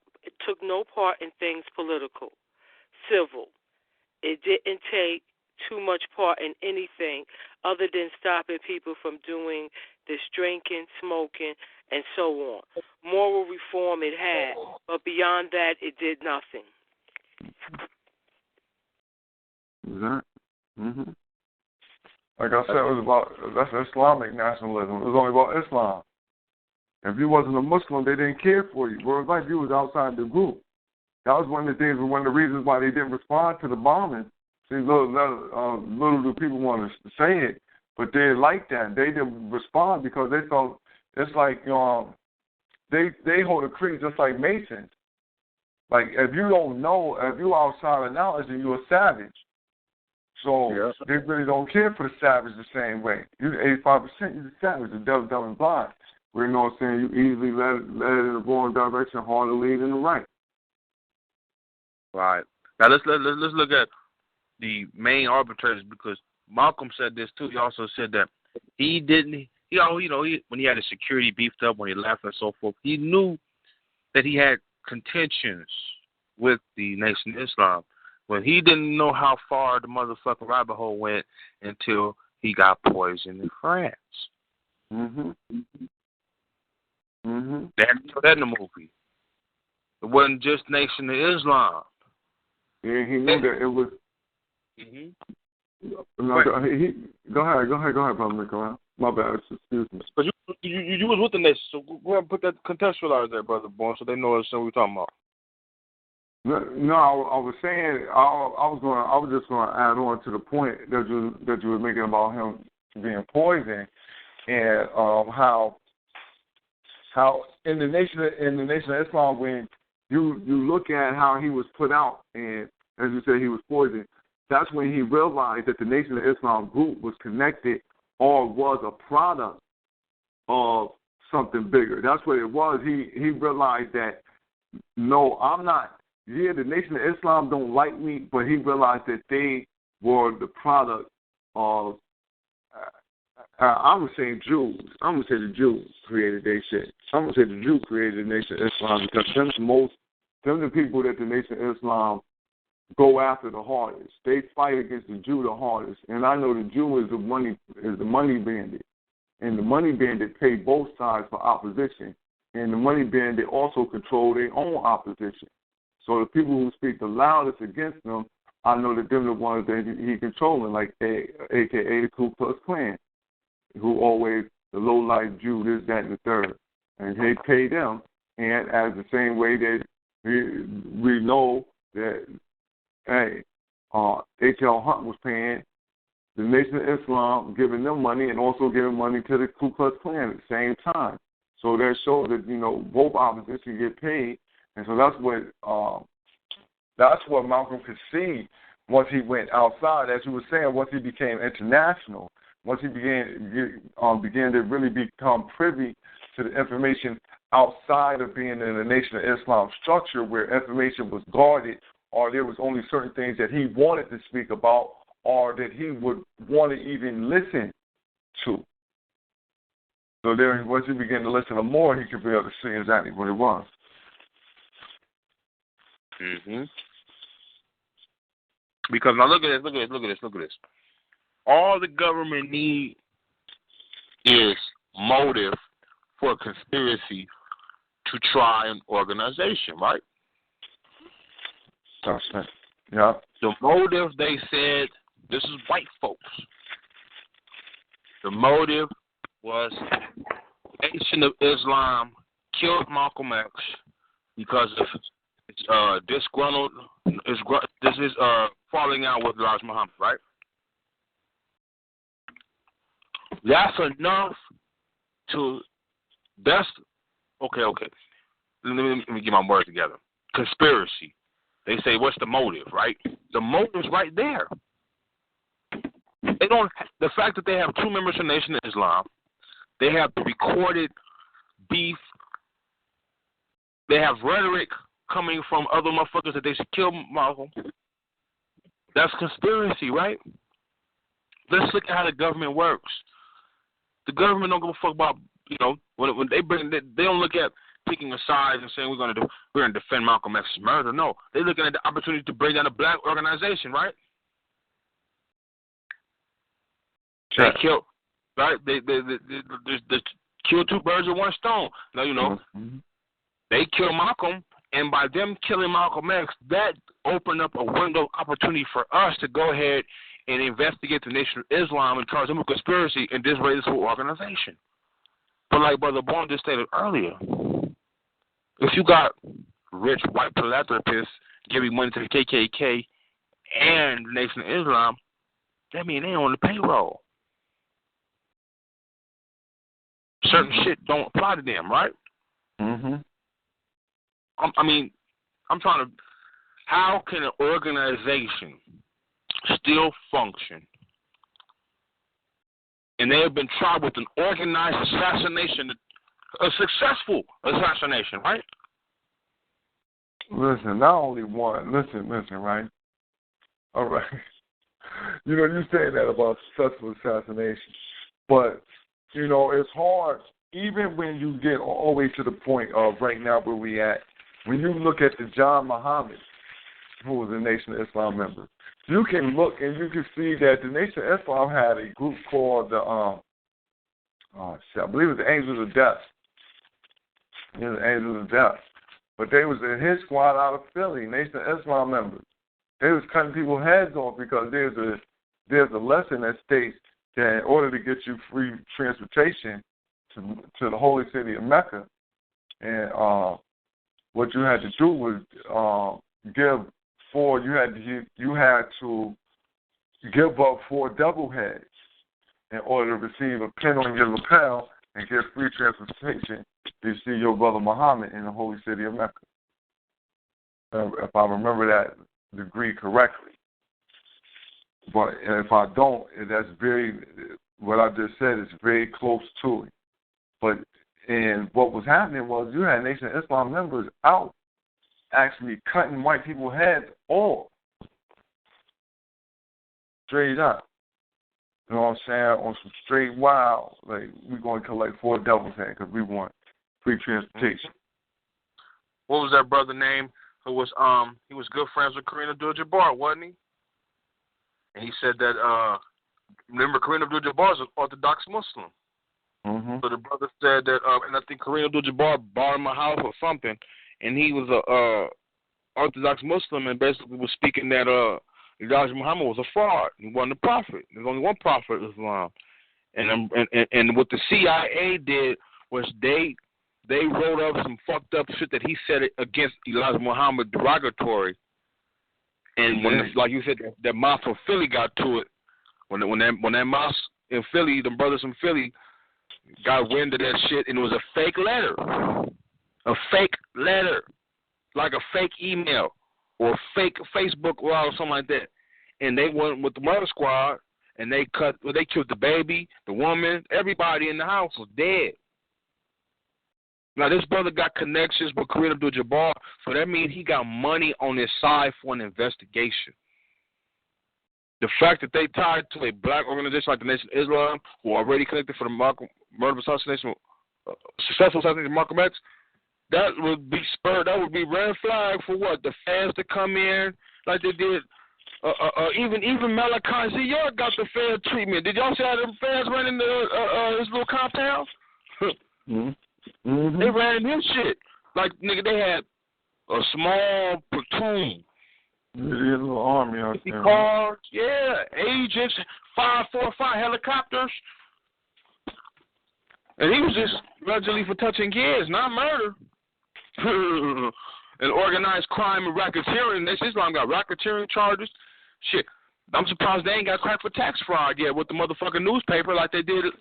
in things political, civil. It didn't take too much part in anything other than stopping people from doing this drinking, smoking, and so on. Moral reform it had, but beyond that, it did nothing. Mm-hmm. Like I said, that's Islamic nationalism. It was only about Islam. If you wasn't a Muslim, they didn't care for you. Whereas like you was outside the group. That was one of the reasons why they didn't respond to the bombing. See, little do people want to say it, but they like that. They didn't respond because they thought it's like they hold a creed just like Masons. Like if you don't know, if you're outside of knowledge, then you're a savage. So they really don't care for the savage the same way. You're 85%, you're a savage, the devil's dumb and blind. You know what I'm saying? You easily let it in the wrong direction, hard to lead in the right. Right. Now let's look at the main arbitrators, because Malcolm said this too. He also said that when he had his security beefed up, when he left and so forth, he knew that he had contentions with the Nation of Islam. When he didn't know how far the motherfucking rabbit hole went until he got poisoned in France. Mm-hmm. They had to show that in the movie. It wasn't just Nation of Islam. Yeah, he knew that it was. No, go ahead, Brother Nicola. My bad, excuse me. But you was with the Nation, so go ahead and put that contextualize there, Brother Bourne, so they know what we're talking about. No, I was saying I was just going to add on to the point that you were making about him being poisoned, and how in the Nation of Islam, when you look at how he was put out, and as you said, he was poisoned. That's when he realized that the Nation of Islam group was connected or was a product of something bigger. That's what it was. He realized that, no, I'm not yeah, the Nation of Islam don't like me, but he realized that they were the product of, I'm going to say Jews. I'm going to say the Jews created their shit. I'm going to say the Jews created the Nation of Islam because them the people that the Nation of Islam go after the hardest. They fight against the Jew the hardest. And I know the Jew is the money bandit. And the money bandit pay both sides for opposition. And the money bandit also control their own opposition. So the people who speak the loudest against them, I know that them the ones that he controlling, like a.k.a. the Ku Klux Klan, who always the low-life Jew, this, that, and the third. And they pay them. And as the same way that we know that, hey, H.L. Hunt was paying the Nation of Islam, giving them money and also giving money to the Ku Klux Klan at the same time. So that shows that, both opposition get paid. And so that's what Malcolm could see once he went outside. As you were saying, once he became international, once he began to really become privy to the information outside of being in the Nation of Islam structure where information was guarded, or there was only certain things that he wanted to speak about or that he would want to even listen to. So there, once he began to listen to more, he could be able to see exactly what it was. Because now look at this. All the government need is motive for a conspiracy to try an organization, right? That's it. Yeah. The motive, they said, this is white folks. The motive was Nation of Islam killed Malcolm X because of disgruntled. This is falling out with Elijah Muhammad, right? That's enough to. That's okay. Let me get my words together. Conspiracy. They say, what's the motive, right? The motive's right there. They don't. The fact that they have two members of Nation of Islam, they have recorded beef. They have rhetoric coming from other motherfuckers that they should kill Malcolm. That's conspiracy, right? Let's look at how the government works. The government don't give a fuck about, when they don't look at picking a side and saying we're going to defend Malcolm X's murder. No, they're looking at the opportunity to bring down a black organization, right? They killed, right? They killed two birds with one stone. Now they killed Malcolm, and by them killing Malcolm X, that opened up a window of opportunity for us to go ahead and investigate the Nation of Islam and charge them with conspiracy and disarray this whole organization. But like Brother Bond just stated earlier, if you got rich white philanthropists giving money to the KKK and the Nation of Islam, that means they on the payroll. Certain shit don't apply to them, right? I'm trying to. How can an organization still function? And they have been tried with an organized assassination, a successful assassination, right? Listen, not only one. Listen, right? All right. You say that about successful assassination, but it's hard. Even when you get all the way to the point of right now where we at, when you look at the John Muhammad, who was a Nation of Islam member, you can look and you can see that the Nation of Islam had a group called the, I believe it was the Angels of Death. The Angels of Death. But they was in his squad out of Philly, Nation of Islam members. They was cutting people's heads off because there's a lesson that states that in order to get you free transportation to the holy city of Mecca, and what you had to do was you had to give up 4 double heads in order to receive a pin on your lapel and get free transportation to see your brother Muhammad in the holy city of Mecca. If I remember that degree correctly. But if I don't, what I just said is very close to it. And what was happening was you had Nation of Islam members out actually cutting white people's heads off. Straight up. You know what I'm saying? On some straight wild. Like, we're going to collect 4 devils' heads because we want free transportation. What was that brother name who was he was good friends with Kareem Abdul-Jabbar, wasn't he? And he said that remember Kareem Abdul-Jabbar is an Orthodox Muslim. Mm-hmm. So the brother said that, and I think Kareem Abdul-Jabbar bought him a house or something, and he was a Orthodox Muslim, and basically was speaking that Elijah Muhammad was a fraud. He wasn't a prophet. There's only one prophet of Islam. And what the CIA did was they wrote up some fucked up shit that he said against Elijah Muhammad derogatory. And when like you said, that mosque from Philly got to it, when that mosque in Philly, the brothers from Philly got wind of that shit, and it was a fake letter, like a fake email or a fake Facebook or something like that. And they went with the murder squad, and they killed the baby, the woman, everybody in the house was dead. Now, this brother got connections with Kareem Abdul-Jabbar, so that means he got money on his side for an investigation. The fact that they tied to a black organization like the Nation of Islam, who are already connected for the murder assassination, successful assassination of Malcolm X, that would be red flag for what? The feds to come in like they did. Even Malachi Z. York got the fair treatment. Did y'all see how the feds ran into his little compound? Mm-hmm. They ran his shit. Like, nigga, they had a small platoon. Yeah, a little army out there. Cars, yeah, agents, 545 helicopters. And he was just allegedly for touching kids, not murder. And organized crime and racketeering. Islam got racketeering charges. Shit, I'm surprised they ain't got cracked for tax fraud yet with the motherfucking newspaper like they did at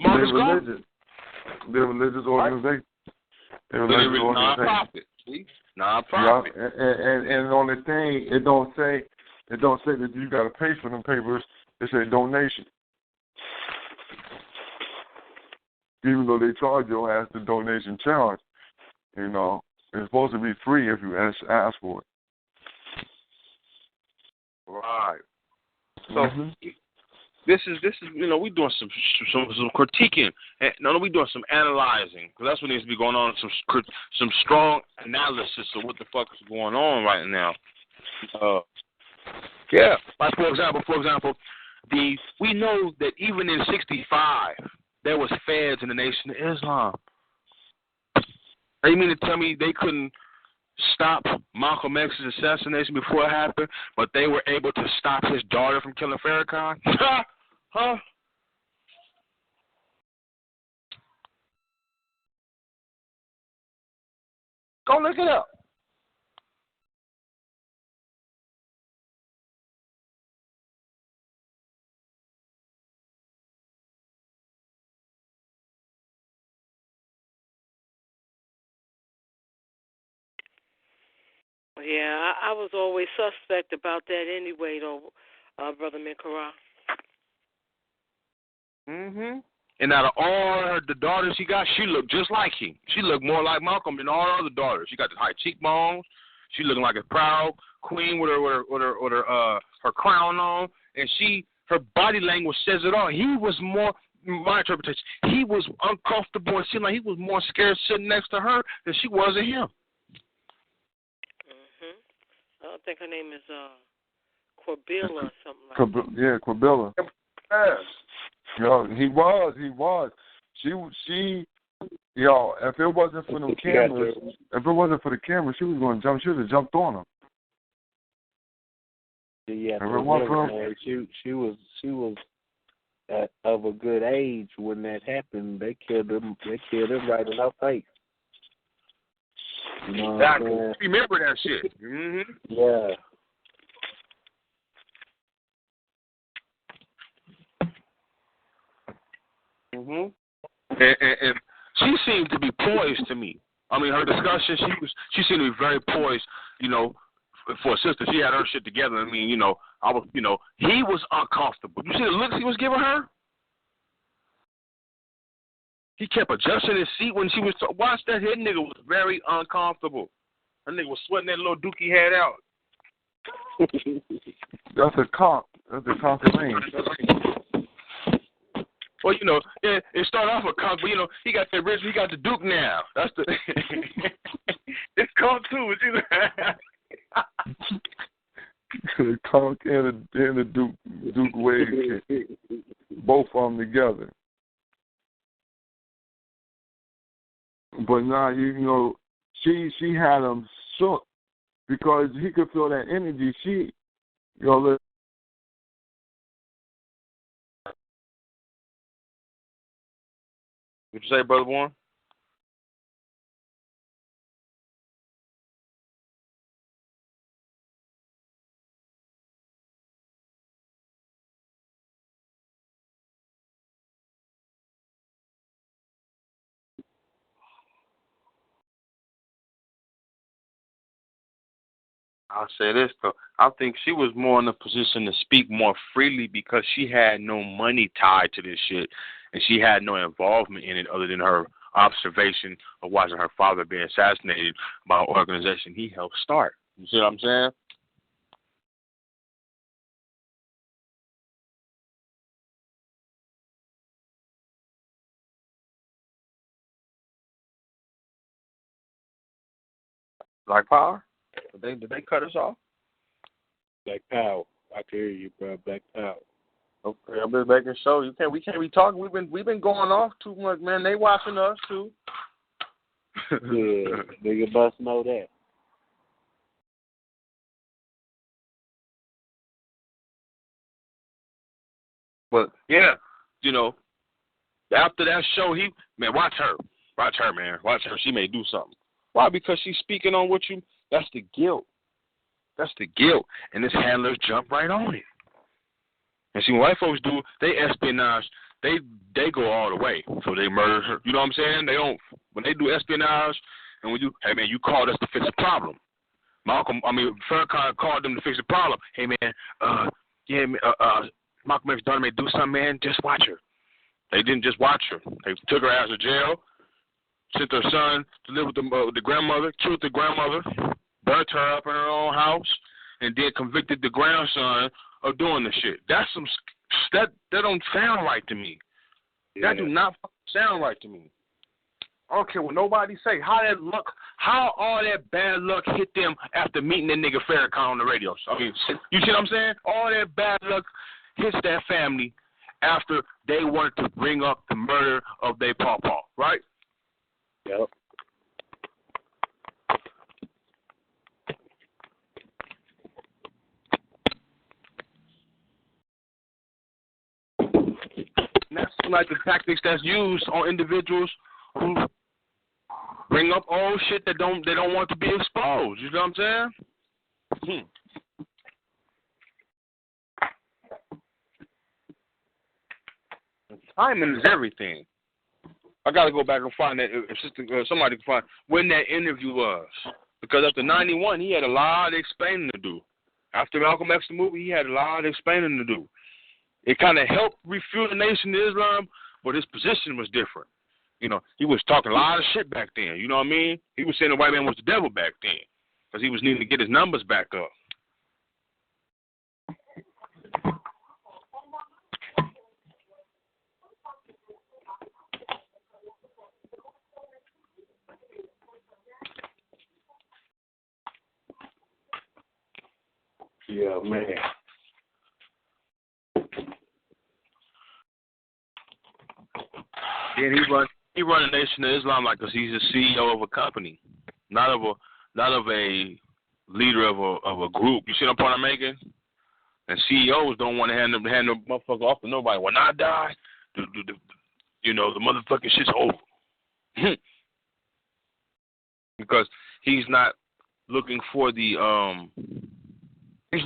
Marcus Garvey. They're a religious organization. They're a religious organization. Non-profit. Yeah, and on the thing, it don't say that you got to pay for them papers. It say donation. Even though they charge your ass the donation charge, you know, it's supposed to be free if you ask for it. Right. So this is we doing some critiquing. We doing some analyzing, because that's what needs to be going on. Some strong analysis of what the fuck is going on right now. Yeah. Like for example, we know that even in '65 there was feds in the Nation of Islam. You mean to tell me they couldn't stop Malcolm X's assassination before it happened, but they were able to stop his daughter from killing Farrakhan? Huh? Go look it up. Yeah, I was always suspect about that anyway, though, Brother Mikara. And out of all the daughters he got, she looked just like him. She looked more like Malcolm than all her other daughters. She got the high cheekbones. She looking like a proud queen with her crown on, and her body language says it all. He was more, my interpretation, he was uncomfortable and seemed like he was more scared sitting next to her than she was of him. I think her name is Corbilla or something like that. Yeah, Corbilla. Yes. Yo, he was. She, yo, if it wasn't for them cameras, she was going to jump. She would have jumped on him. Yeah, she was of a good age when that happened. They killed him right in her face. You know exactly. Remember that shit. Yeah. And she seemed to be poised to me. I mean, her discussion, she seemed to be very poised, for a sister. She had her shit together. I mean, he was uncomfortable. You see the looks he was giving her? He kept adjusting his seat when she was watch that head nigga was very uncomfortable. That nigga was sweating that little dookie head out. That's a conk. That's a conquering. Well, you know, it started off with conk, but you know, he got the rich, he got the duke now. That's the it's conk too, but you know. The conk and the Duke Wade, both of them together. But now you know, she had him shook because he could feel that energy. She, you know, What you say, Brother Warren? I'll say this though. I think she was more in a position to speak more freely because she had no money tied to this shit, and she had no involvement in it other than her observation of watching her father being assassinated by an organization he helped start. You see what I'm saying? Black Power? Did they cut us off? Black Power. I can hear you, bro. Black Power. Okay, I'm just making sure. We can't be talking. We've been going off too much, man. They watching us too. Yeah, nigga must know that. But yeah, you know, after that show, watch her, man, watch her. She may do something. Why? Because she's speaking on what you. That's the guilt. That's the guilt, and his handlers jump right on it. And see, when white folks do, they espionage. They go all the way. So they murder her. You know what I'm saying? They don't. When they do espionage, and when hey man, you called us to fix a problem. Farrakhan called them to fix a problem. Hey man, Malcolm X's daughter may do something, man. Just watch her. They didn't just watch her. They took her out of jail, sent her son to live with the grandmother, killed the grandmother, burnt her up in her own house, and then convicted the grandson of doing the shit. That's that don't sound right to me. Yeah. That do not sound right to me. I don't care what nobody say. How all that bad luck hit them after meeting that nigga Farrakhan on the radio. I mean, you see what I'm saying? All that bad luck hits that family after they wanted to bring up the murder of their pawpaw, right? Yep. And that's like the tactics that's used on individuals who bring up old shit they don't want to be exposed. You know what I'm saying? Timing is everything. I got to go back and find that. If somebody can find when that interview was. Because after 91, he had a lot of explaining to do. After Malcolm X the movie, he had a lot of explaining to do. It kind of helped refuel the Nation of Islam, but his position was different. You know, he was talking a lot of shit back then. You know what I mean? He was saying the white man was the devil back then because he was needing to get his numbers back up. Yeah, man. Yeah, he run the Nation of Islam like he's a CEO of a company, not of a leader of a group. You see what I'm making? And CEOs don't want to hand the motherfucker off to nobody. When I die, the motherfucking shit's over. Because he's not looking for he's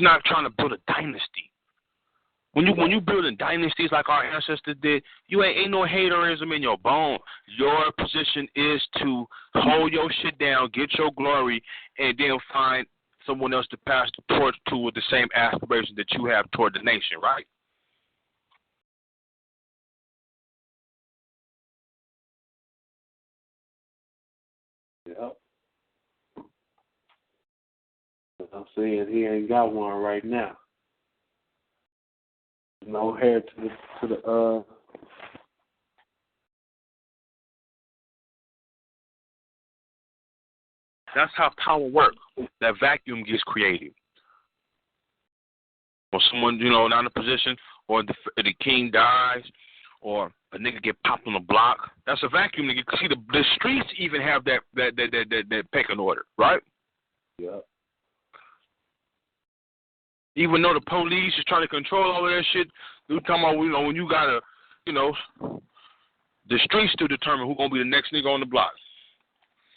not trying to build a dynasty. When you building dynasties like our ancestors did, you ain't no haterism in your bone. Your position is to hold your shit down, get your glory, and then find someone else to pass the torch to with the same aspirations that you have toward the nation, right? Yeah. I'm saying he ain't got one right now. No hair to the That's how power works. That vacuum gets created. Or someone, not in a position, or the king dies, or a nigga get popped on the block. That's a vacuum. Nigga. See, the streets even have that pecking order, right? Yeah. Even though the police is trying to control all of that shit, we talking about, when you gotta, the streets to determine who's gonna be the next nigga on the block.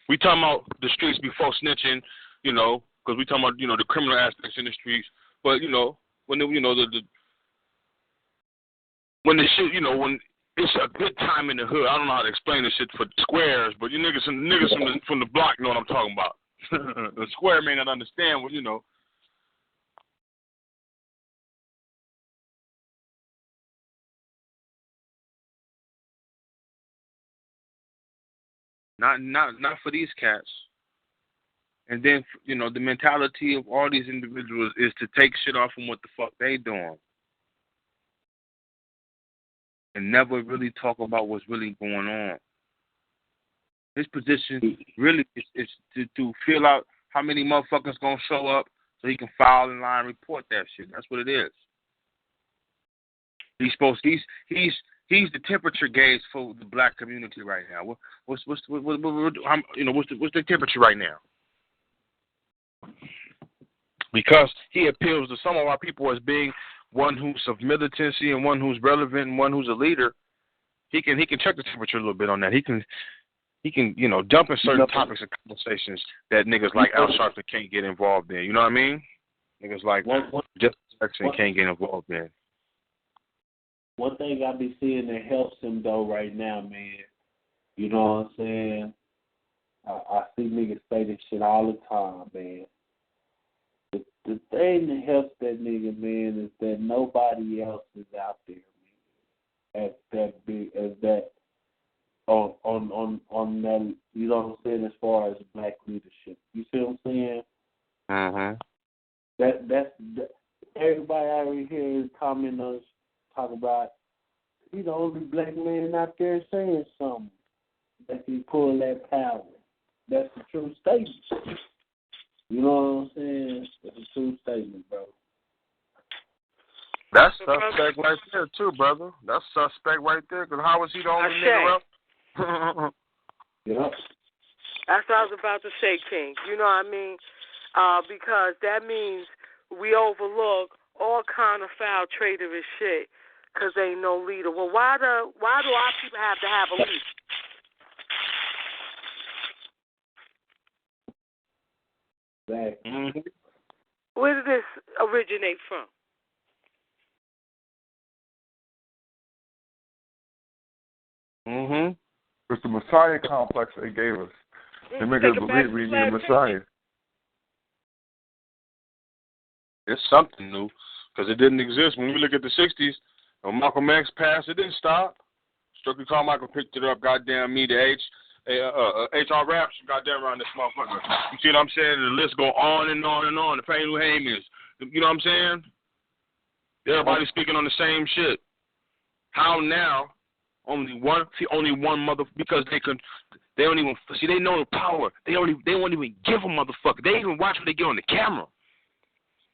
We talking about the streets before snitching, because we talking about, the criminal aspects in the streets. But when the when the shit, when it's a good time in the hood. I don't know how to explain this shit for squares, but you niggas from the block know what I'm talking about. The square may not understand what Not for these cats. And then, the mentality of all these individuals is to take shit off from what the fuck they doing. And never really talk about what's really going on. His position really is to feel out how many motherfuckers gonna show up so he can file in line and report that shit. That's what it is. He's the temperature gauge for the black community right now. What's the temperature right now? Because he appeals to some of our people as being one who's of militancy and one who's relevant and one who's a leader. He can check the temperature a little bit on that. He can jump in certain topics and conversations that niggas like Al Sharpton can't get involved in. You know what I mean? Niggas like Jeff Jackson can't get involved in. One thing I be seeing that helps him though right now, man. You know what I'm saying? I see niggas say this shit all the time, man. The thing that helps that nigga, man, is that nobody else is out there, man, at that big as that on that. You know what I'm saying? As far as black leadership, you see what I'm saying? That's everybody out here is commenting on talk about. He's the only black man out there saying something that can pull that power. That's a true statement. You know what I'm saying? That's a true statement, bro. That's suspect right there, too, brother. That's suspect right there, because how was he the only nigga up? Yeah. That's what I was about to say, King. You know what I mean? Because that means we overlook all kind of foul traitorous shit because ain't no leader. Well, why do our people have to have a leader? Exactly. Where did this originate from? It's the Messiah complex they gave us. They make us believe we need a Messiah. It's something new, because it didn't exist. When we look at the 60s, when Malcolm X passed, it didn't stop. Strictly Carmichael picked it up, goddamn me, the H.R. Raps, goddamn around this motherfucker. You see what I'm saying? The list go on and on and on. The Payne Lou Haymans. You know what I'm saying? Everybody's speaking on the same shit. How now? Only one mother, because they don't even see, they know the power. They won't even give a motherfucker. They even watch when they get on the camera.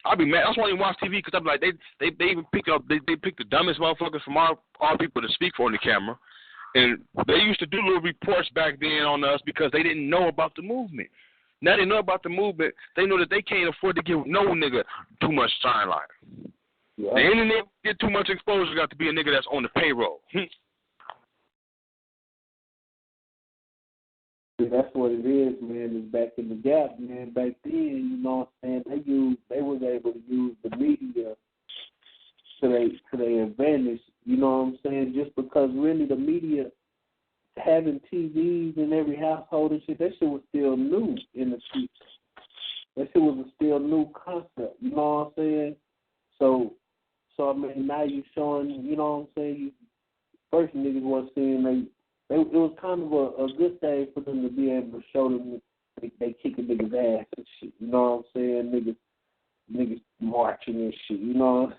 I'll be mad. That's why I don't even watch TV, because I'm like, they even pick the dumbest motherfuckers from our people to speak for on the camera. And they used to do little reports back then on us because they didn't know about the movement. Now they know about the movement. They know that they can't afford to give no nigga too much shine-light. Yeah. The internet get too much exposure, got to be a nigga that's on the payroll. That's what it is, man. Is back in the gap, man. Back then, you know what I'm saying, they was able to use the media to their advantage. You know what I'm saying? Just because really the media having TVs in every household and shit, that shit was still new in the streets. That shit was a still new concept. You know what I'm saying? So I mean, now you showing. You know what I'm saying? First niggas was seeing it was kind of a good thing for them to be able to show them they kicking niggas' ass and shit. You know what I'm saying? niggas marching and shit, you know.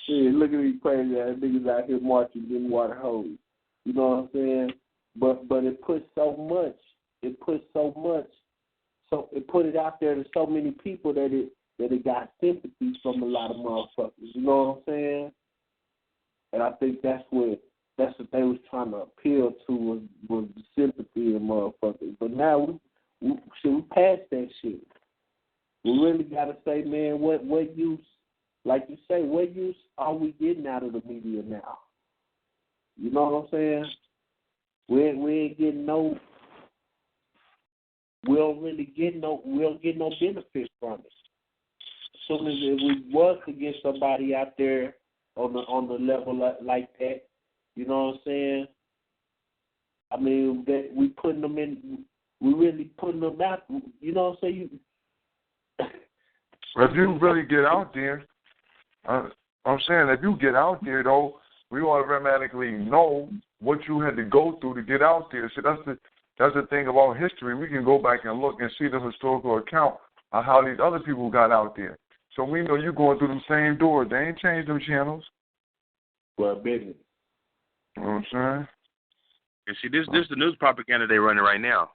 Shit, look at these crazy ass niggas out here marching in water hose. You know what I'm saying? But it puts so much. So it put it out there to so many people that it got sympathy from a lot of motherfuckers. You know what I'm saying? And I think that's what they was trying to appeal to was the sympathy of motherfuckers. But now we passed that shit. We really gotta say, man, what use? Like you say, what use are we getting out of the media now? You know what I'm saying? We ain't getting no. We don't get no benefit from it. As soon as if we was to get somebody out there on the level like that, you know what I'm saying? I mean, that we putting them in. We really putting them out. You know what I'm saying? If you really get out there, I'm saying if you get out there though, we automatically know what you had to go through to get out there. So that's the thing about history. We can go back and look and see the historical account of how these other people got out there. So we know you're going through the same doors. They ain't changed them channels. Well, business. You know what I'm saying? And see, this is the news propaganda they running right now,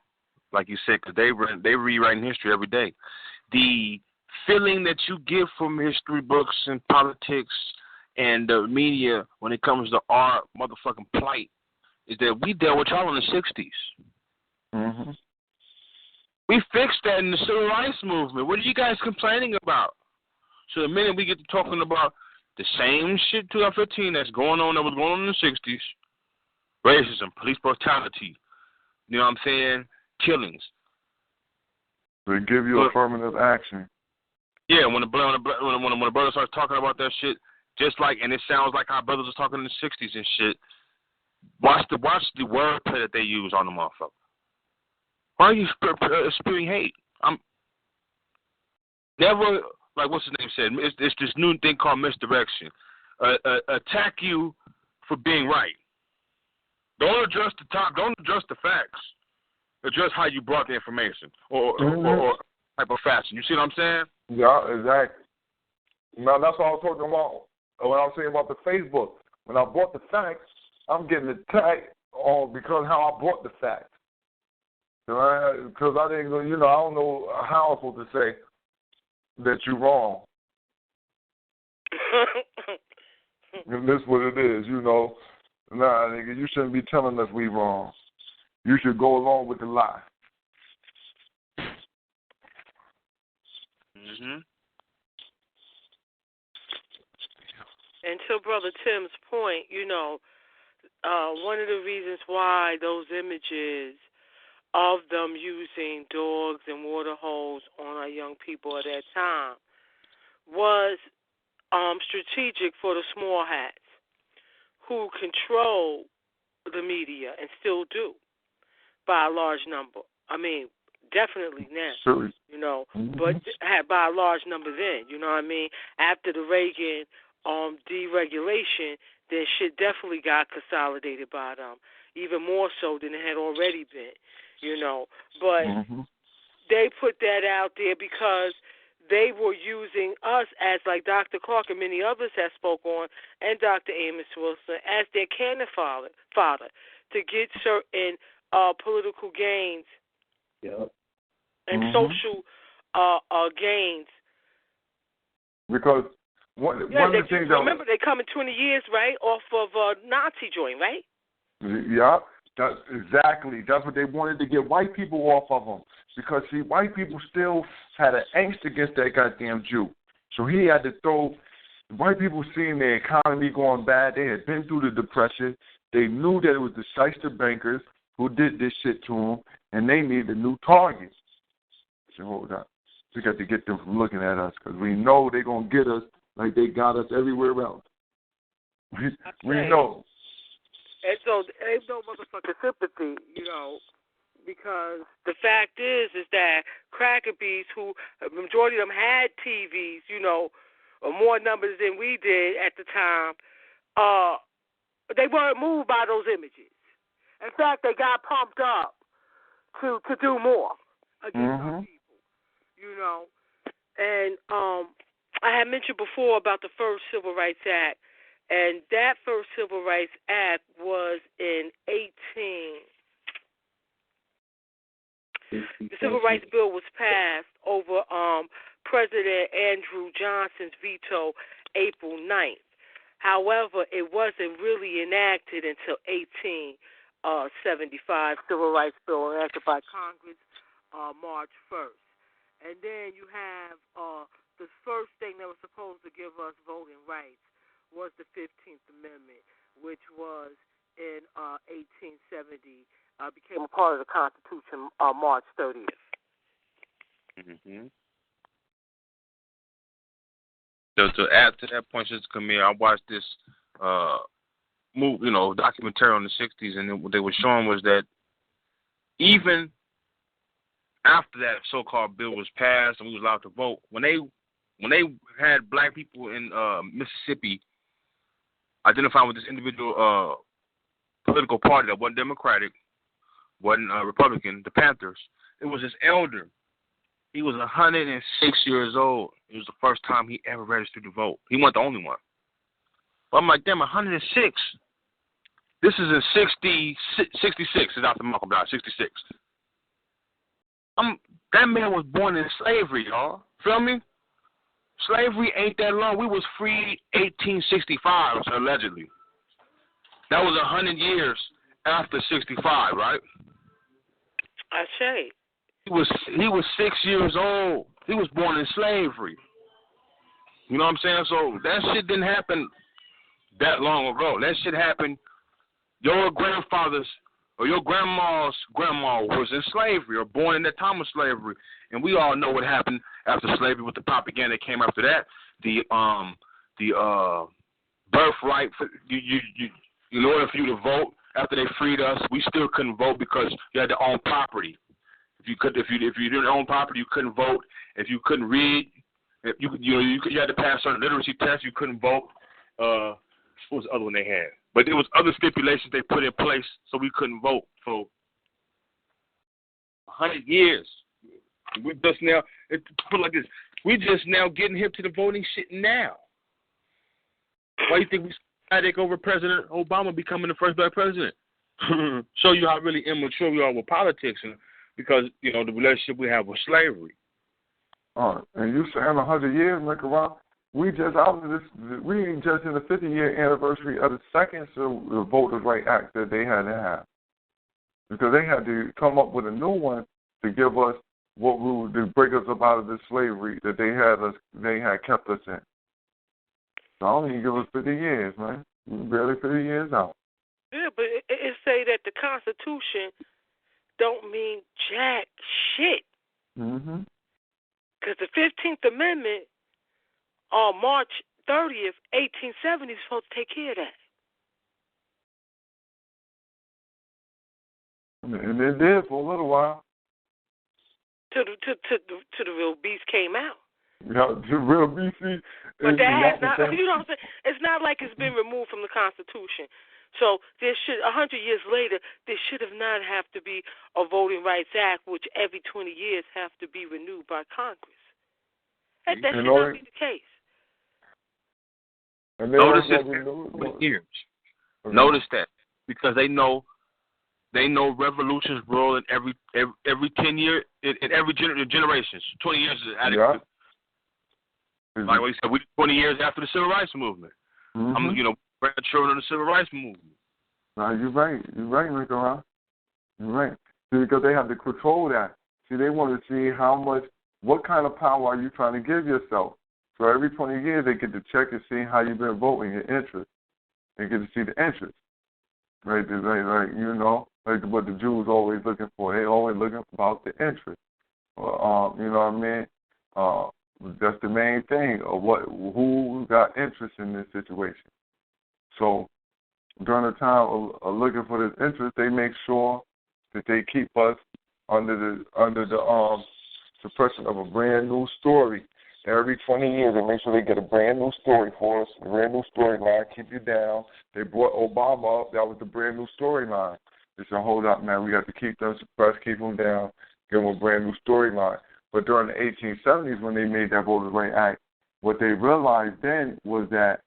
like you said, because they rewriting history every day. The feeling that you get from history books and politics and the media when it comes to our motherfucking plight is that we dealt with y'all in the 60s. Mm-hmm. We fixed that in the civil rights movement. What are you guys complaining about? So the minute we get to talking about the same shit 2015 that was going on in the 60s, racism, police brutality, you know what I'm saying, killings. They give you affirmative action. Yeah, when the brother starts talking about that shit, just like, and it sounds like our brothers was talking in the 60s and shit, watch the wordplay that they use on the motherfucker. Why are you spewing hate? I'm never, like what's his name said, it's this new thing called misdirection. Attack you for being right. Don't address the top, don't address the facts. Address how you brought the information or type of fashion. You see what I'm saying? Yeah, exactly. Now, that's what I was talking about when I was saying about the Facebook. When I brought the facts, I'm getting attacked because how I brought the facts. Because I didn't go, I don't know how I'm supposed to say that you're wrong. And this is what it is, Nah, nigga, you shouldn't be telling us we wrong. You should go along with the lie. Mm-hmm. And to Brother Tim's point, one of the reasons why those images of them using dogs and water holes on our young people at that time was strategic for the small hats who control the media and still do by a large number. I mean, definitely now, but had by a large number then, you know what I mean? After the Reagan deregulation, then shit definitely got consolidated by them, even more so than it had already been, But they put that out there because they were using us as, like Dr. Clark and many others have spoke on, and Dr. Amos Wilson, as their cannon fodder to get certain political gains and social gains. Because one of the things remember, they come in 20 years, right, off of Nazi joint, right? Yeah, that's exactly. That's what they wanted to get white people off of them. Because, see, white people still had an angst against that goddamn Jew. So he had to throw, white people seeing their economy going bad. They had been through the Depression. They knew that it was the shyster bankers who did this shit to them, and they needed a new target. So hold on. We got to get them from looking at us because we know they're going to get us like they got us everywhere else. We know. And so there's no motherfucking sympathy, because the fact is that Crackerbees, who the majority of them had TVs, or more numbers than we did at the time, they weren't moved by those images. In fact, they got pumped up to do more against some people, And I had mentioned before about the first Civil Rights Act, and that first Civil Rights Act was in the Civil Rights Bill was passed over President Andrew Johnson's veto April 9th. However, it wasn't really enacted until 1875, Civil Rights Bill enacted by Congress March 1st. And then you have the first thing that was supposed to give us voting rights was the 15th Amendment, which was in 1870, became a part of the Constitution March 30th. Mm-hmm. So to add to that point, Sister Camille, I watched this documentary on the 60s, and what they were showing was that even after that so-called bill was passed and we was allowed to vote, when they had black people in Mississippi identifying with this individual political party that wasn't Democratic, wasn't Republican, the Panthers, it was this elder. He was 106 years old. It was the first time he ever registered to vote. He wasn't the only one. But I'm like, damn, 106. This is in 66. Is after Malcolm died, 66. That man was born in slavery, y'all. Feel me? Slavery ain't that long. We was freed 1865, allegedly. That was 100 years after 65, right? I say. He was 6 years old. He was born in slavery. You know what I'm saying? So that shit didn't happen that long ago. That shit happened. Your grandfather's or your grandma's grandma was in slavery or born in that time of slavery. And we all know what happened after slavery with the propaganda that came after that. The birthright for, in order for you to vote after they freed us, we still couldn't vote because you had to own property. If you didn't own property, you couldn't vote. If you couldn't read, you had to pass certain literacy tests. You couldn't vote. What was the other one they had? But there was other stipulations they put in place so we couldn't vote. So 100 years. We just now put it like this. We just now getting hip to the voting shit now. Why do you think we static over President Obama becoming the first black president? Show you how really immature we are with politics, and because the relationship we have with slavery. And you saying 100 years, look around. We just in the 50-year anniversary of the second Voters' Right Act that they had to have, because they had to come up with a new one to give us what we would to break us up out of the slavery that they had kept us in. So I only give us 50 years, man. We're barely 50 years out. Yeah, but it say that the Constitution don't mean jack shit. Mm-hmm. Because the 15th Amendment on March 30th, 1870 is supposed to take care of that. And it did for a little while. Till the real beast came out. Yeah, the real BC. But that has not, you know what I'm saying? It's not like it's been removed from the Constitution. So there should, 100 years later, there should have not have to be a Voting Rights Act, which every 20 years have to be renewed by Congress. That should not be the case. Notice it every years. Notice that, because they know revolutions roll in every 10 years, in every generations. 20 years is adequate. Yeah. Like what you said, we 20 years after the Civil Rights Movement. Mm-hmm. Grandchildren of the Civil Rights Movement. No, you're right. You're right, Nicaragua. You're right. See, because they have to control that. See, they want to see what kind of power are you trying to give yourself. So every 20 years, they get to check and see how you've been voting, your interest. They get to see the interest. Right? Like what the Jews always looking for. They always looking about the interest. You know what I mean? That's the main thing of who got interest in this situation. So during the time of looking for this interest, they make sure that they keep us under the suppression of a brand new story. Every 20 years, they make sure they get a brand new story for us, a brand new storyline, keep you down. They brought Obama up. That was the brand new storyline. They said, hold up, man, we got to keep them suppressed, keep them down, give them a brand new storyline. But during the 1870s, when they made that Voters' Right Act, what they realized then was that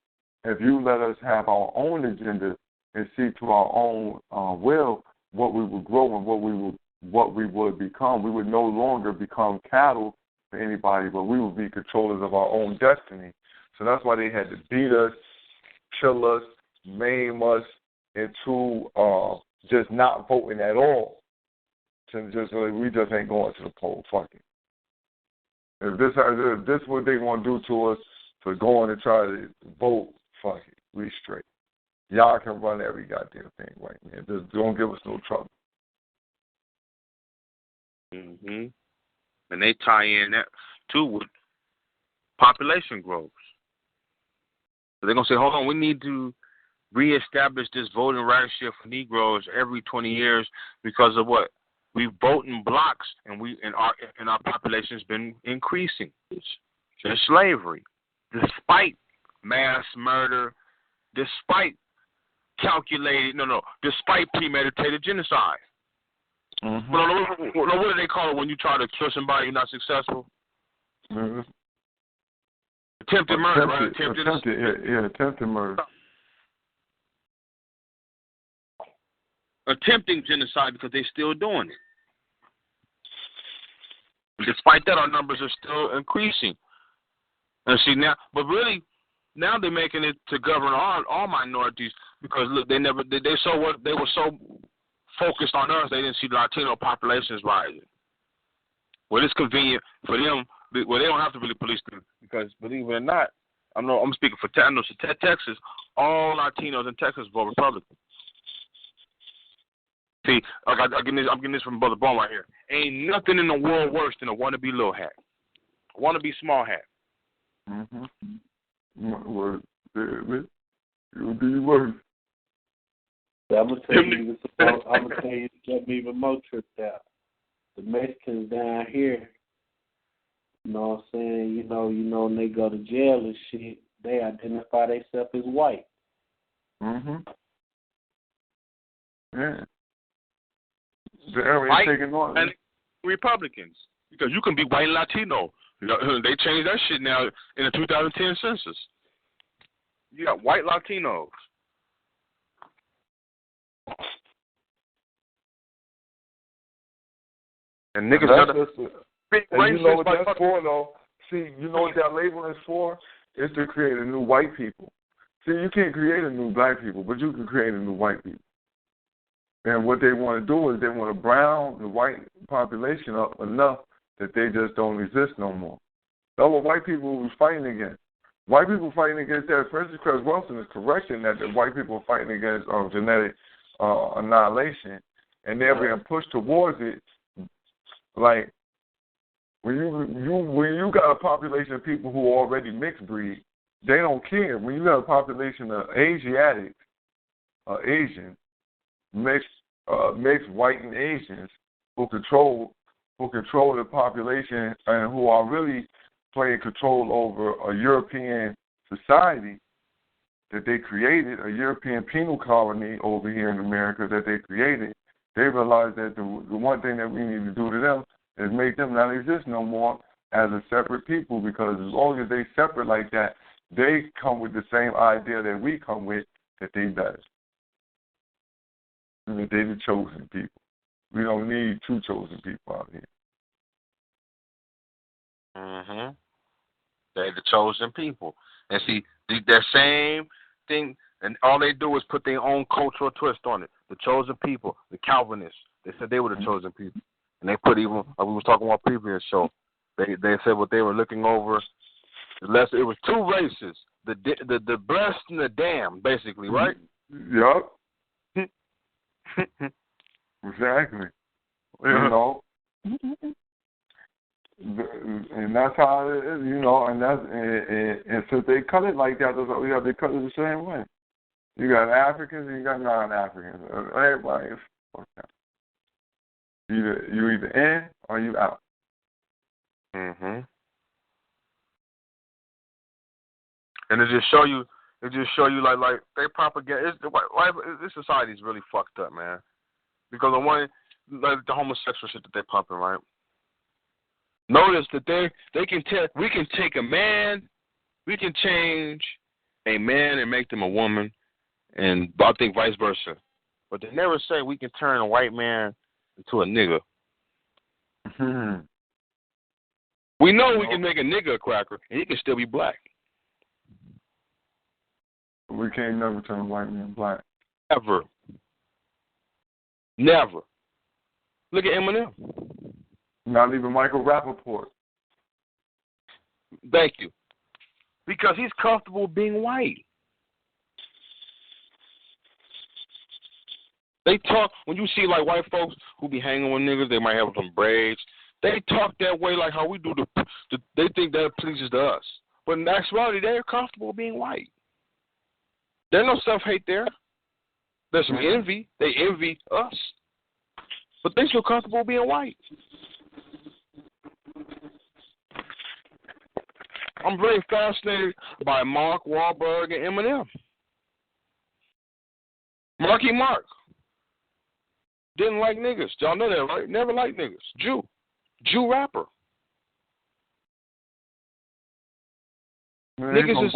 if you let us have our own agenda and see to our own will what we would grow and what we would become, we would no longer become cattle for anybody, but we would be controllers of our own destiny. So that's why they had to beat us, kill us, maim us into just not voting at all. So just like, we just ain't going to the poll. Fuck it. If this is what they want to do to us for going to try to vote, fuck it. We straight. Y'all can run every goddamn thing right, man. Just don't give us no trouble. And they tie in that too with population growth. So they're gonna say, hold on, we need to reestablish this voting rights here for Negroes every 20 years because of what? We vote in blocks, and our population's been increasing. There's slavery, despite mass murder, despite despite premeditated genocide. Mm-hmm. What do they call it when you try to kill somebody you're not successful? Mm-hmm. Attempted murder, right? Attempted murder. Attempting genocide because they're still doing it. Despite that, our numbers are still increasing. And see now, but really, now they're making it to govern all minorities because look, they were so focused on us, they didn't see the Latino populations rising. Well, it's convenient for them. Well, they don't have to really police them because, believe it or not, I'm speaking for Texas. All Latinos in Texas vote Republican. See, I'm getting this from Brother Bone right here. Ain't nothing in the world worse than a wannabe little hat, a wannabe small hat. Well, it would be worse. I'm gonna tell you to get me even more tripped out. The Mexicans down here, you know what I'm saying? You know, when they go to jail and shit, they identify themselves as white. Yeah. They're taking on and Republicans because you can be white and Latino. You know, they changed that shit now in the 2010 census. You got white Latinos. And niggas got and you know what that's for, though? See, you know what that label is for? It's to create a new white people. See, you can't create a new black people, but you can create a new white people. And what they want to do is they want to brown the white population up enough that they just don't exist no more. That's what white people was fighting against. White people fighting against that. Francis Cress Wilson is correcting that the white people are fighting against genetic annihilation, and they're being pushed towards it. Like when you got a population of people who are already mixed breed, they don't care. When you got a population of Asiatics, Asian, mixed white and Asians who control the population and who are really playing control over a European society that they created, a European penal colony over here in America that they created. They realized that the one thing that we need to do to them is make them not exist no more as a separate people, because as long as they separate like that, they come with the same idea that we come with, that they better. And that they the chosen people. We don't need two chosen people out here. They're the chosen people. And see, that same thing, and all they do is put their own cultural twist on it. The chosen people, the Calvinists, they said they were the chosen people. And they put even, like we was talking about previous show, they said what they were looking over, it was two races, the blessed and the damned, basically, right? Yup. Exactly. You know, and that's how it is. You know, and since they cut it like that, they cut it the same way. You got Africans and you got non-Africans. Everybody is fucked up. You either in or you out. And it just show you like they propaganda. This society is really fucked up, man. Because on one, like the homosexual shit that they pumping, right? Notice that they can tell we can take a man, we can change a man and make them a woman, and I think vice versa. But they never say we can turn a white man into a nigga. We know we can make a nigga a cracker, and he can still be black. We can't never turn a white man black. Ever. Never. Look at Eminem. Not even Michael Rappaport. Thank you. Because he's comfortable being white. They talk, when you see like white folks who be hanging with niggas, they might have some braids. They talk that way like how we do they think that pleases to us. But in actuality, they're comfortable being white. There's no self-hate there. There's some envy. They envy us. But they feel comfortable being white. I'm very fascinated by Mark Wahlberg and Eminem. Marky Mark didn't like niggas. Y'all know that, right? Never liked niggas. Jew rapper. Man, niggas is,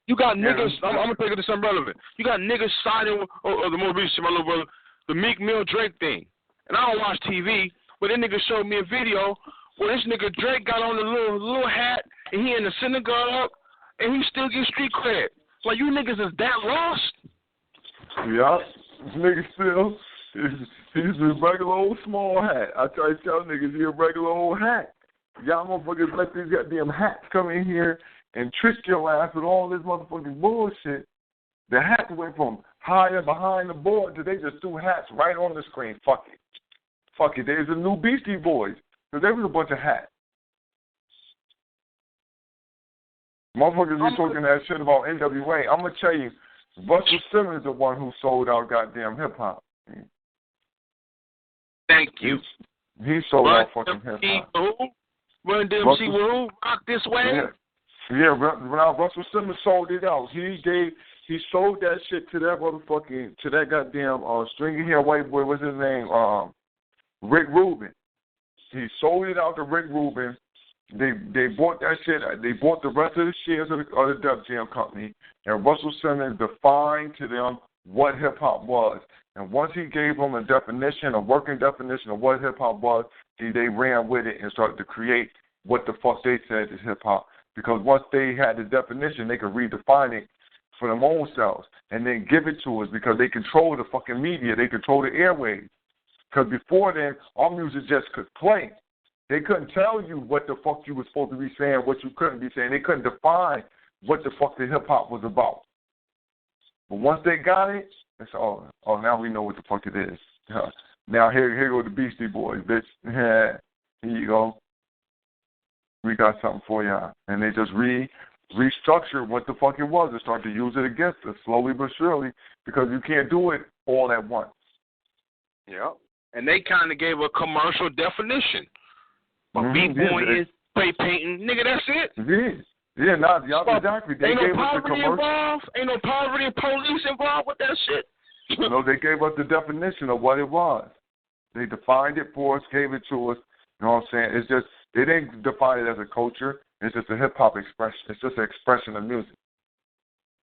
you got niggas, I'm going to take it to something relevant. You got niggas siding with, the more recent, my little brother, the Meek Mill Drake thing. And I don't watch TV, but that nigga showed me a video where this nigga Drake got on a little hat, and he in the synagogue, and he still gets street cred. Like, you niggas is that lost? Yeah, niggas still, he's a regular old small hat. I try to tell niggas he's a regular old hat. Y'all motherfuckers let these goddamn hats come in here and trick your ass with all this motherfucking bullshit. The hats went from higher behind the board to they just threw hats right on the screen. Fuck it. There's a new Beastie Boys. Because there was a bunch of hats. Motherfuckers be talking that shit about NWA. I'm going to tell you, Russell Simmons is the one who sold out goddamn hip-hop. Thank you. He sold out fucking hip-hop. Run DMC Woo, Rock This Way. Yeah, when Russell Simmons sold it out, he sold that shit to that goddamn stringy hair white boy, what's his name? Rick Rubin. He sold it out to Rick Rubin. They bought that shit. They bought the rest of the shares of the Def Jam company, and Russell Simmons defined to them what hip hop was. And once he gave them a working definition of what hip hop was, they ran with it and started to create what the fuck they said is hip hop. Because once they had the definition, they could redefine it for their own selves and then give it to us because they control the fucking media. They control the airwaves. Because before then, our music just could play. They couldn't tell you what the fuck you were supposed to be saying, what you couldn't be saying. They couldn't define what the fuck the hip-hop was about. But once they got it, it's now we know what the fuck it is. Now here go the Beastie Boys, bitch. Here you go. We got something for y'all. And they just restructured what the fuck it was and start to use it against us slowly but surely because you can't do it all at once. Yeah. And they kind of gave a commercial definition. B-boy is spray painting. Nigga, that's it. Yeah, exactly. They ain't gave no us the poverty involved. Ain't no poverty and police involved with that shit. No, they gave us the definition of what it was. They defined it for us, gave it to us. You know what I'm saying? It's just, they didn't define it as a culture. It's just a hip-hop expression. It's just an expression of music.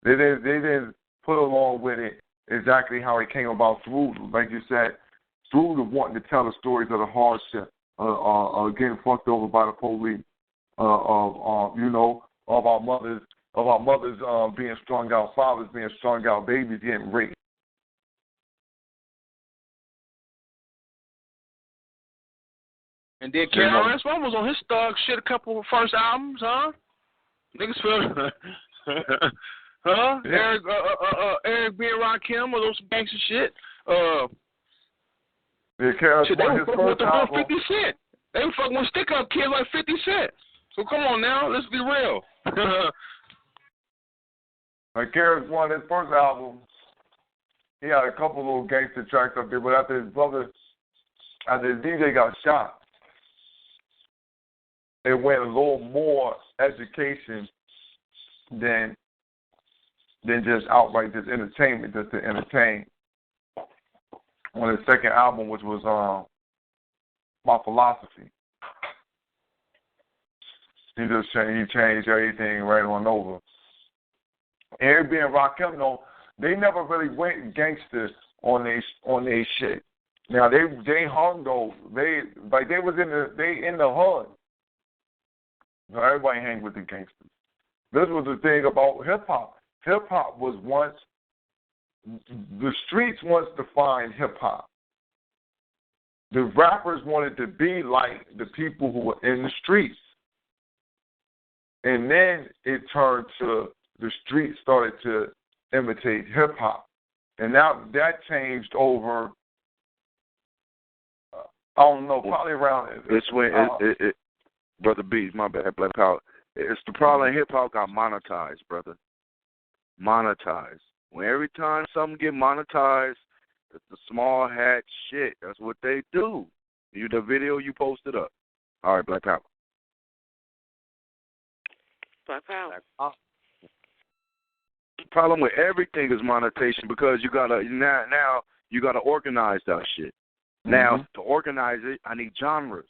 They didn't put along with it exactly how it came about through, like you said, through the wanting to tell the stories of the hardship, getting fucked over by the police, of our mothers being strung out, fathers being strung out, babies getting raped. And then KRS-One was on his thug shit a couple of first albums, huh? Niggas feel, huh? Yeah. Eric B. and Rakim or those gangster shit. Yeah, KRS-One, they were his fucking first with album. 50 Cent. They were fucking with stick-up kids like 50 Cent. So come on now, let's be real. Like KRS-One, his first album, he had a couple little gangster tracks up there, but after his DJ got shot, it went a little more education than just outright just entertainment, just to entertain. On his second album, which was My Philosophy. He changed everything right on over. Airbnb and Rakim, though, they never really went gangster on they shit. Now they hung though. They in the hood. Now everybody hang with the gangsters. This was the thing about hip hop. Hip hop was once the streets once defined hip hop. The rappers wanted to be like the people who were in the streets. And then it turned to the streets started to imitate hip hop. And now that changed over, I don't know, probably around. It's when, Brother B, my bad, Black Power. It's the problem hip hop got monetized, brother. Monetized. When every time something get monetized, it's the small hat shit. That's what they do. The video you posted up. All right, Black Power. Black Power. The problem with everything is monetization because you gotta now you gotta organize that shit. Mm-hmm. Now to organize it, I need genres.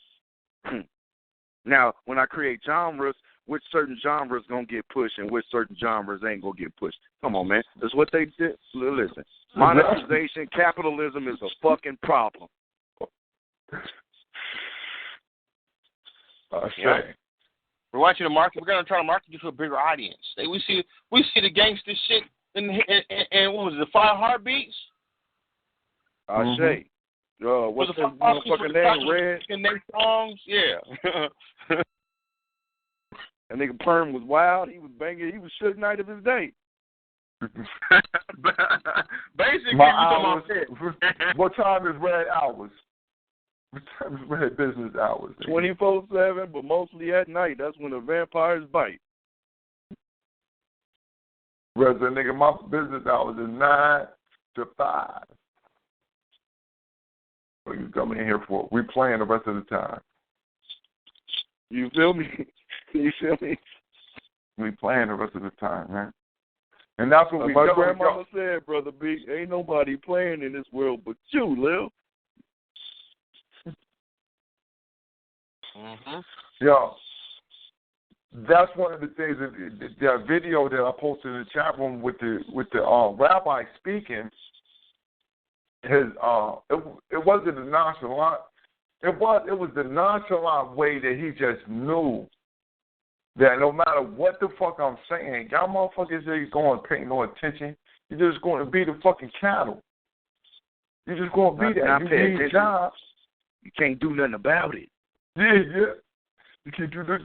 Now when I create genres, which certain genres gonna get pushed and which certain genres ain't gonna get pushed? Come on, man. That's what they did. Listen, monetization, capitalism is a fucking problem. Yeah. We're watching the market. We're gonna try to market you to a bigger audience. We see the gangster shit in what was it, the 5 Heartbeats? I say. What's the motherfucking name? Red. In their songs, yeah. That nigga Perm was wild. He was banging. He was Suge Knight of his day. Basically, what time is Red hours? What time is Red business hours? 24/7, but mostly at night. That's when the vampires bite. Red, nigga, my business hours is 9 to 5. What you coming in here for? We playing the rest of the time. You feel me? You feel me? We playing the rest of the time, man. And that's what my grandmama said, Brother B. Ain't nobody playing in this world but you, Lil. Mm-hmm. Yo, that's one of the things that video that I posted in the chat room with the rabbi speaking. It wasn't a nonchalant. It was the nonchalant way that he just knew that no matter what the fuck I'm saying, y'all motherfuckers ain't going to pay no attention. You're just going to be the fucking cattle. You're just going to be that. You need jobs. You can't do nothing about it. Yeah. You can't do this.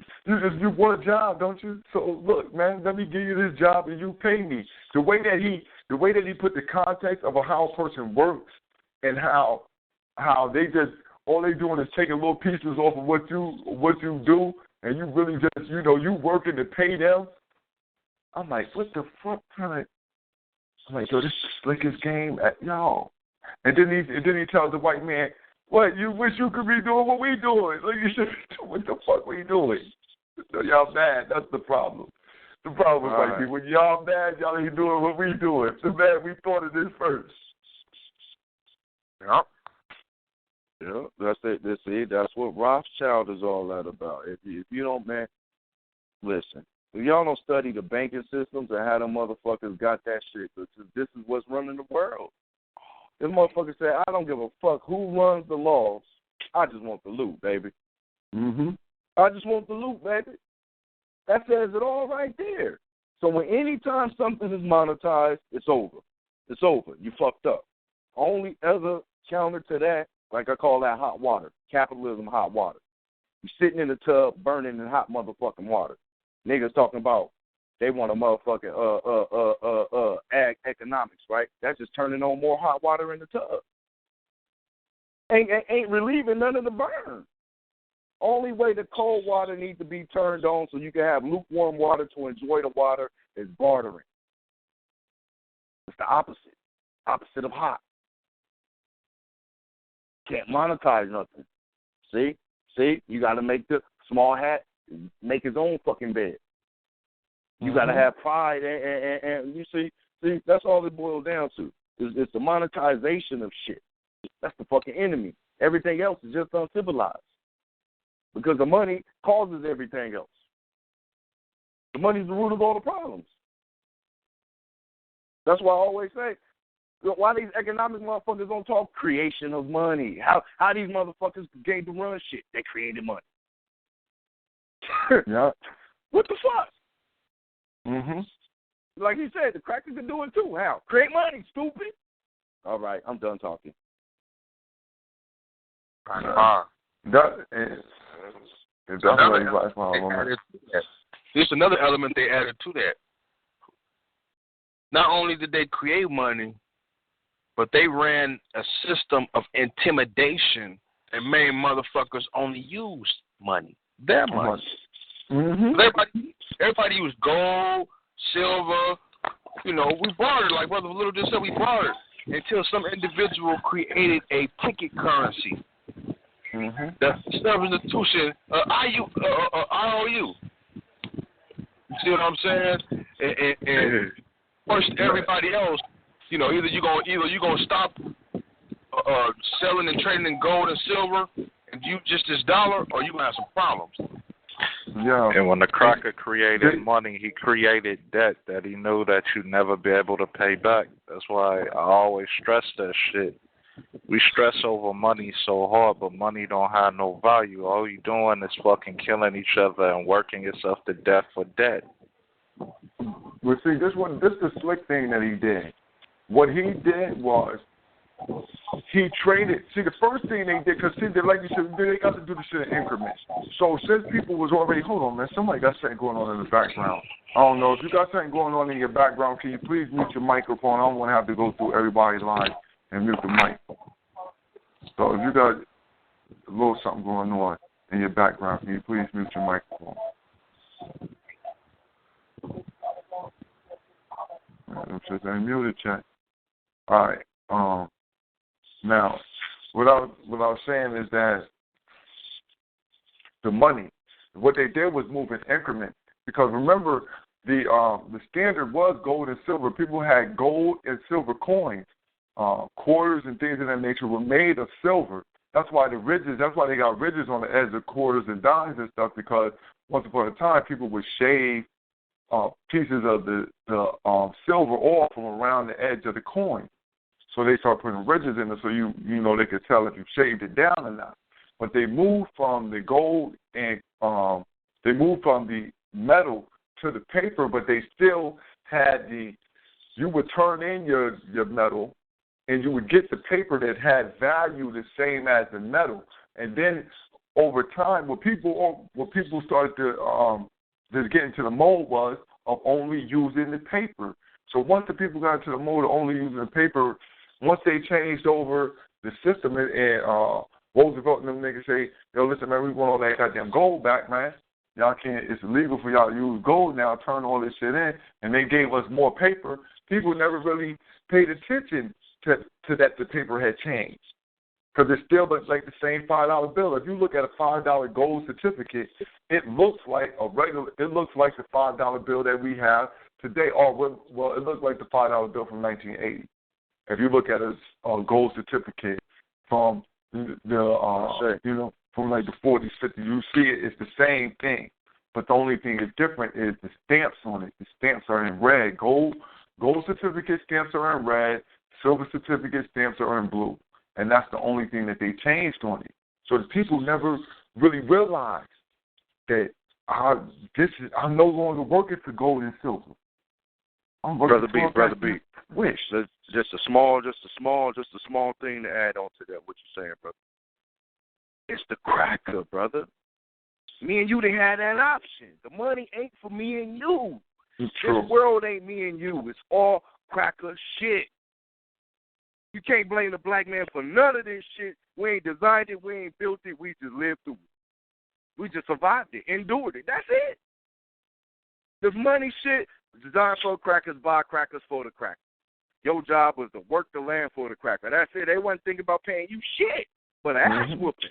You want a job, don't you? So look, man, let me give you this job and you pay me. The way that he put the context of how a person works and how they just all they doing is taking little pieces off of what you do, and you really just you working to pay them. I'm like, what the fuck kind of? I'm like, yo, this is the slickest game, y'all. And then he tells the white man, what, you wish you could be doing what we doing? Like, you should be doing what the fuck we doing? So y'all bad. That's the problem. The problem is white people. Y'all bad. Y'all ain't doing what we doing. So bad we thought of this first. Yep. Yeah, that's it. That's what Rothschild is all that about. If you don't, man, listen. If y'all don't study the banking systems and how them motherfuckers got that shit, this is what's running the world. This motherfucker said, I don't give a fuck who runs the laws. I just want the loot, baby. Mm-hmm. I just want the loot, baby. That says it all right there. So anytime something is monetized, it's over. It's over. You fucked up. Only other counter to that, like I call that hot water. Capitalism hot water. You sitting in the tub burning in hot motherfucking water. Niggas talking about they want a motherfucking ag economics, right? That's just turning on more hot water in the tub. Ain't relieving none of the burn. Only way the cold water needs to be turned on so you can have lukewarm water to enjoy the water is bartering. It's the opposite. Opposite of hot. Can't monetize nothing. See? You got to make the small hat make his own fucking bed. You got to have pride, and you see, that's all it boils down to. It's the monetization of shit. That's the fucking enemy. Everything else is just uncivilized. Because the money causes everything else. The money's the root of all the problems. That's why I always say, why these economic motherfuckers don't talk creation of money? How these motherfuckers came to run shit? They created money. Yeah. What the fuck? Mm-hmm. Like he said, the crackers can do it too. How? Create money, stupid. All right, I'm done talking. There's another element they added to that. Not only did they create money, but they ran a system of intimidation that made motherfuckers only use money, their money. Mm-hmm. Everybody used gold, silver. You know, we bartered, like Brother Little just said, we bartered until some individual created a ticket currency. Mm-hmm. The substitution, IOU. You see what I'm saying? And first, everybody else, you know, either you gonna stop selling and trading in gold and silver and use just this dollar, or you gonna have some problems. Yeah. And when the cracker created money, he created debt that he knew that you'd never be able to pay back. That's why I always stress that shit. We stress over money so hard, but money don't have no value. All you doing is fucking killing each other and working yourself to death for debt. Well, see, this is the slick thing that he did. What he did was he traded. See, the first thing they did, because like you said, they got to do the shit in increments. So since people was already, hold on, man, somebody got something going on in the background. I don't know if you got something going on in your background. Can you please mute your microphone? I don't want to have to go through everybody's line and mute the mic. So if you got a little something going on in your background, can you please mute your microphone? I'm just unmuted, chat. All right. Now, what I was saying is that the money, what they did was move in increments. Because remember, the standard was gold and silver. People had gold and silver coins. Quarters and things of that nature were made of silver. That's why they got ridges on the edge of quarters and dimes and stuff, because once upon a time people would shave pieces of the silver off from around the edge of the coin. So they started putting ridges in it so you know they could tell if you shaved it down or not. But they moved from the gold and they moved from the metal to the paper, but they still had you would turn in your metal and you would get the paper that had value the same as the metal. And then over time, what people started to just get into the mode was of only using the paper. So once the people got into the mode of only using the paper, once they changed over the system, and Roosevelt and them niggas say, yo, listen, man, we want all that goddamn gold back, man. Y'all can't, it's illegal for y'all to use gold now, turn all this shit in, and they gave us more paper. People never really paid attention to that the paper had changed. Because it still looks like the same $5 bill. If you look at a $5 gold certificate, it looks like the $5 bill that we have today. Or, well, it looks like the $5 bill from 1980. If you look at a gold certificate from from like the 40s, 50s, you see it's the same thing. But the only thing that's different is the stamps on it. The stamps are in red. Gold certificate stamps are in red. Silver certificate stamps are in blue. And that's the only thing that they changed on it. So the people never really realized that I'm no longer working for gold and silver. I'm working Brother B. Which? Just a small thing to add on to that, what you're saying, brother. It's the cracker, brother. Me and you didn't have that option. The money ain't for me and you. This world ain't me and you. It's all cracker shit. You can't blame the black man for none of this shit. We ain't designed it. We ain't built it. We just lived through it. We just survived it, endured it. That's it. The money shit was designed for crackers, buy crackers for the crackers. Your job was to work the land for the cracker. That's it. They wasn't thinking about paying you shit but an ass whooping.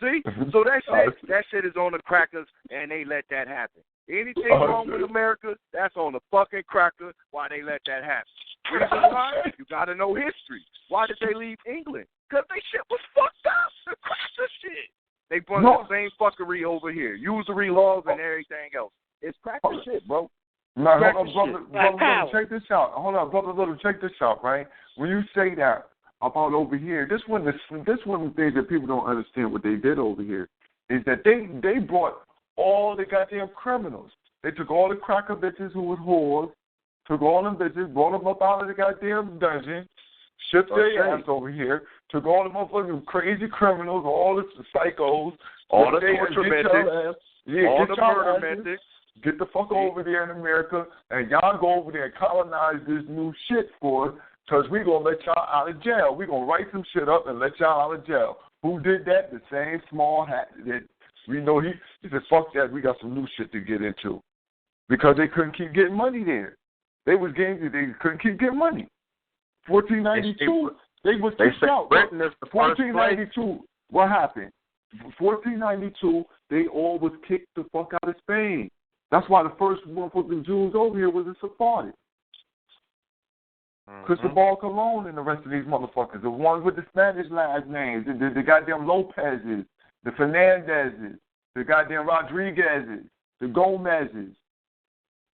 See? So that shit is on the crackers, and they let that happen. Anything wrong with America, that's on the fucking cracker why they let that happen. Reason why? You got to know history. Why did they leave England? Because they shit was fucked up. The cracker shit. They brought the same fuckery over here. Usury laws and everything else. It's cracker crack the shit, bro. Now, Crack hold the on, shit. brother, check this out. Hold on, brother, check this out, right? When you say that about over here, this one of the things that people don't understand what they did over here is that they brought all the goddamn criminals. They took all the cracker bitches who was whores, took all them bitches, brought them up out of the goddamn dungeon, shipped their ass over here, took all the motherfucking crazy criminals, all the psychos, all the torture methods, all the murder methods. Get the fuck over there in America, and y'all go over there and colonize this new shit for us, because we're going to let y'all out of jail. We're going to write some shit up and let y'all out of jail. Who did that? The same small hat that we know he said, fuck that, we got some new shit to get into. Because they couldn't keep getting money there. They couldn't keep getting money. 1492, they was kicked out. 1492, what happened? 1492, they all was kicked the fuck out of Spain. That's why the first motherfucking Jews over here was the Sephardic. Cristobal Colon and the rest of these motherfuckers, the ones with the Spanish last names, the goddamn Lopez's, the Fernandez's, the goddamn Rodriguez's, the Gomez's.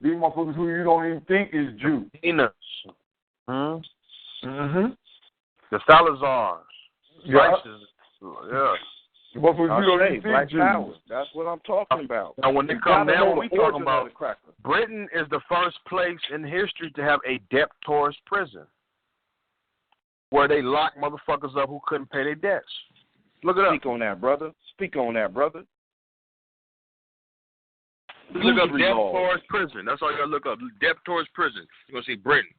These motherfuckers who you don't even think is Jews. The Salazars. Yeah. Yeah. Black power. That's what I'm talking about. Now, when they come down, we talking about Britain is the first place in history to have a debtors prison, where they lock motherfuckers up who couldn't pay their debts. Look it up. Speak on that, brother. Look up debtors prison. That's all you gotta look up. Debtors prison. You're gonna see Britain.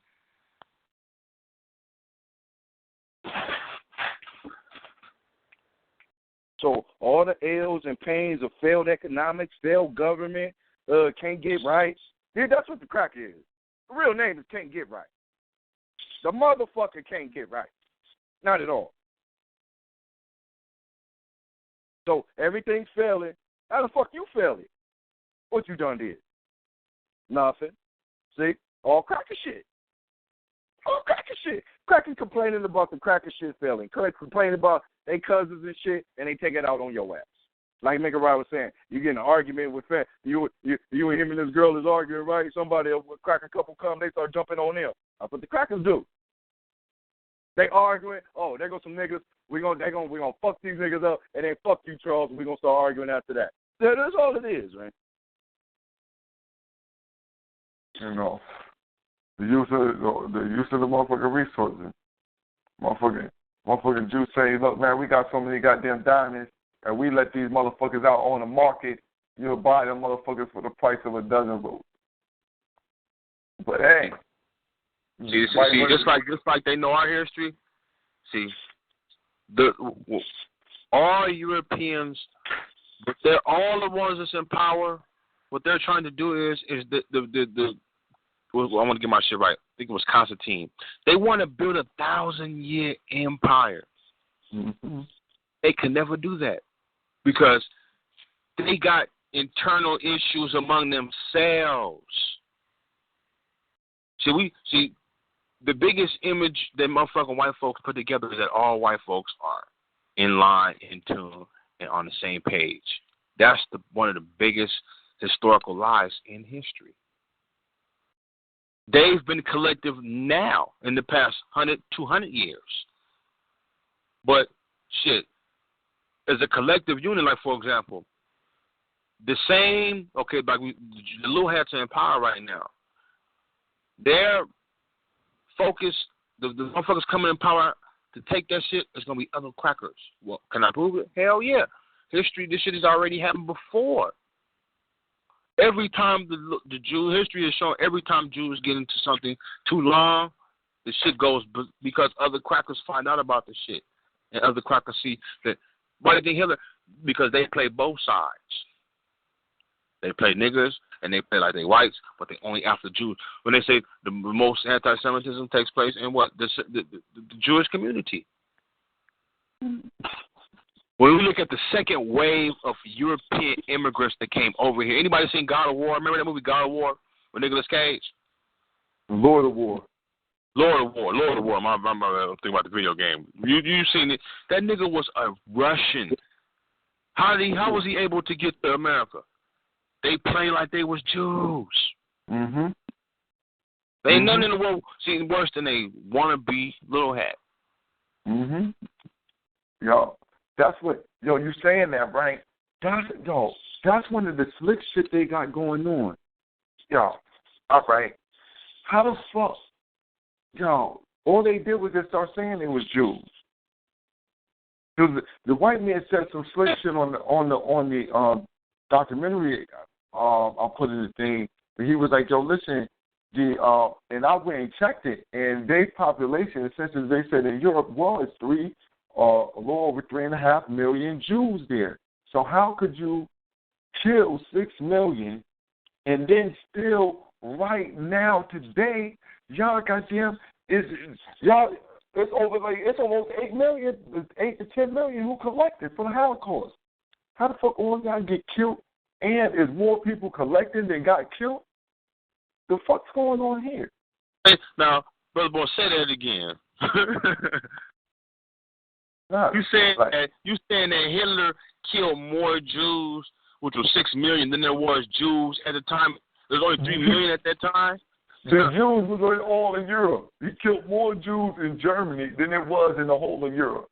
So all the ills and pains of failed economics, failed government, can't get right. Yeah, that's what the crack is. The real name is can't get right. The motherfucker can't get right. Not at all. So everything's failing. How the fuck you failing? What you done did? Nothing. See? All cracker shit. All cracker shit. Crackers complaining about the cracker shit failing. Complaining about they cousins and shit, and they take it out on your ass. Like Mega Rod was saying, you get in an argument with you and him and this girl is arguing, right? Somebody with cracker couple come, they start jumping on them. That's what the crackers do. They arguing. Oh, there go some niggas. We gonna fuck these niggas up, and then fuck you, Charles. And we gonna start arguing after that. That's all it is, man. You know, the use of the motherfucking resources. Motherfucking Jews say, look, man, we got so many goddamn diamonds, and we let these motherfuckers out on the market. You'll buy them motherfuckers for the price of a dozen votes. But hey, see, just like they know our history. See, all Europeans, they're all the ones that's in power. What they're trying to do is I want to get my shit right. I think it was Constantine. They want to build a 1,000-year empire. Mm-hmm. They can never do that because they got internal issues among themselves. See, the biggest image that motherfucking white folks put together is that all white folks are in line, in tune, and on the same page. That's one of the biggest historical lies in history. They've been collective now in the past 100, 200 years. But, shit, as a collective unit, like, for example, the same, okay, like the little hats are in power right now. Their focus, the motherfuckers coming in power to take that shit, is going to be other crackers. Well, can I prove it? Hell yeah. History, this shit has already happened before. Every time the Jew history is shown, every time Jews get into something too long, the shit goes because other crackers find out about the shit. And other crackers see that, why did they hear it? Because they play both sides. They play niggers and they play like they whites, but they only after Jews. When they say the most anti-Semitism takes place in what? The Jewish community. When we look at the second wave of European immigrants that came over here, anybody seen God of War? Remember that movie God of War with Nicolas Cage? Lord of War. I'm thinking about the video game. You seen it? That nigga was a Russian. How was he able to get to America? they play like they was Jews. Mm-hmm. They ain't nothing in the world seems worse than a wannabe little hat. Mm-hmm. Yo, that's what, you saying that, right? That's one of the slick shit they got going on. Yo, all right. How the fuck, all they did was just start saying they was Jews. The white man said some slick shit on the documentary. I'll put in the thing. But he was like, yo, listen, and I went and checked it, and their population, essentially, they said in Europe was a little over 3.5 million Jews there. So how could you kill 6 million and then still right now today, y'all goddamn it's almost 8 million, 8 to 10 million who collected for the Holocaust. How the fuck all y'all get killed and is more people collecting than got killed? The fuck's going on here? Hey, now, Brother Boy, say that again. You saying that Hitler killed more Jews, which was 6 million, than there was Jews at the time? There's only 3 million at that time? The Jews was all in Europe. He killed more Jews in Germany than there was in the whole of Europe,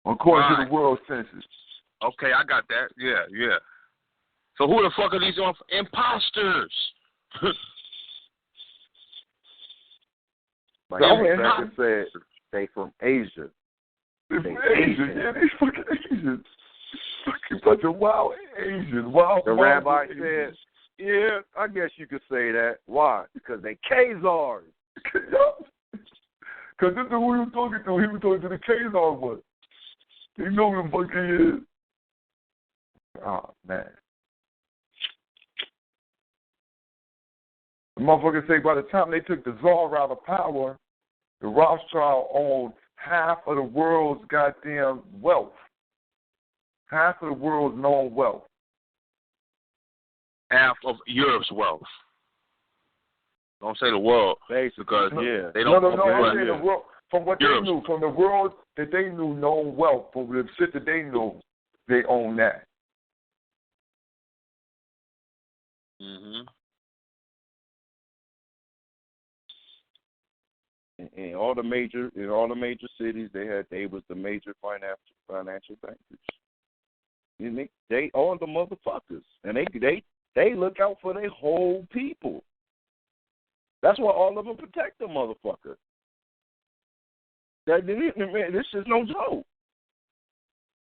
according to the World Census. Okay, I got that. Yeah. So who the fuck are these imposters? Like Rebecca said, they from Asia. They're from Asia. Yeah, they fucking Asians. Fucking bunch of wild Asians. The rabbi said, yeah, I guess you could say that. Why? Because they Khazars. Because this is who he was talking to. He was talking to the Khazar one. He know who the fuck he is. Oh, man. The motherfuckers say by the time they took the Tsar out of power, the Rothschild owned half of the world's goddamn wealth. Half of the world's known wealth. Half of Europe's wealth. Don't say the world, because they don't. No. I'm saying the world. From what Europe's. They knew, from the world that they knew, known wealth, from the shit that they knew, they own that. Mm-hmm. In all the major cities, they was the major financial bankers. They own the motherfuckers, and they look out for their whole people. That's why all of them protect the motherfucker. This is no joke.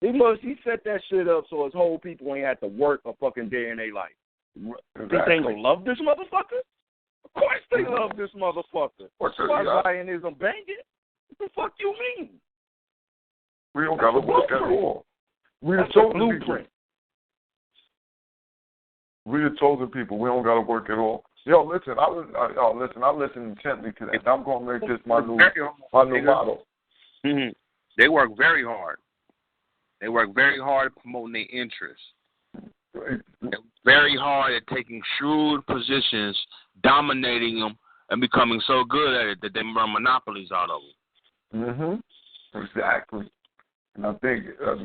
He set that shit up so his whole people ain't had to work a fucking day in their life. Exactly. They ain't gonna love this motherfucker? Of course they love this motherfucker. Why Zionism banging? What the fuck you mean? We don't gotta work at all. We That's a blueprint. We the chosen people. We don't gotta work at all. Yo, listen. I listen intently to that. I'm gonna make this my new motto. Mm-hmm. They work very hard. They work very hard at promoting their interests. They're very hard at taking shrewd positions, dominating them, and becoming so good at it that they run monopolies out of them. Exactly. And I think a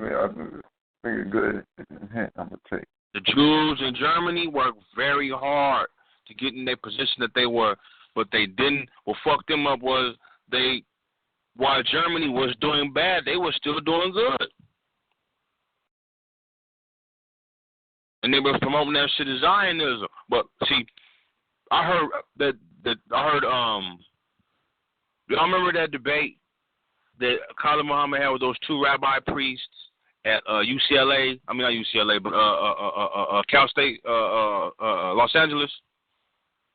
good hint I'm gonna take. The Jews in Germany worked very hard to get in their position that they were, but they didn't. What fucked them up was while Germany was doing bad, they were still doing good. And they were promoting that shit as Zionism. But see, I heard y'all remember that debate that Khalid Muhammad had with those two rabbi priests at UCLA? I mean not UCLA, but Cal State, Los Angeles.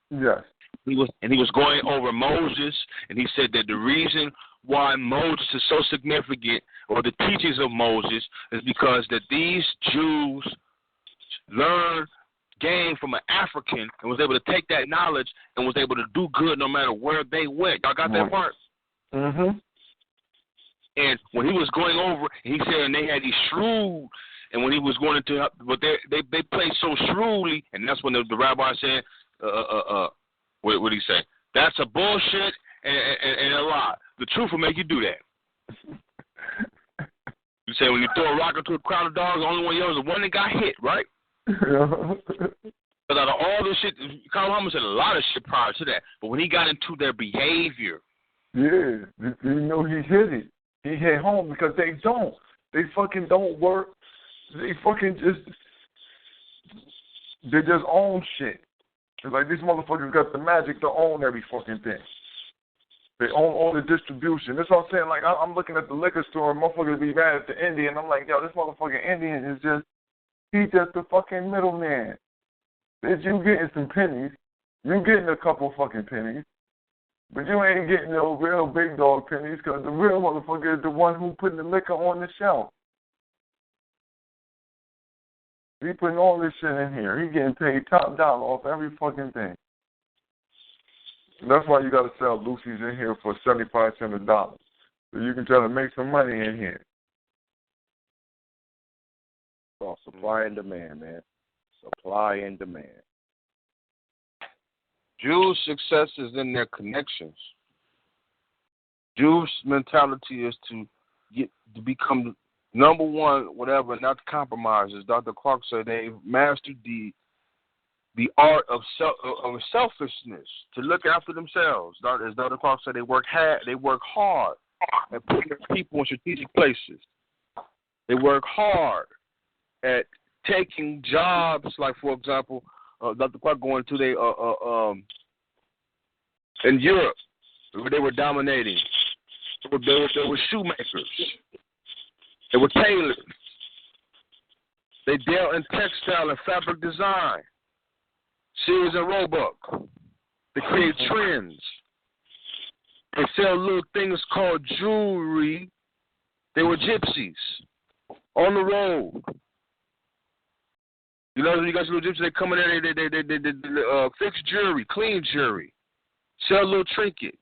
Yes. He was going over Moses, and he said that the reason why Moses is so significant, or the teachings of Moses, is because that these Jews gained from an African and was able to take that knowledge and was able to do good no matter where they went. Y'all got that part? Mm-hmm. And when he was going over, he said, and they had these shrewd, and when he was going into, but they played so shrewdly, and that's when the rabbi said, what did he say? That's a bullshit and a lie. The truth will make you do that. You say when you throw a rock into a crowd of dogs, the only one yells is the one that got hit, right? But out of all the shit, Carl Muhammad said a lot of shit prior to that. But when he got into their behavior, yeah, you know he hit it. He hit home because they don't. They fucking don't work. They fucking they just own shit. It's like these motherfuckers got the magic to own every fucking thing. They own all the distribution. That's what I'm saying. Like, I'm looking at the liquor store, and motherfuckers be mad at the Indian. I'm like, yo, this motherfucking Indian is he's just a fucking middleman. Bitch, you getting some pennies. You getting a couple fucking pennies. But you ain't getting no real big dog pennies because the real motherfucker is the one who putting the liquor on the shelf. He putting all this shit in here. He getting paid top dollar off every fucking thing. That's why you got to sell Lucy's in here for 75 cents a dollar. So you can try to make some money in here. So supply and demand, man. Supply and demand. Jews' success is in their connections. Jews' mentality is to become number one, whatever, not to compromise. As Dr. Clark said, they've mastered the art of selfishness, to look after themselves. As Dr. Clark said, they work hard at putting their people in strategic places. They work hard at taking jobs, like, for example, Dr. Clark going to in Europe, where they were dominating. They were shoemakers. They were tailors. They dealt in textile and fabric design. Sears and Roebuck. They create trends. They sell little things called jewelry. They were gypsies on the road. You know, you guys little gypsies, they come in there, they fix jewelry, clean jewelry, sell little trinkets,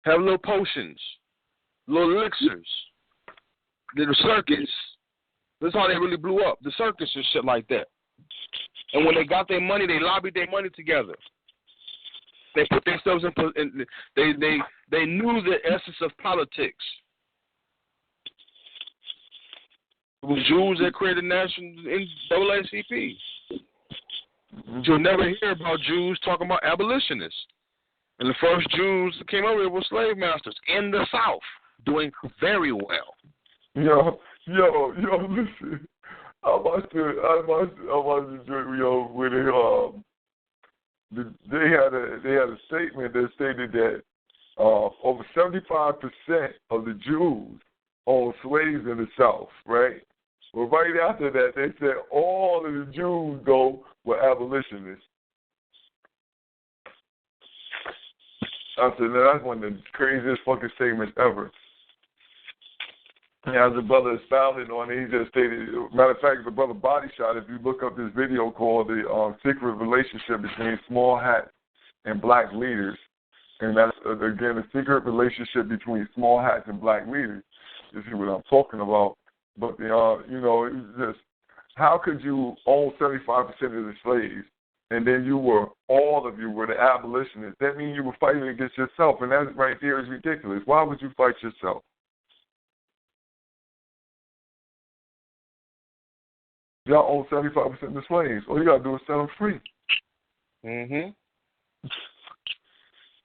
have little potions, little elixirs. They're the circus. That's how they really blew up, the circus and shit like that. And when they got their money, they lobbied their money together. They put themselves in they knew the essence of politics. It was Jews that created NAACP. You'll never hear about Jews talking about abolitionists. And the first Jews that came over here were slave masters in the South, doing very well. Yo, listen. I watched the joint, where they had a statement that stated that over 75% of the Jews owned slaves in the South, right? Well, right after that, they said all of the Jews, though, were abolitionists. I said, now that's one of the craziest fucking statements ever. As the brother expounded on it, he just stated, matter of fact, the brother Body Shot, if you look up this video called The Secret Relationship Between Small Hats and Black Leaders, and that's, again, the secret relationship between small hats and black leaders, this is what I'm talking about. But, it's just, how could you own 75% of the slaves, and then all of you were the abolitionists? That means you were fighting against yourself, and that right there is ridiculous. Why would you fight yourself? Y'all own 75% of the slaves. All you got to do is set them free. Mm-hmm.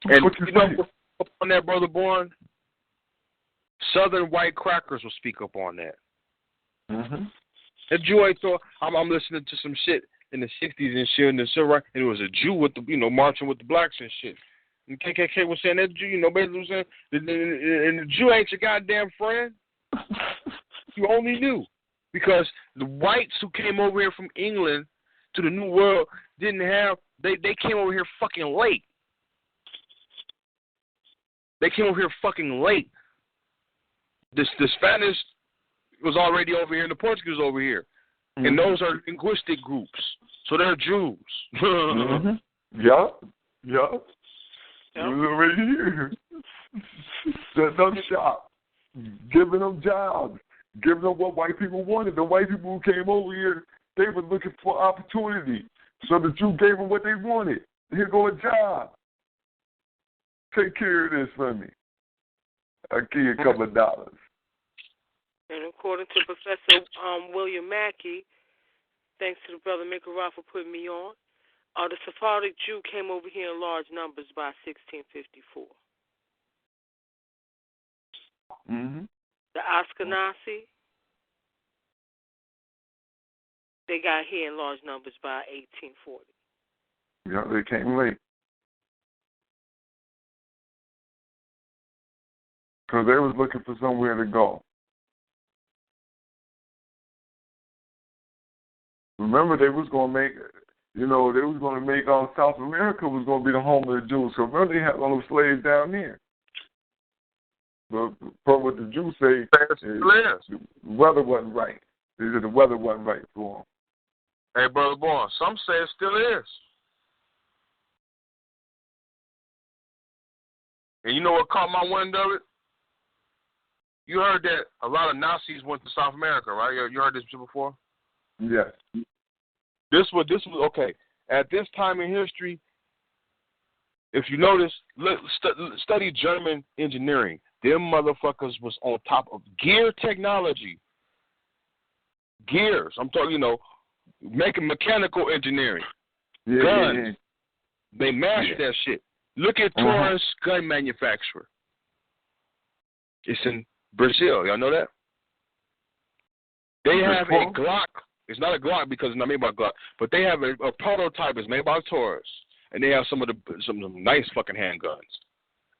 And you know, on that, Brother Bourne, Southern white crackers will speak up on that. Mm-hmm. That Jew ain't thought, I'm listening to some shit in the 60s and shit, and it was a Jew with the, marching with the blacks and shit. And KKK was saying that Jew, basically was saying, and the Jew ain't your goddamn friend. You only knew. Because the whites who came over here from England to the New World didn't have, they came over here fucking late. They came over here fucking late. The Spanish was already over here and the Portuguese was over here. Mm-hmm. And those are linguistic groups. So they're Jews. Mm-hmm. Yeah. You was already here. Setting up shop. Giving them jobs. Giving them what white people wanted. The white people who came over here, they were looking for opportunity. So the Jew gave them what they wanted. Here go a job. Take care of this for me. I'll give you a couple of dollars. And according to Professor William Mackey, thanks to the brother Mikaroff for putting me on, the Sephardic Jew came over here in large numbers by 1654. Mm-hmm. The Ashkenazi, they got here in large numbers by 1840. Yeah, they came late. Because they was looking for somewhere to go. Remember, they was going to make, they was going to make South America was going to be the home of the Jews. So remember, they had all those slaves down here. But what the Jews say, the weather wasn't right. They said the weather wasn't right for them. Hey, Brother Boy, some say it still is. And you know what caught my wind of it? You heard that a lot of Nazis went to South America, right? You heard this before? Yes. This was okay. At this time in history, if you notice, study German engineering. Them motherfuckers was on top of gear technology. Gears. I'm talking, making mechanical engineering. Yeah, guns. Yeah. They mastered that shit. Look at Taurus gun manufacturer. It's in Brazil. Y'all know that? They have a Glock. It's not a Glock because it's not made by Glock, but they have a prototype. It's made by Taurus, and they have some of the nice fucking handguns.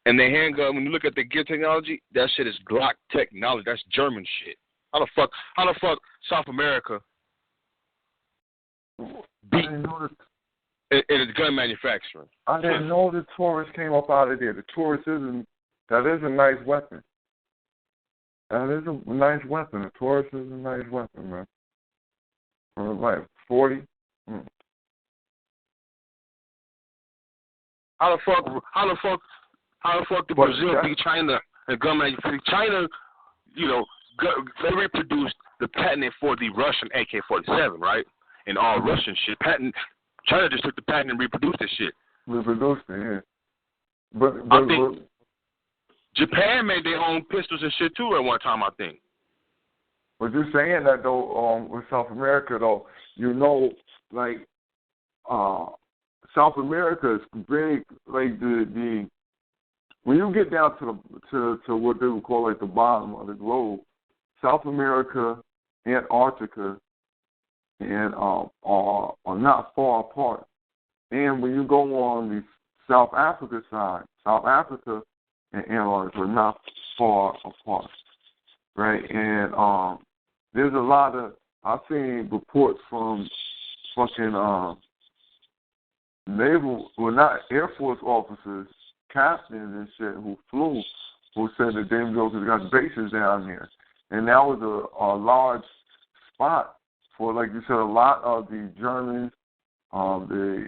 And the handgun, when you look at the gear technology, that shit is Glock technology. That's German shit. How the fuck South America beat in its gun manufacturing? I didn't know the Taurus came up out of there. The Taurus that is a nice weapon. That is a nice weapon. The Taurus is a nice weapon, man. Like 40. How the fuck did Brazil beat China and gun manufacturing? China, they reproduced the patent for the Russian AK-47, right? And all Russian shit. China just took the patent and reproduced this shit. Reproduced it, yeah. But I think Japan made their own pistols and shit too at one time, I think. But you're saying that though, with South America though, South America is very like the when you get down to what they would call like the bottom of the globe, South America, Antarctica, and are not far apart. And when you go on the South Africa side, South Africa and Antarctica are not far apart, right? And there's a lot of I've seen reports from fucking naval, well, not Air Force officers, captains and shit who flew, who said that they got bases down there, and that was a large spot for, like you said, a lot of the Germans, who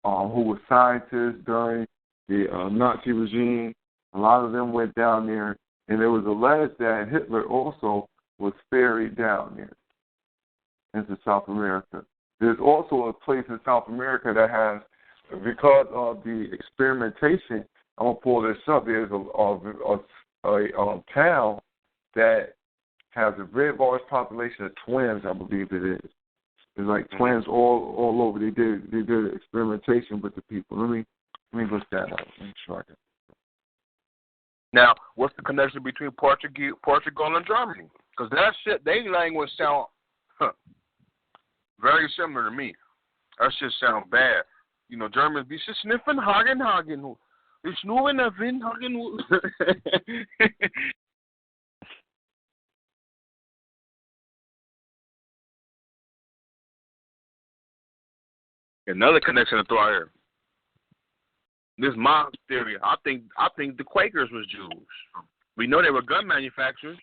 were scientists during the Nazi regime. A lot of them went down there, and it was alleged that Hitler also was ferried down there into South America. There's also a place in South America that has, because of the experimentation, I'm going to pull this up, there's a town that has a very large population of twins, I believe it is. It's like twins all over. They did experimentation with the people. Let me look that up. Let me try it. Now, what's the connection between Portugal and Germany? Because that shit, their language sound very similar to me. That shit sound bad. Germans be sniffing Hagen. It's moving a Wind Hagen. Another connection to throw out here. This is my theory. I think the Quakers was Jews. We know they were gun manufacturers.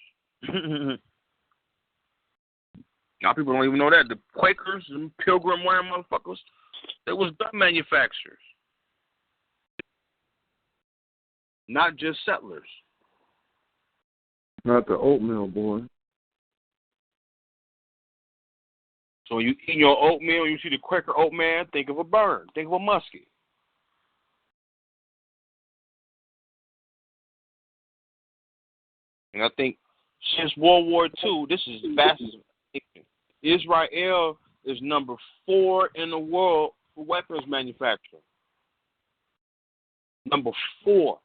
Now people don't even know that. The Quakers and Pilgrim wearing motherfuckers, they was gun manufacturers. Not just settlers. Not the oatmeal, boy. So you eat your oatmeal, you see the Quaker oat man, think of a bird, think of a muskie. And I think Since World War II, this is fascinating. Israel is number 4 in the world for weapons manufacturing. Number 4.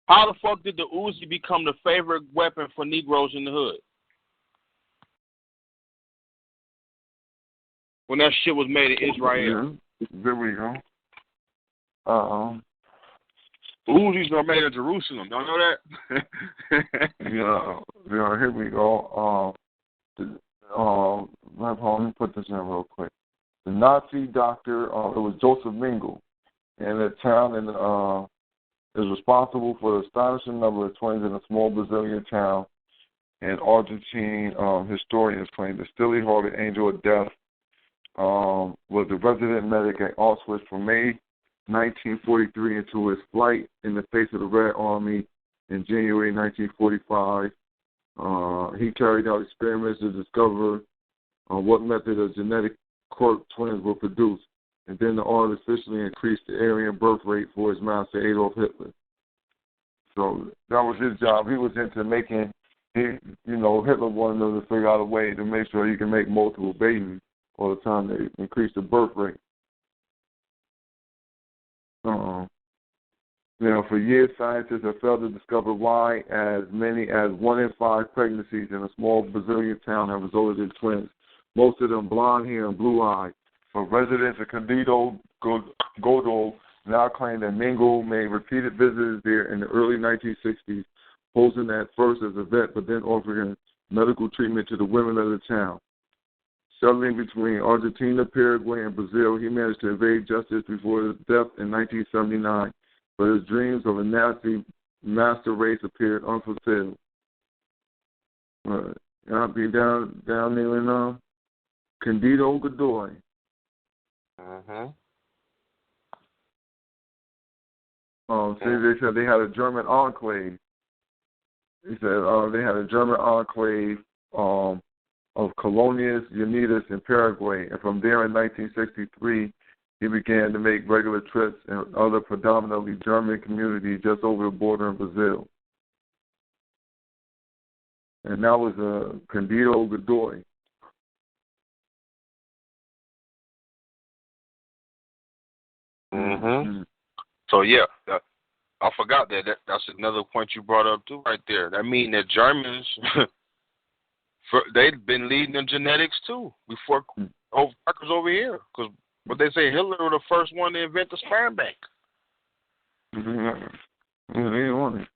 How the fuck did the Uzi become the favorite weapon for Negroes in the hood? When that shit was made in Israel. Yeah. There we go. Uzis are made in Jerusalem. Y'all know that? yeah, here we go. Let me put this in real quick. The Nazi doctor, it was Joseph Mengele, in a town is responsible for the astonishing number of twins in a small Brazilian town. And Argentine historians claim the stilly-hearted angel of death was the resident medic at Auschwitz from May 1943 until his flight in the face of the Red Army in January 1945. He carried out experiments to discover what method of genetic quirk twins were produced, and then the artificially increased the Aryan birth rate for his master Adolf Hitler. So that was his job. He was into making, Hitler wanted them to figure out a way to make sure he can make multiple babies all the time. They increase the birth rate. For years, scientists have failed to discover why as many as 1 in 5 pregnancies in a small Brazilian town have resulted in twins, most of them blonde hair and blue eyes. But residents of Candido Godol now claim that Mengele made repeated visits there in the early 1960s, posing at first as a vet, but then offering medical treatment to the women of the town. Settling between Argentina, Paraguay, and Brazil, he managed to evade justice before his death in 1979, but his dreams of a Nazi master race appeared unfulfilled. I'll be down there in Candido Godoy. They said they had a German enclave. He said they had a German enclave of Colonias Unidas in Paraguay, and from there in 1963, he began to make regular trips in other predominantly German communities just over the border in Brazil. And that was Candido Godoy. So, yeah, I forgot that. That's another point you brought up, too, right there. That means that Germans, they've been leading in genetics, too, before fuckers over here. Because what they say, Hitler was the first one to invent the sperm bank. They want it.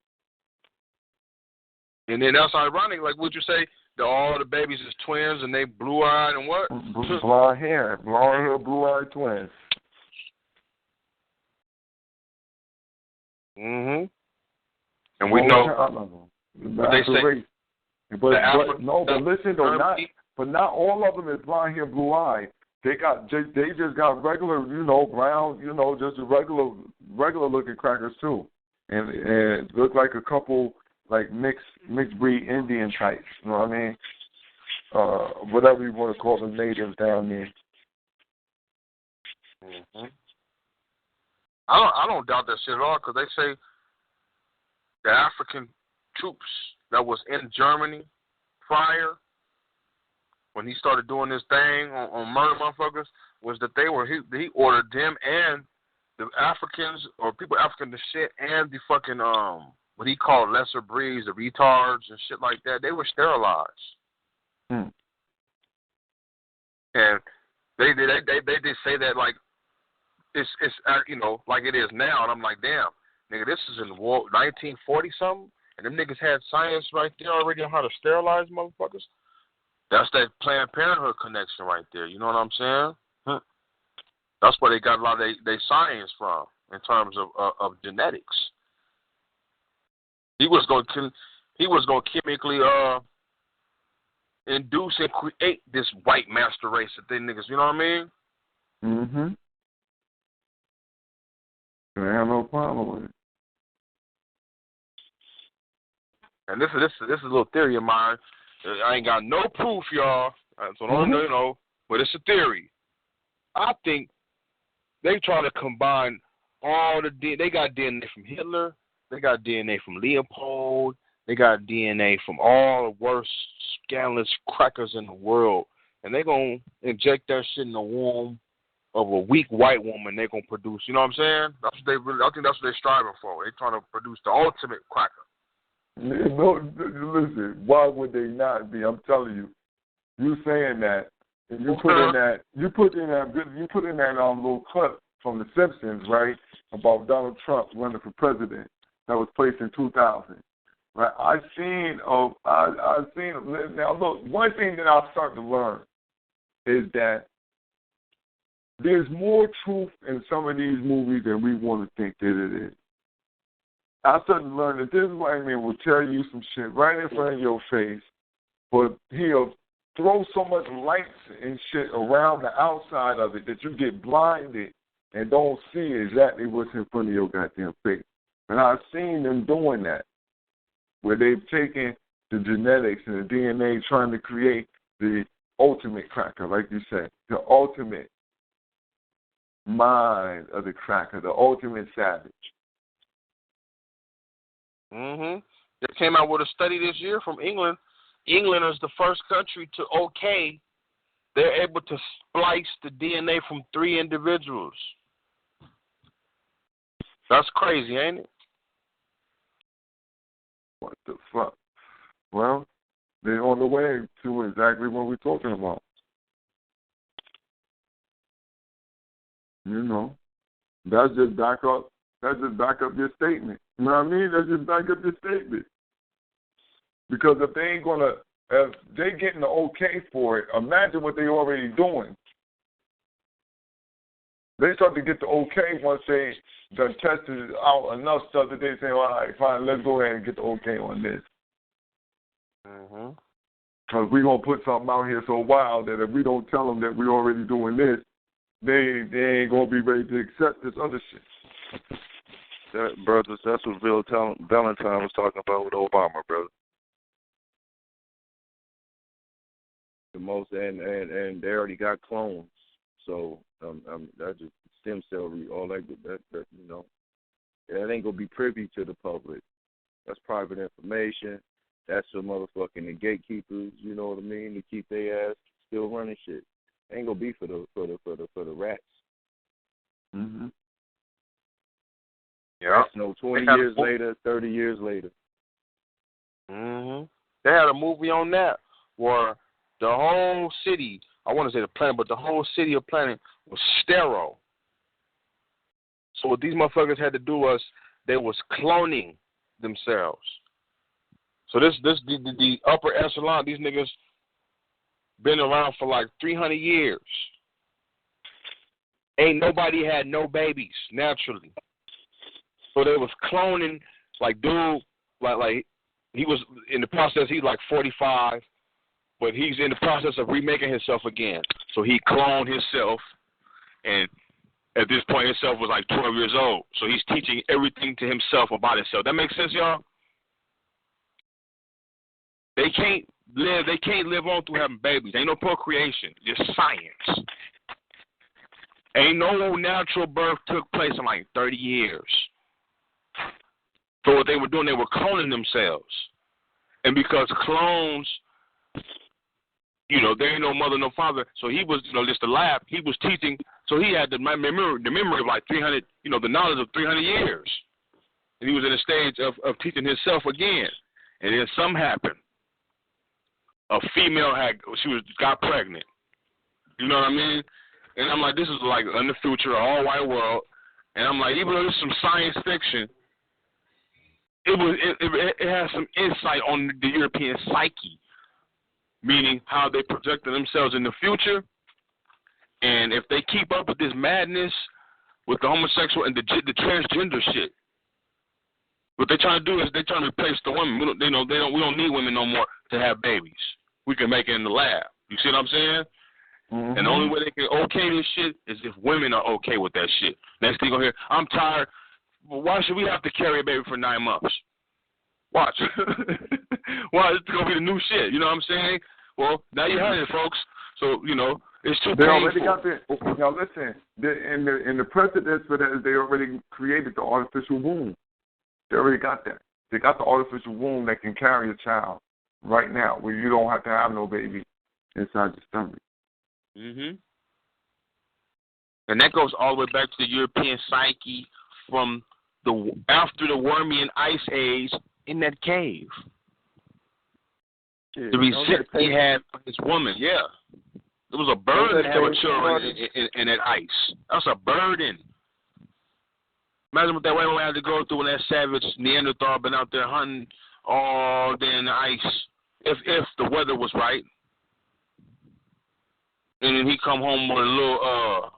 And then that's ironic. Like, would you say that all the babies is twins and they blue-eyed and what? Blonde hair, blue-eyed twins. And we know what they say. But listen, though, not all of them is blonde hair, blue eye. They just got regular, brown, just regular looking crackers too, and look like a couple like mixed breed Indian types. You know what I mean? Whatever you want to call them, natives down there. I don't doubt that shit at all, because they say the African troops that was in Germany prior, when he started doing this thing on murder motherfuckers, was that he ordered them and the Africans or people African descent and the fucking what he called lesser breeds, the retards and shit like that, they were sterilized. And they did say that like it's like it is now, and I'm like, damn, nigga, this is in 1940 something, and them niggas had science right there already on how to sterilize motherfuckers. That's that Planned Parenthood connection right there. You know what I'm saying? That's where they got a lot of their science from in terms of genetics. He was going to chemically induce and create this white master race that they niggas. You know what I mean? I have no problem with it. And this is a little theory of mine. I ain't got no proof, y'all. So don't but it's a theory. I think they try to combine all the DNA. They got DNA from Hitler. They got DNA from Leopold. They got DNA from all the worst, scandalous crackers in the world, and they're going to inject that shit in the womb of a weak white woman. They're going to produce, you know what I'm saying? That's what they really, I think that's what they're striving for. They're trying to produce the ultimate cracker. No, listen, why would they not be? I'm telling you, you saying that, and you put in that little clip from The Simpsons, right, about Donald Trump running for president that was placed in 2000. Right, I've seen. Now look, one thing that I've started to learn is that there's more truth in some of these movies than we want to think that it is. I started to learn that this white man will tell you some shit right in front of your face, but he'll throw so much lights and shit around the outside of it that you get blinded and don't see exactly what's in front of your goddamn face. And I've seen them doing that, where they've taken the genetics and the DNA trying to create the ultimate cracker, like you said, the ultimate mind of the cracker, the ultimate savage. They came out with a study this year from England. England is the first country to okay, they're able to splice the DNA from 3 individuals. That's crazy, ain't it? What the fuck? Well, they're on the way to exactly what we're talking about. You know, that's just back up your statement. You know what I mean? That's just back up your statement. Because if they getting the okay for it, imagine what they already doing. They start to get the okay once they done tested out enough stuff that they say, all right, fine, let's go ahead and get the okay on this. Because we're going to put something out here so wild that if we don't tell them that we're already doing this, they ain't going to be ready to accept this other shit. Brothers, that's what Bill Valentine was talking about with Obama, brother. The most, and they already got clones. So that just stem cell, all that you know, that ain't gonna be privy to the public. That's private information. That's the motherfucking the gatekeepers. You know what I mean? To keep their ass still running shit. Ain't gonna be for the rats. Yeah. That's 20 years later, 30 years later. They had a movie on that where the whole city, I want to say the planet, but the whole city of planet was sterile. So what these motherfuckers had to do was they was cloning themselves. So the upper echelon, these niggas been around for like 300 years. Ain't nobody had no babies naturally. So they was cloning, like dude, like he was in the process. He's like 45, but he's in the process of remaking himself again. So he cloned himself, and at this point, himself was like 12 years old. So he's teaching everything to himself about himself. That makes sense, y'all? They can't live on through having babies. Ain't no procreation. Just science. Ain't no natural birth took place in like 30 years. So what they were doing, they were cloning themselves. And because clones, you know, there ain't no mother, no father, so he was, you know, just a lab. He was teaching, so he had the memory of like 300, you know, the knowledge of 300 years. And he was in a stage of teaching himself again. And then something happened. A female got pregnant. You know what I mean? And I'm like, this is like in the future, all white world. And I'm like, even though it's some science fiction, it has some insight on the European psyche, meaning how they projected themselves in the future. And if they keep up with this madness with the homosexual and the transgender shit, what they're trying to do is they're trying to replace the women. We don't need women no more to have babies. We can make it in the lab. You see what I'm saying? And the only way they can okay this shit is if women are okay with that shit. Next thing you're going to hear, I'm tired. Well, why should we have to carry a baby for 9 months? Watch. Why? It's going to be the new shit. You know what I'm saying? Well, now you heard it, folks. So, you know, it's too painful. They already got the, now listen, in the precedents for that is they already created the artificial womb. They already got that. They got the artificial womb that can carry a child right now, where you don't have to have no baby inside your stomach. And that goes all the way back to the European psyche from after the Wormian Ice Age in that cave. Yeah, the resentment he had for his woman, yeah. It was a burden to have a children in that ice. That was a burden. Imagine what that woman had to go through when that savage Neanderthal been out there hunting all day in the ice, if the weather was right. And then he come home with a little,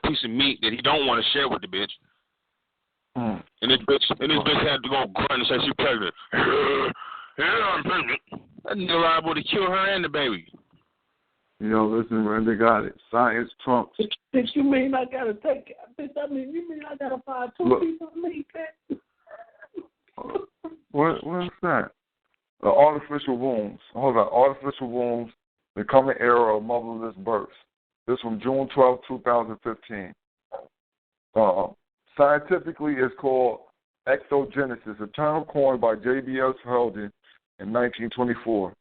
piece of meat that he don't want to share with the bitch. And this bitch had to go grunt and say she's pregnant. Yeah, I'm pregnant. That nigga liable to kill her and the baby. Listen, man, they got it. Science trumps. Bitch, you mean I gotta take? Bitch, you mean I gotta find two people to meet that? What's that? The artificial wombs. Hold on. Artificial wombs, the coming era of motherless births. This from June 12, 2015. Scientifically, it's called ectogenesis, a term coined by J.B.S. Haldane in 1924.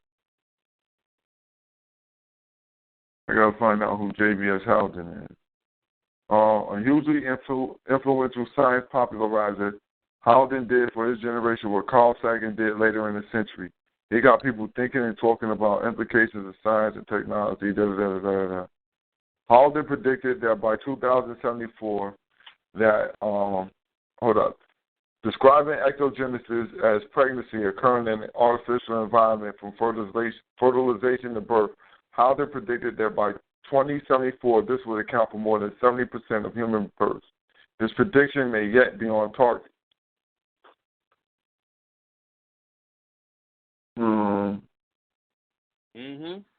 I gotta find out who J.B.S. Haldane is. A hugely influential science popularizer, Haldane did for his generation what Carl Sagan did later in the century. He got people thinking and talking about implications of science and technology. Haldane predicted that by 2074, describing ectogenesis as pregnancy occurring in an artificial environment from fertilization to birth, Haldane predicted that by 2074, this would account for more than 70% of human births. This prediction may yet be on target.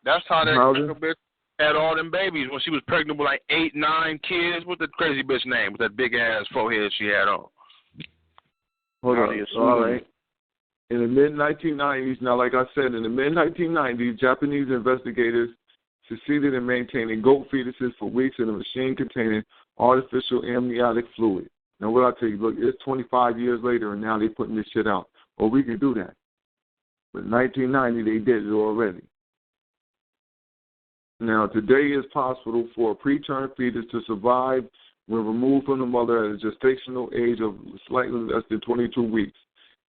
That's how that bitch had all them babies when she was pregnant with like 8, 9 kids. What's the crazy bitch name with that big ass forehead she had on? Hold on. All right. In the mid-1990s, now like I said, in the mid-1990s, Japanese investigators succeeded in maintaining goat fetuses for weeks in a machine containing artificial amniotic fluid. Now what I tell you, look, it's 25 years later and now they're putting this shit out. Well, we can do that. But in 1990, they did it already. Now, today it's possible for a preterm fetus to survive when removed from the mother at a gestational age of slightly less than 22 weeks.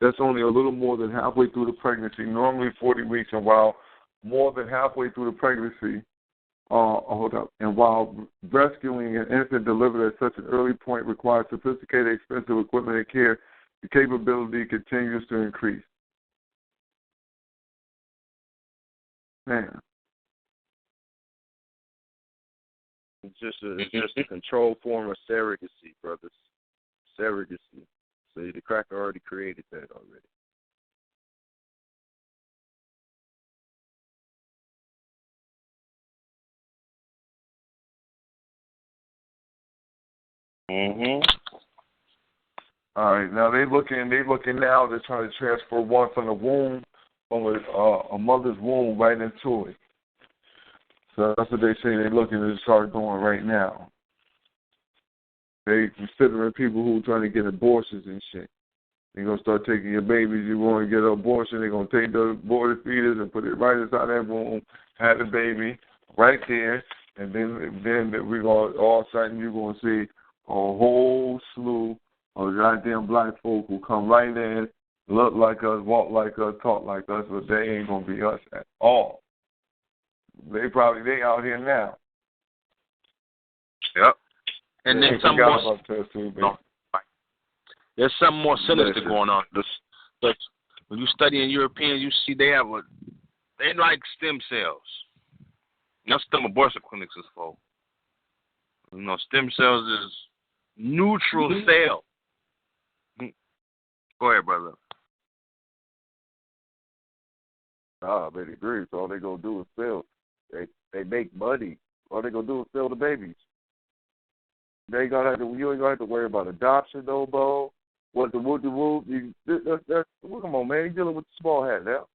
That's only a little more than halfway through the pregnancy, normally 40 weeks, and while more than halfway through the pregnancy, and while rescuing an infant delivered at such an early point requires sophisticated, expensive equipment and care, the capability continues to increase. Man. It's just a controlled form of surrogacy, brothers. Surrogacy. See, the cracker already created that already. All right, now they looking now to try to transfer one from the womb, from a mother's womb right into it. So that's what they say they're looking to start doing right now. They considering people who are trying to get abortions and shit. They're going to start taking your babies. You want to get an abortion, they're going to take the aborted fetus and put it right inside that womb, have the baby right there, and then we're going to, all of a sudden you're going to see a whole slew of goddamn black folk who come right in, look like us, walk like us, talk like us, but they ain't going to be us at all. They out here now. Yep. And then some more. There's something more sinister going on. But when you study in Europeans, you see they like stem cells. That's what abortion clinics is for. Stem cells is neutral cell. Go ahead, brother. I agree. So all they gonna do is sell. They make money. All they gonna do is sell the babies. You ain't gonna have to worry about adoption no more. What the whoop? Come on, man. You dealing with the small hat now.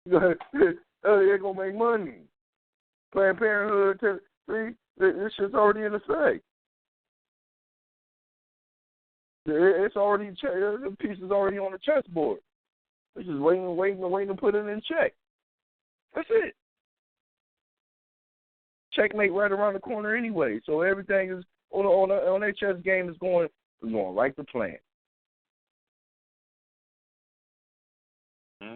They ain't gonna make money. Planned Parenthood, see, this shit's already in effect. It's already the piece is already on the chessboard. It's just waiting to put it in check. That's it. Checkmate right around the corner anyway. So everything is on their chess game is going right to plan. Mm-hmm.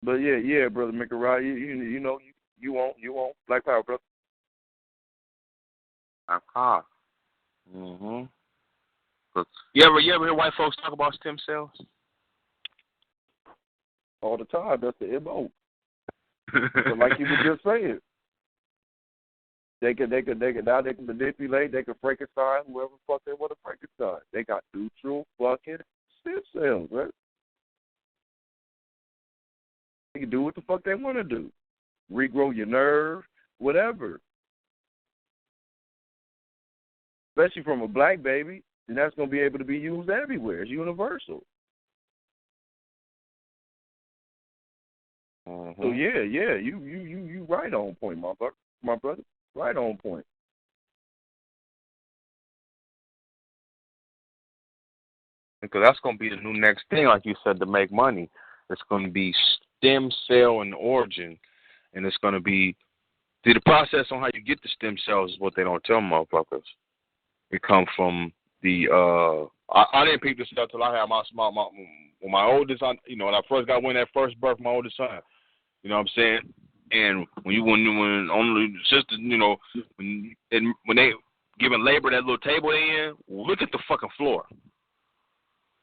But yeah, brother McElroy, you know you won't Black Power, brother. Black Power. Mhm. You ever hear white folks talk about stem cells? All the time. That's the MO. So like you were just saying, they can manipulate, they can Frankenstein whoever the fuck they want to Frankenstein. They got neutral fucking stem cells, right? They can do what the fuck they want to do. Regrow your nerve, whatever. Especially from a black baby, and that's going to be able to be used everywhere. It's universal. Mm-hmm. So yeah, you right on point, my brother, right on point. Because that's going to be the new next thing, like you said, to make money. It's going to be stem cell in origin, and it's going to be the process on how you get the stem cells is what they don't tell motherfuckers. It comes from the I didn't pick this up till I had my oldest son. You know, when I first got that first birth, my oldest son. You know what I'm saying? And when only sisters, you know, when they giving labor that little table they in, look at the fucking floor.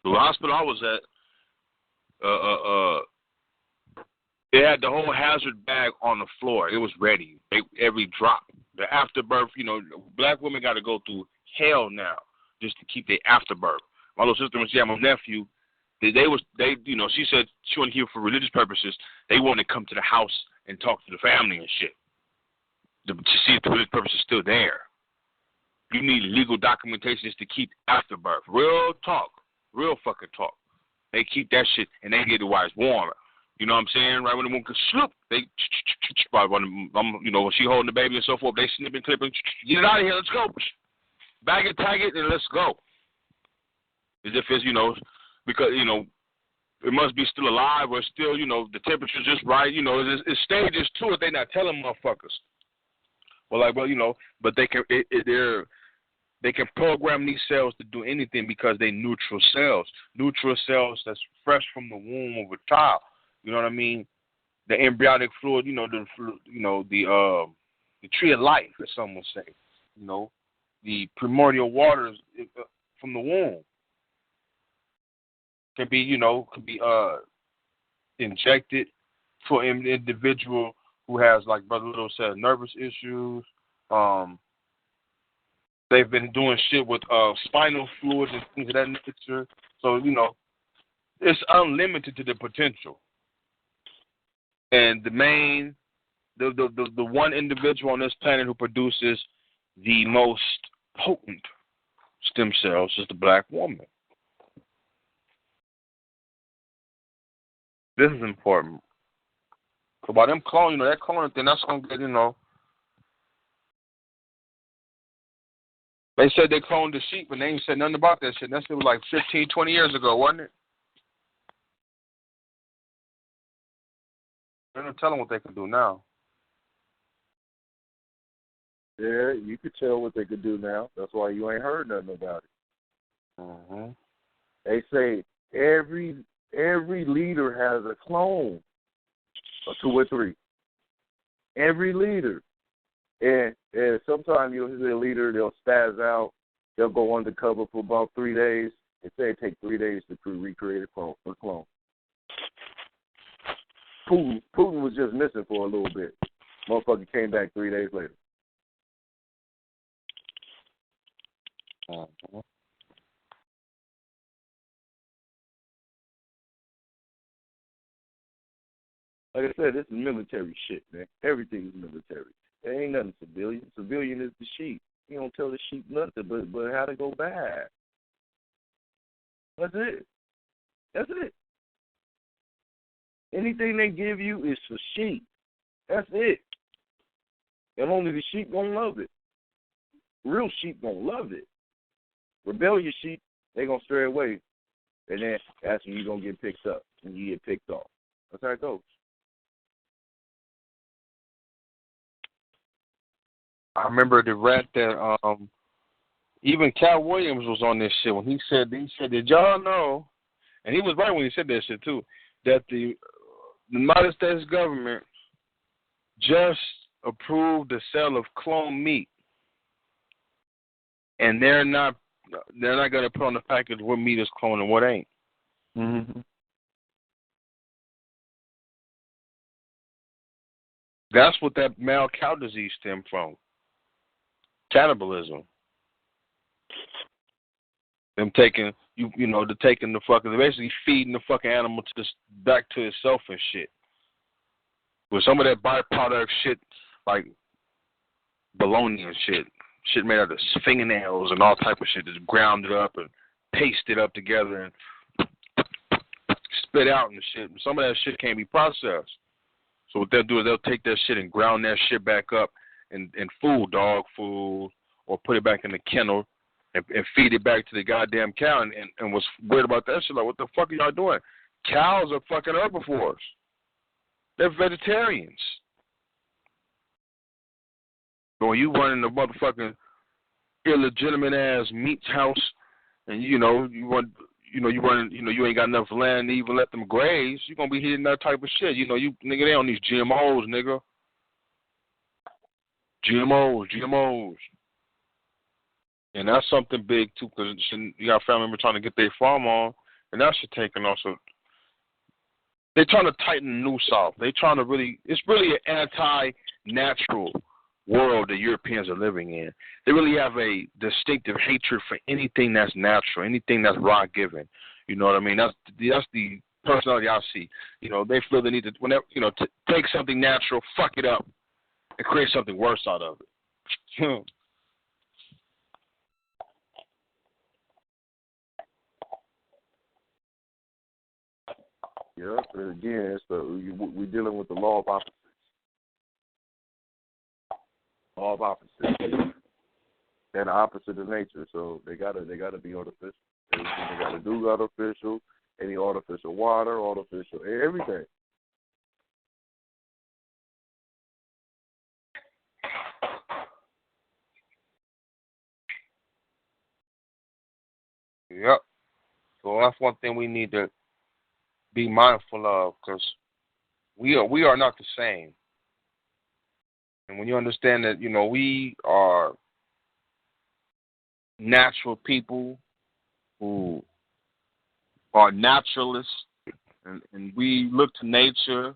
The hospital I was at, they had the whole hazard bag on the floor. It was ready. Every drop. The afterbirth, you know, black women got to go through hell now just to keep their afterbirth. My little sister, when she had my nephew, they you know, she said she wasn't here for religious purposes. They wanted to come to the house and talk to the family and shit to see if the religious purpose is still there. You need legal documentation just to keep afterbirth. Real talk. Real fucking talk. They keep that shit and they get it while it's warmer. You know what I'm saying? Right when the woman could sloop, they, you know, when she holding the baby and so forth, they snip and clip and get it out of here. Let's go. Bag it, tag it, and let's go. As if it's, you know, because, you know, it must be still alive or still, you know, the temperature's just right. You know, it's stages to it. They not telling motherfuckers. Well, like, well, you know, but they can, they can program these cells to do anything because they neutral cells. Neutral cells that's fresh from the womb of a child. You know what I mean? The embryonic fluid, you know, the tree of life, as some would say. You know, the primordial waters from the womb can be, you know, injected for an individual who has, like Brother Little said, nervous issues. They've been doing shit with spinal fluids and things of that nature. So, you know, it's unlimited to the potential. And the one individual on this planet who produces the most potent stem cells is the black woman. This is important. So by them cloning, you know, that cloning thing, that's going to get, you know. They said they cloned the sheep, and they ain't said nothing about that shit. That shit was like 15, 20 years ago, wasn't it? They're not telling what they can do now. Yeah, you could tell what they could do now. That's why you ain't heard nothing about it. Mm-hmm. They say every leader has a clone, or 2 or 3. Every leader. And sometimes you'll see a leader, they'll spaz out, they'll go undercover for about 3 days. They say it takes 3 days to recreate a clone. Putin was just missing for a little bit. Motherfucker came back 3 days later. Mm-hmm. Like I said, this is military shit, man. Everything is military. There ain't nothing civilian. Civilian is the sheep. You don't tell the sheep nothing but how to go bad. That's it. That's it. Anything they give you is for sheep. That's it. And only the sheep gonna love it. Real sheep gonna love it. rebellious sheep, they're going to stray away. And then that's when you're going to get picked up and you get picked off. That's how it goes. I remember the rat that even Cal Williams was on this shit when he said, did y'all know, and he was right when he said that shit too, that the United States government just approved the sale of clone meat, and they're not going to put on the package what meat is cloned and what ain't. Mm-hmm. That's what that mad cow disease stemmed from. Cannibalism. Them taking the fucking, they're basically feeding the fucking animal back to itself and shit. With some of that byproduct shit, like bologna and shit made out of fingernails and all type of shit, just ground it up and pasted up together and spit out and shit. Some of that shit can't be processed. So what they'll do is they'll take that shit and ground that shit back up in food, dog food, or put it back in the kennel and feed it back to the goddamn cow. And was weird about that shit. Like, what the fuck are y'all doing? Cows are fucking herbivores. They're vegetarians. So when you run in the motherfucking illegitimate ass meat house, and you ain't got enough land to even let them graze, you're gonna be hitting that type of shit. Nigga, they on these GMOs, nigga. GMOs. And that's something big too, because you got family members trying to get their farm on, and that shit taking also. They're trying to tighten the noose off. It's really an anti-natural world that Europeans are living in. They really have a distinctive hatred for anything that's natural, anything that's God-given. You know what I mean? That's the personality I see. They feel the need to, whenever, to take something natural, fuck it up, and create something worse out of it. Yeah, and again, we're dealing with the law of opposites. Law of opposites. They're the opposite of nature, so they gotta be artificial. Everything they gotta do artificial. Any artificial water, artificial everything. Yep. So that's one thing we need to be mindful of, because we are not the same. And when you understand that, we are natural people who are naturalists, and we look to nature,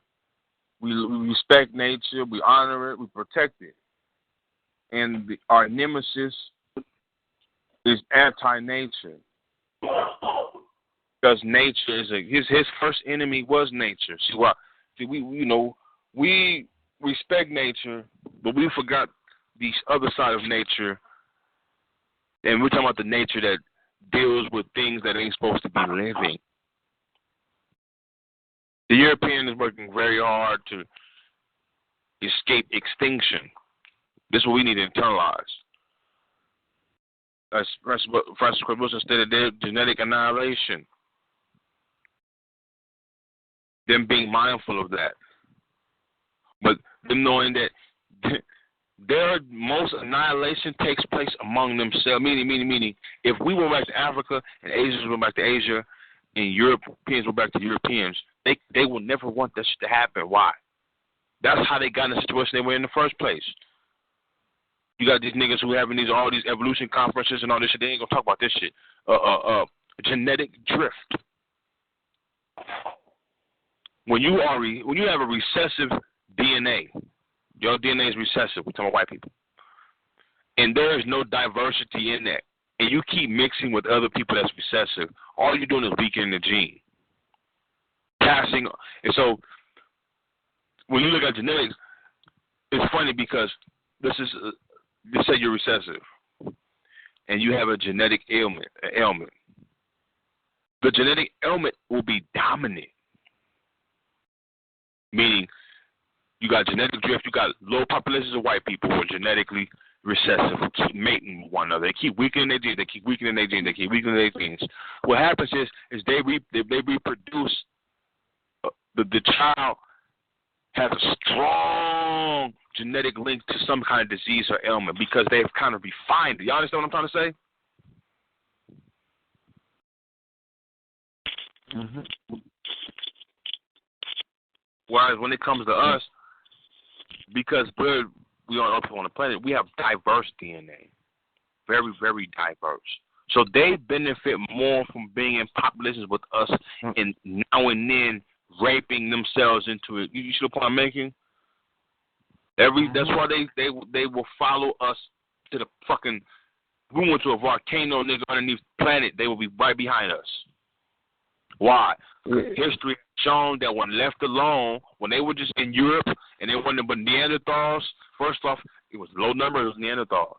we respect nature, we honor it, we protect it. And our nemesis is anti-nature. Because nature is his first enemy was nature. We respect nature, but we forgot the other side of nature, and we're talking about the nature that deals with things that ain't supposed to be living. The European is working very hard to escape extinction. This is what we need to internalize. As Francis Wilson stated, their genetic annihilation. Them being mindful of that. But them knowing that their most annihilation takes place among themselves. Meaning, if we went back to Africa and Asians went back to Asia and Europeans went back to Europeans, they will never want that shit to happen. Why? That's how they got in the situation they were in the first place. You got these niggas who having all these evolution conferences and all this shit. They ain't gonna talk about this shit. Genetic drift. When you have a recessive DNA, your DNA is recessive. We're talking about white people, and there is no diversity in that. And you keep mixing with other people that's recessive. All you're doing is weakening the gene. Passing, and so when you look at genetics, it's funny because let's say you're recessive, and you have a genetic ailment. The genetic ailment will be dominant. Meaning, you got genetic drift, you got low populations of white people who are genetically recessive, who keep mating with one another. They keep weakening their genes. They keep weakening their genes. They keep weakening their genes. What happens is they reproduce. The child has a strong genetic link to some kind of disease or ailment because they've kind of refined it. You understand what I'm trying to say? Mm-hmm. Whereas when it comes to us, because we are up on the planet, we have diverse DNA, very, very diverse. So they benefit more from being in populations with us and now and then raping themselves into it. You see the point I'm making? That's why they will follow us to the fucking. We went to a volcano, nigga, underneath the planet. They will be right behind us. Why? Because history has shown that when left alone, when they were just in Europe and they weren't but Neanderthals, first off, it was low number, it was Neanderthals.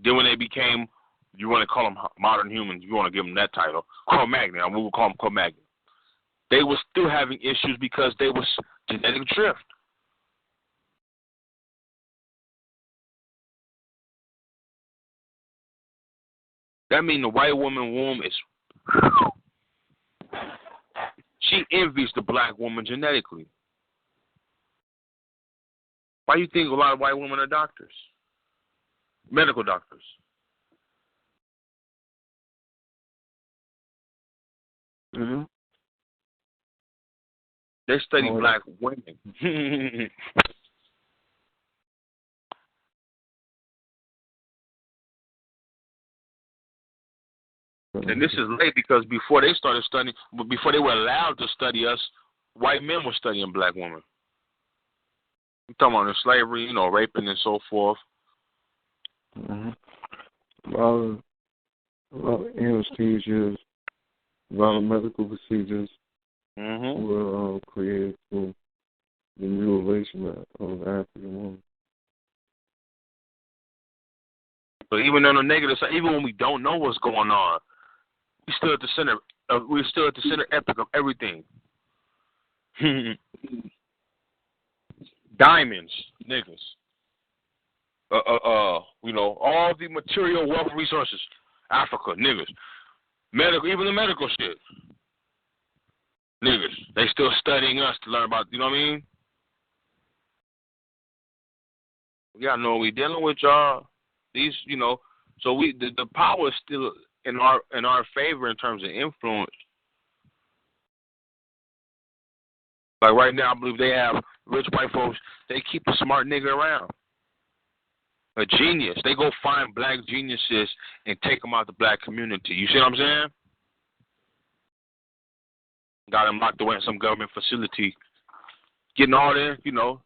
Then when they became, you want to call them modern humans, you want to give them that title, Cro-Magnon, we will call them Cro-Magnon. They were still having issues because they was genetic drift. That means the white woman womb is, she envies the black woman genetically. Why do you think a lot of white women are doctors? Medical doctors. Mm-hmm. They study black women. And this is late because before they started studying, before they were allowed to study us, white men were studying black women. We're talking about the slavery, raping and so forth. Mm-hmm. A lot of anesthesias, a lot of medical procedures were created for the mutilation of African women. But even on the negative side, even when we don't know what's going on, we still at the center. We're still at the center epic of everything. Diamonds, niggas. All the material wealth resources. Africa, niggas. Medical, even the medical shit. Niggas. They still studying us to learn about, you know what I mean? We gotta know what we dealing with, y'all. These, so the power is still in our favor in terms of influence. Like right now, I believe they have rich white folks. They keep a smart nigga around, a genius. They go find black geniuses and take them out the black community. You see what I'm saying? Got them locked away in some government facility, getting all their, the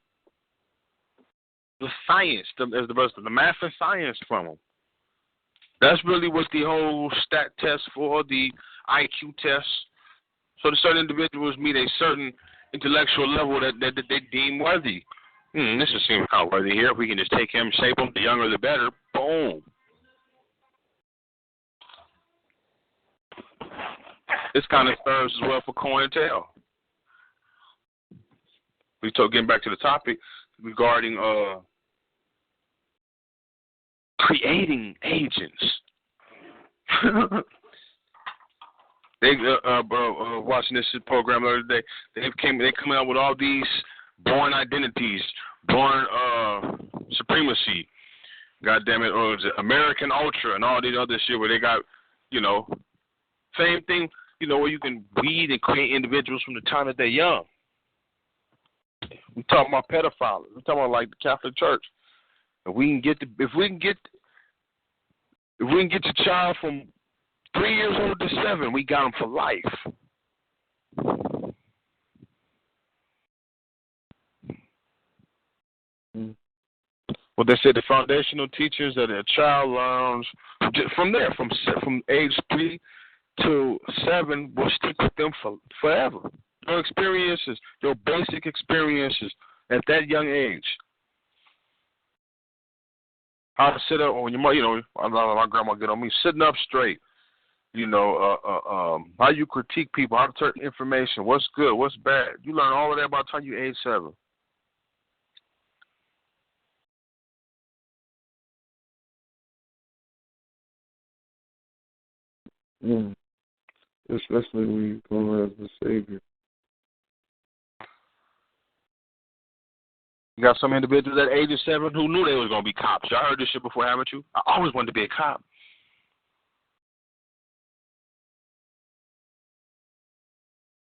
science, the math and science from them. That's really what the whole stat test for, the IQ test. So the certain individuals meet a certain intellectual level that they deem worthy. This is seeming kind of worthy here. If we can just take him, shape him, the younger the better. Boom. This kind of serves as well for COINTEL. Getting back to the topic regarding creating agents. They watching this program the other day. They coming out with all these born identities, born supremacy. God damn it, or is it American Ultra and all these other shit where they got, same thing, where you can weed and create individuals from the time that they're young. We talking about pedophiles. We talking about like the Catholic Church. If we can get the child from 3 years old to 7, we got them for life. Well, they said the foundational teachers that a child learns from there, from age 3 to 7, will stick with them forever. Your experiences, your basic experiences at that young age. How to sit up when your mother, my grandma get on me, sitting up straight. How you critique people, how to turn information, what's good, what's bad. You learn all of that by the time you're age 7. Especially when you come as the Savior. You got some individuals at age of 7 who knew they was going to be cops. Y'all heard this shit before, haven't you? I always wanted to be a cop.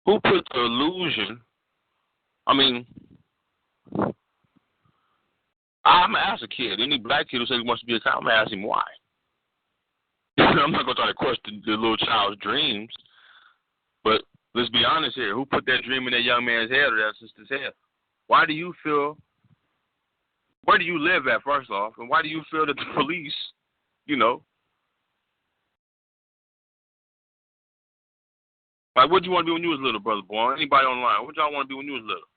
Who put the illusion? I mean, I'm going to ask a kid, any black kid who says he wants to be a cop, I'm going to ask him why. I'm not going to try to question the little child's dreams, but let's be honest here. Who put that dream in that young man's head or that sister's head? Why do you feel, where do you live at, first off, and why do you feel that the police, like, what did you want to be when you was little, brother boy? Anybody online, what y'all want to be when you was little?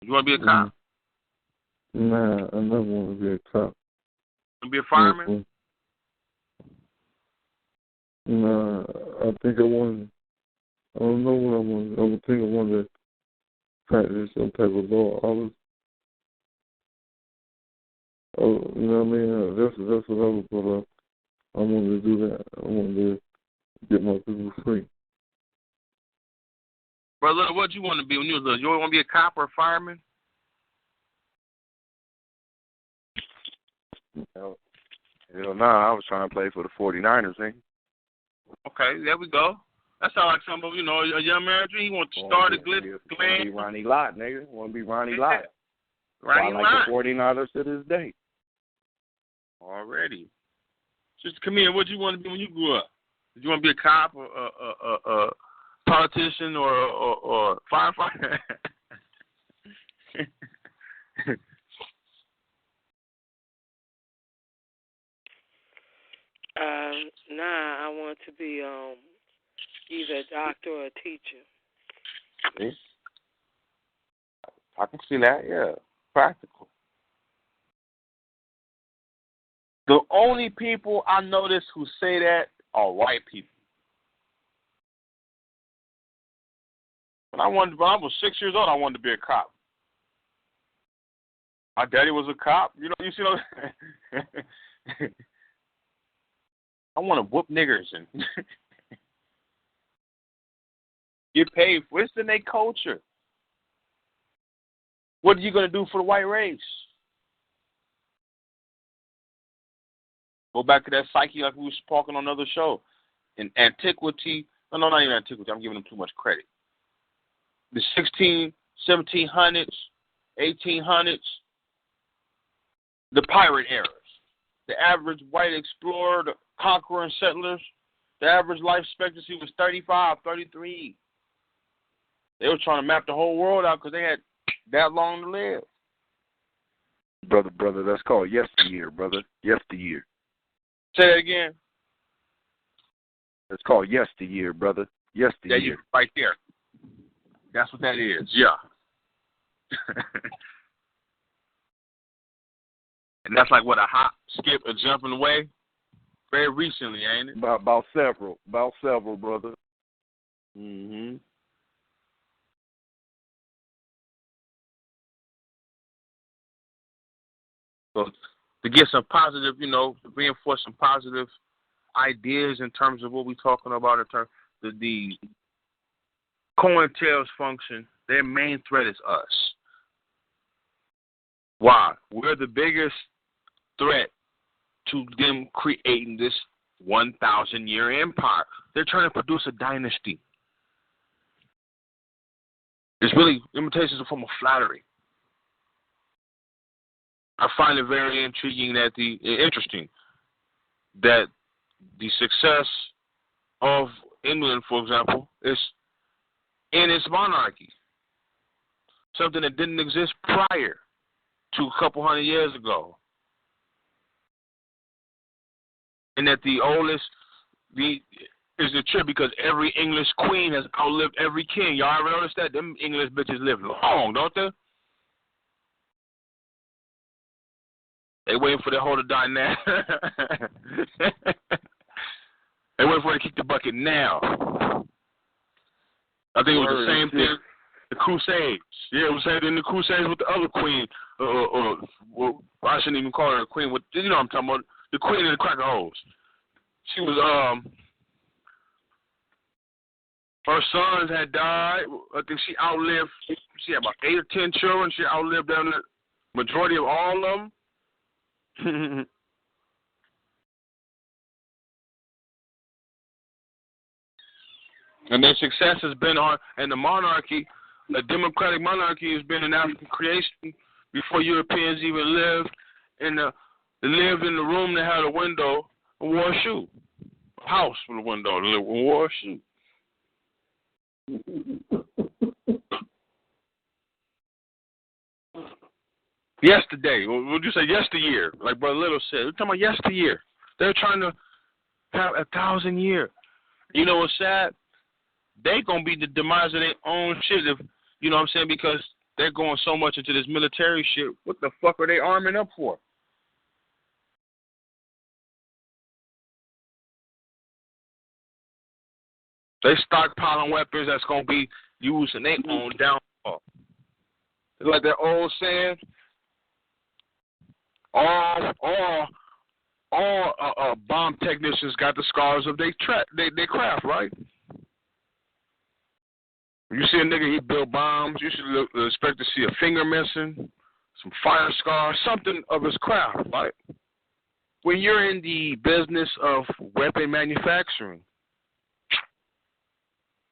You want to be a cop? Nah, I never want to be a cop. You want to be a fireman? Nah, I think I want. I don't know what I want. I would think I want to practice some type of law. You know what I mean? That's what I was brought up. I wanted to do that. I wanted to get my people free. Brother, what you want to be when you was little? You want to be a cop or a fireman? Hell no, I was trying to play for the 49ers, nigga. Okay, there we go. That sounds like some of, a young man dream. He wants to start a glitz. Want to be Ronnie Lott, nigga. Want to be Ronnie Lott. Ronnie Lott. I like the 49ers to this day. Already. Just come here. What did you want to be when you grew up? Did you want to be a cop or a politician or firefighter? Nah, I want to be either a doctor or a teacher. See? I can see that, yeah. Practical. The only people I notice who say that are white people. When I was 6 years old, I wanted to be a cop. My daddy was a cop. You see those? I want to whoop niggers and get paid for it. It's in their culture. What are you going to do for the white race? Go back to that psyche like we were talking on another show. In antiquity, no, not even antiquity. I'm giving them too much credit. The 1700s, 1800s, the pirate eras. The average white explorer, the conqueror and settlers, the average life expectancy was 35, 33. They were trying to map the whole world out because they had that long to live. Brother, that's called yesteryear, brother. Yesteryear. Say that again. It's called yesteryear, brother. Yesteryear. Yeah, right there. That's what that is, yeah. And that's like, what, a hop, skip, a jumping away? Very recently, ain't it? About several, brother. Mm-hmm. So to get some positive, to reinforce some positive ideas in terms of what we're talking about in terms of the COINTEL's function, their main threat is us. Why? We're the biggest threat to them creating this 1,000-year empire. They're trying to produce a dynasty. It's really imitations of a form of flattery. I find it very interesting that the success of England, for example, is in its monarchy, something that didn't exist prior to a couple hundred years ago. And that the oldest is the trip because every English queen has outlived every king. Y'all ever notice that? Them English bitches live long, don't they? They waiting for the whole to die now. They waiting for her to kick the bucket now. I think it was the same thing. The Crusades. Yeah, it was the same thing in the Crusades with the other queen. Well, I shouldn't even call her a queen. You know what I'm talking about. The queen of the cracker holes. She was her sons had died. I think she outlived. She had about 8 or 10 children. She outlived them. The majority of all of them. And their success has been on, and the monarchy, the democratic monarchy, has been an African creation before Europeans even lived in the room that had a window and wore a shoe, a house with a window and wore a shoe. Yesterday, would you say yesteryear? Like Brother Little said, we're talking about yesteryear. They're trying to have 1,000 years. You know what's sad? They gonna be the demise of their own shit. If you know what I'm saying, because they're going so much into this military shit. What the fuck are they arming up for? They stockpiling weapons that's gonna be used in their own downfall. It's like that old saying: all bomb technicians got the scars of their craft, right? You see a nigga, he build bombs, you should expect to see a finger missing, some fire scars, something of his craft, right? When you're in the business of weapon manufacturing,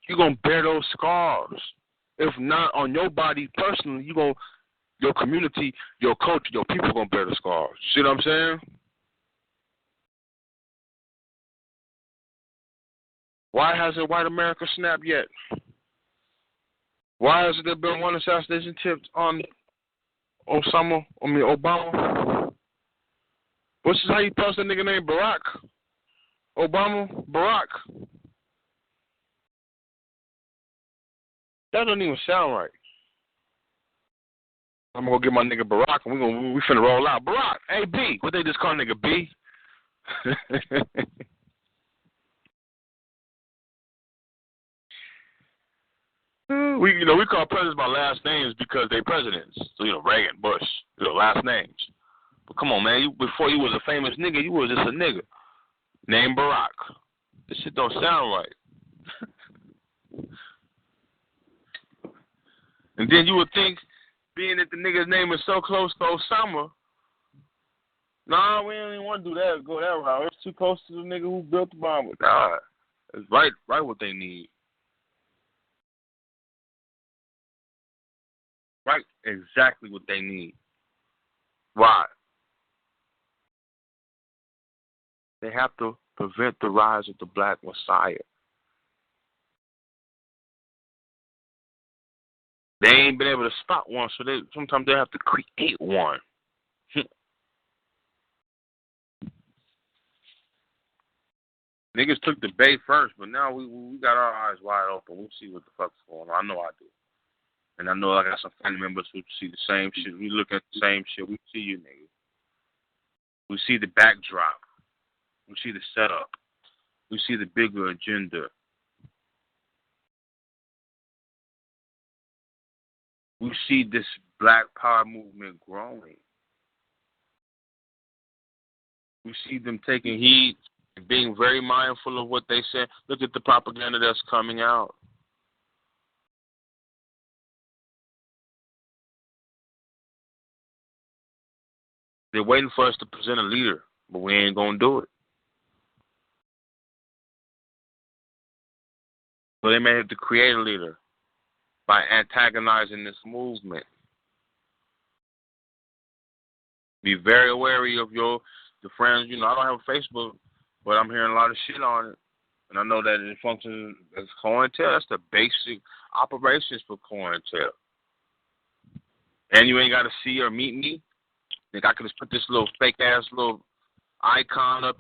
you're going to bear those scars. If not on your body personally, your community, your culture, your people going to bear the scars. See what I'm saying? Why hasn't white America snapped yet? Why hasn't there been one assassination attempt on Obama? What's how you pronounce that nigga named Barack? Obama? Barack? That doesn't even sound right. I'm gonna go get my nigga Barack and we finna roll out. Barack, hey B, what they just call nigga B? We call presidents by last names because they presidents. So, Reagan, Bush, last names. But come on, man, before you was a famous nigga, you was just a nigga named Barack. This shit don't sound right. And then you would think, being that the nigga's name is so close to Osama, nah, we don't even want to do that, go that route. It's too close to the nigga who built the bomb. Nah, it's right what they need. Right, exactly what they need. Why? They have to prevent the rise of the Black Messiah. They ain't been able to spot one, so sometimes they have to create one. Niggas took the bait first, but now we got our eyes wide open. We see what the fuck's going on. I know I do. And I know I got some family members who see the same shit. We look at the same shit. We see you, nigga. We see the backdrop. We see the setup. We see the bigger agenda. We see this Black Power movement growing. We see them taking heed and being very mindful of what they say. Look at the propaganda that's coming out. They're waiting for us to present a leader, but we ain't going to do it. So they may have to create a leader by antagonizing this movement. Be very wary of the friends. I don't have a Facebook, but I'm hearing a lot of shit on it. And I know that it functions as COINTEL. That's the basic operations for COINTEL. And you ain't got to see or meet me. Think I could just put this little fake-ass little icon up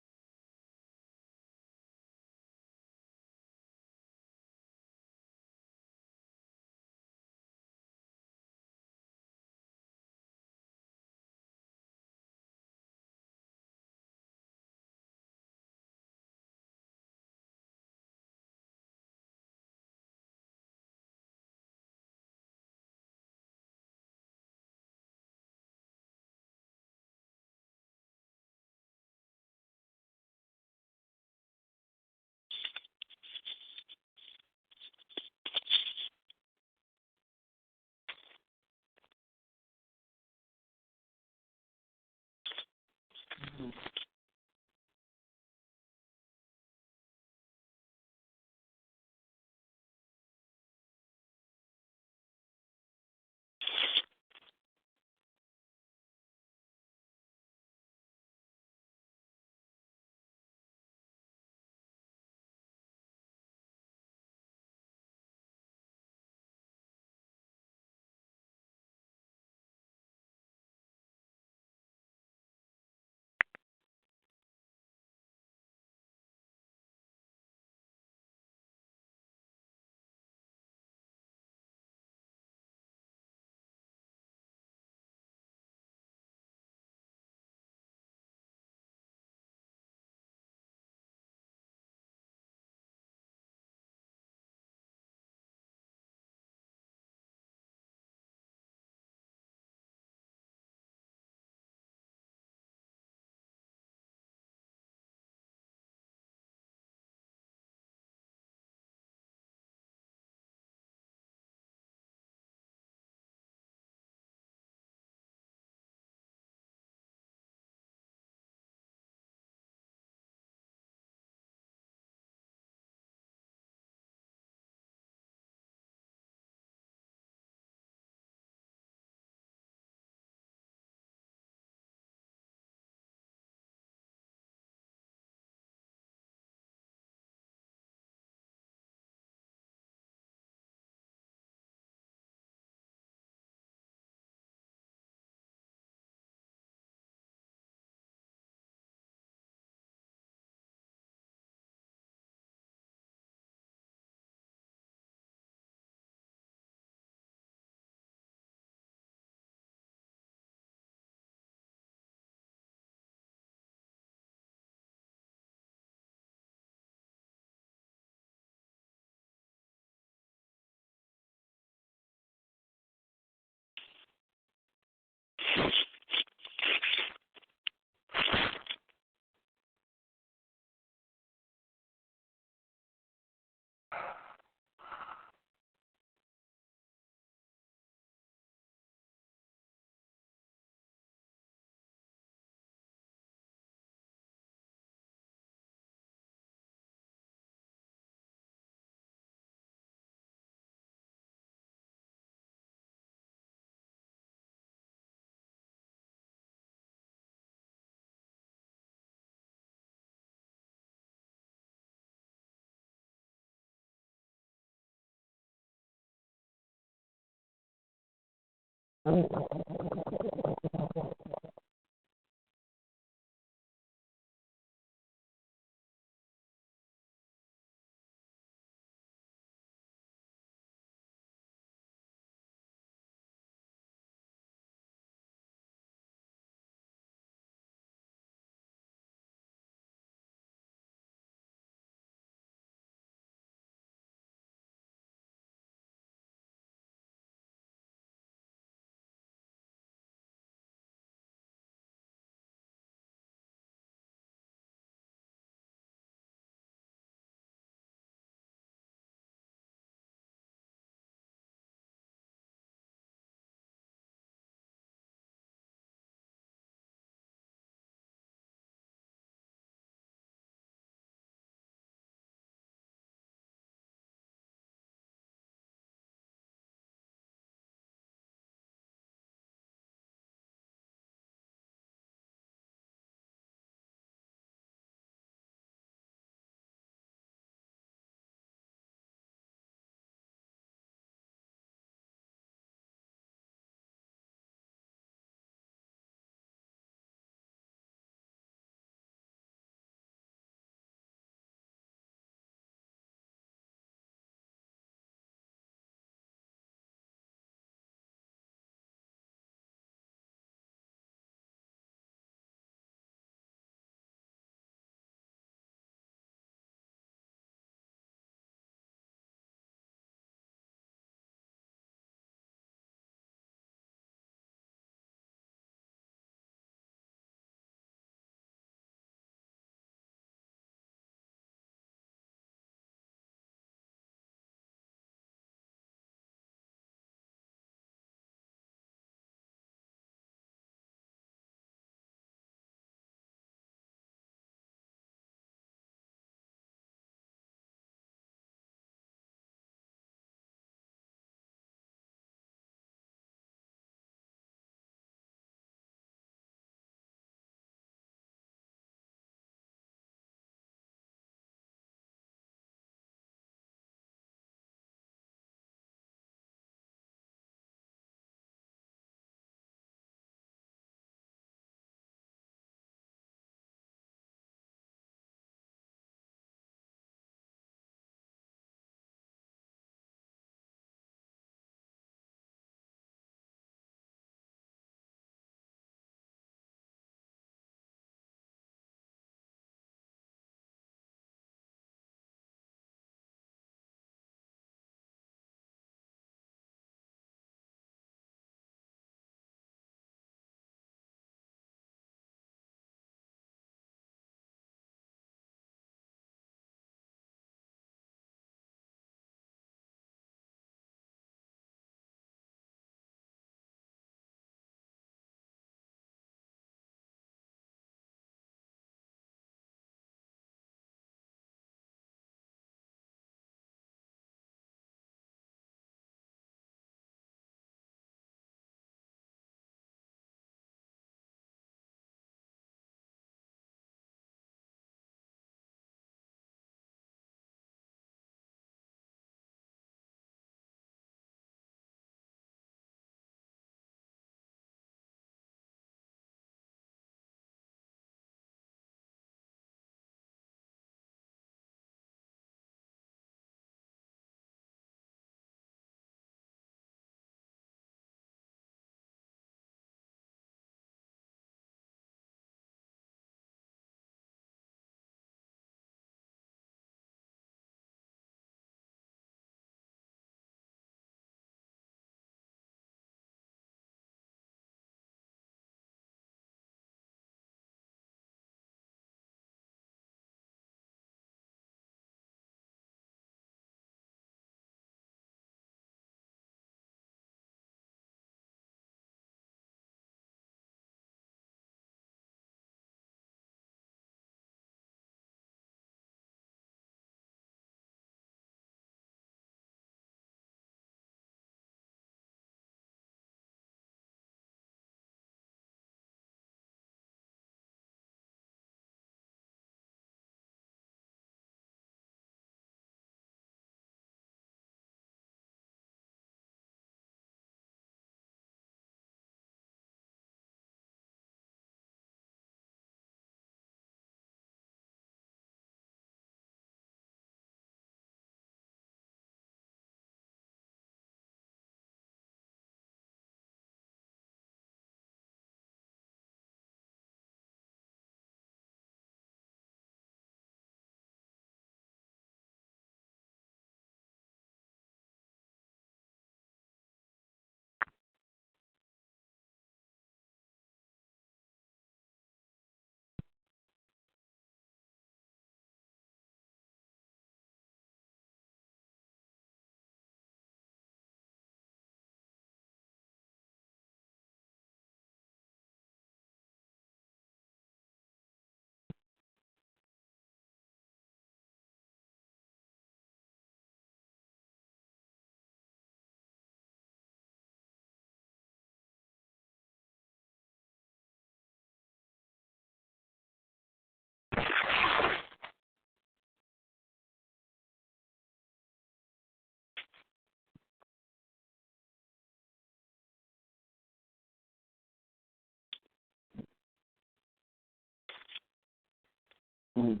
Mm.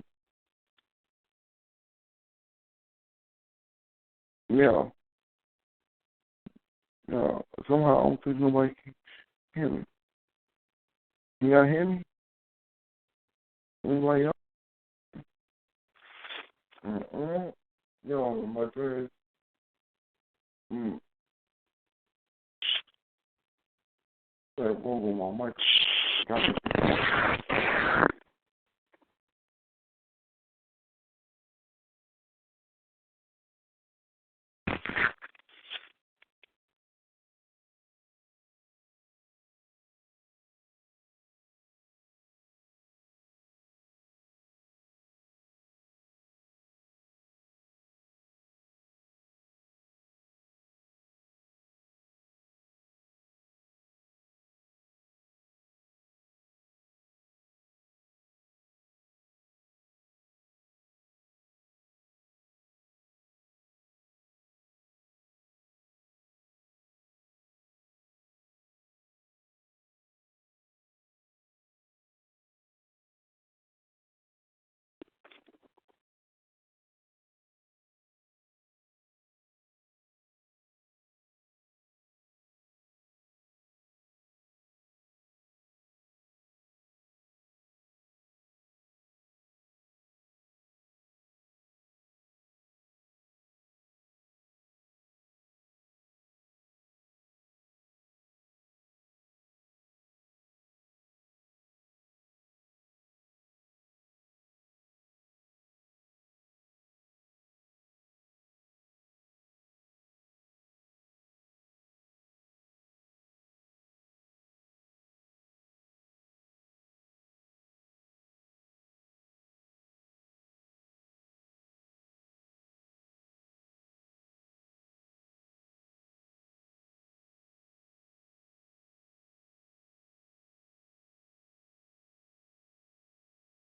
Yeah. Yeah. Somehow I don't think nobody can hear me. You gotta hear me? Anybody else? Yo, my friend. Whoa, my mic. Got it.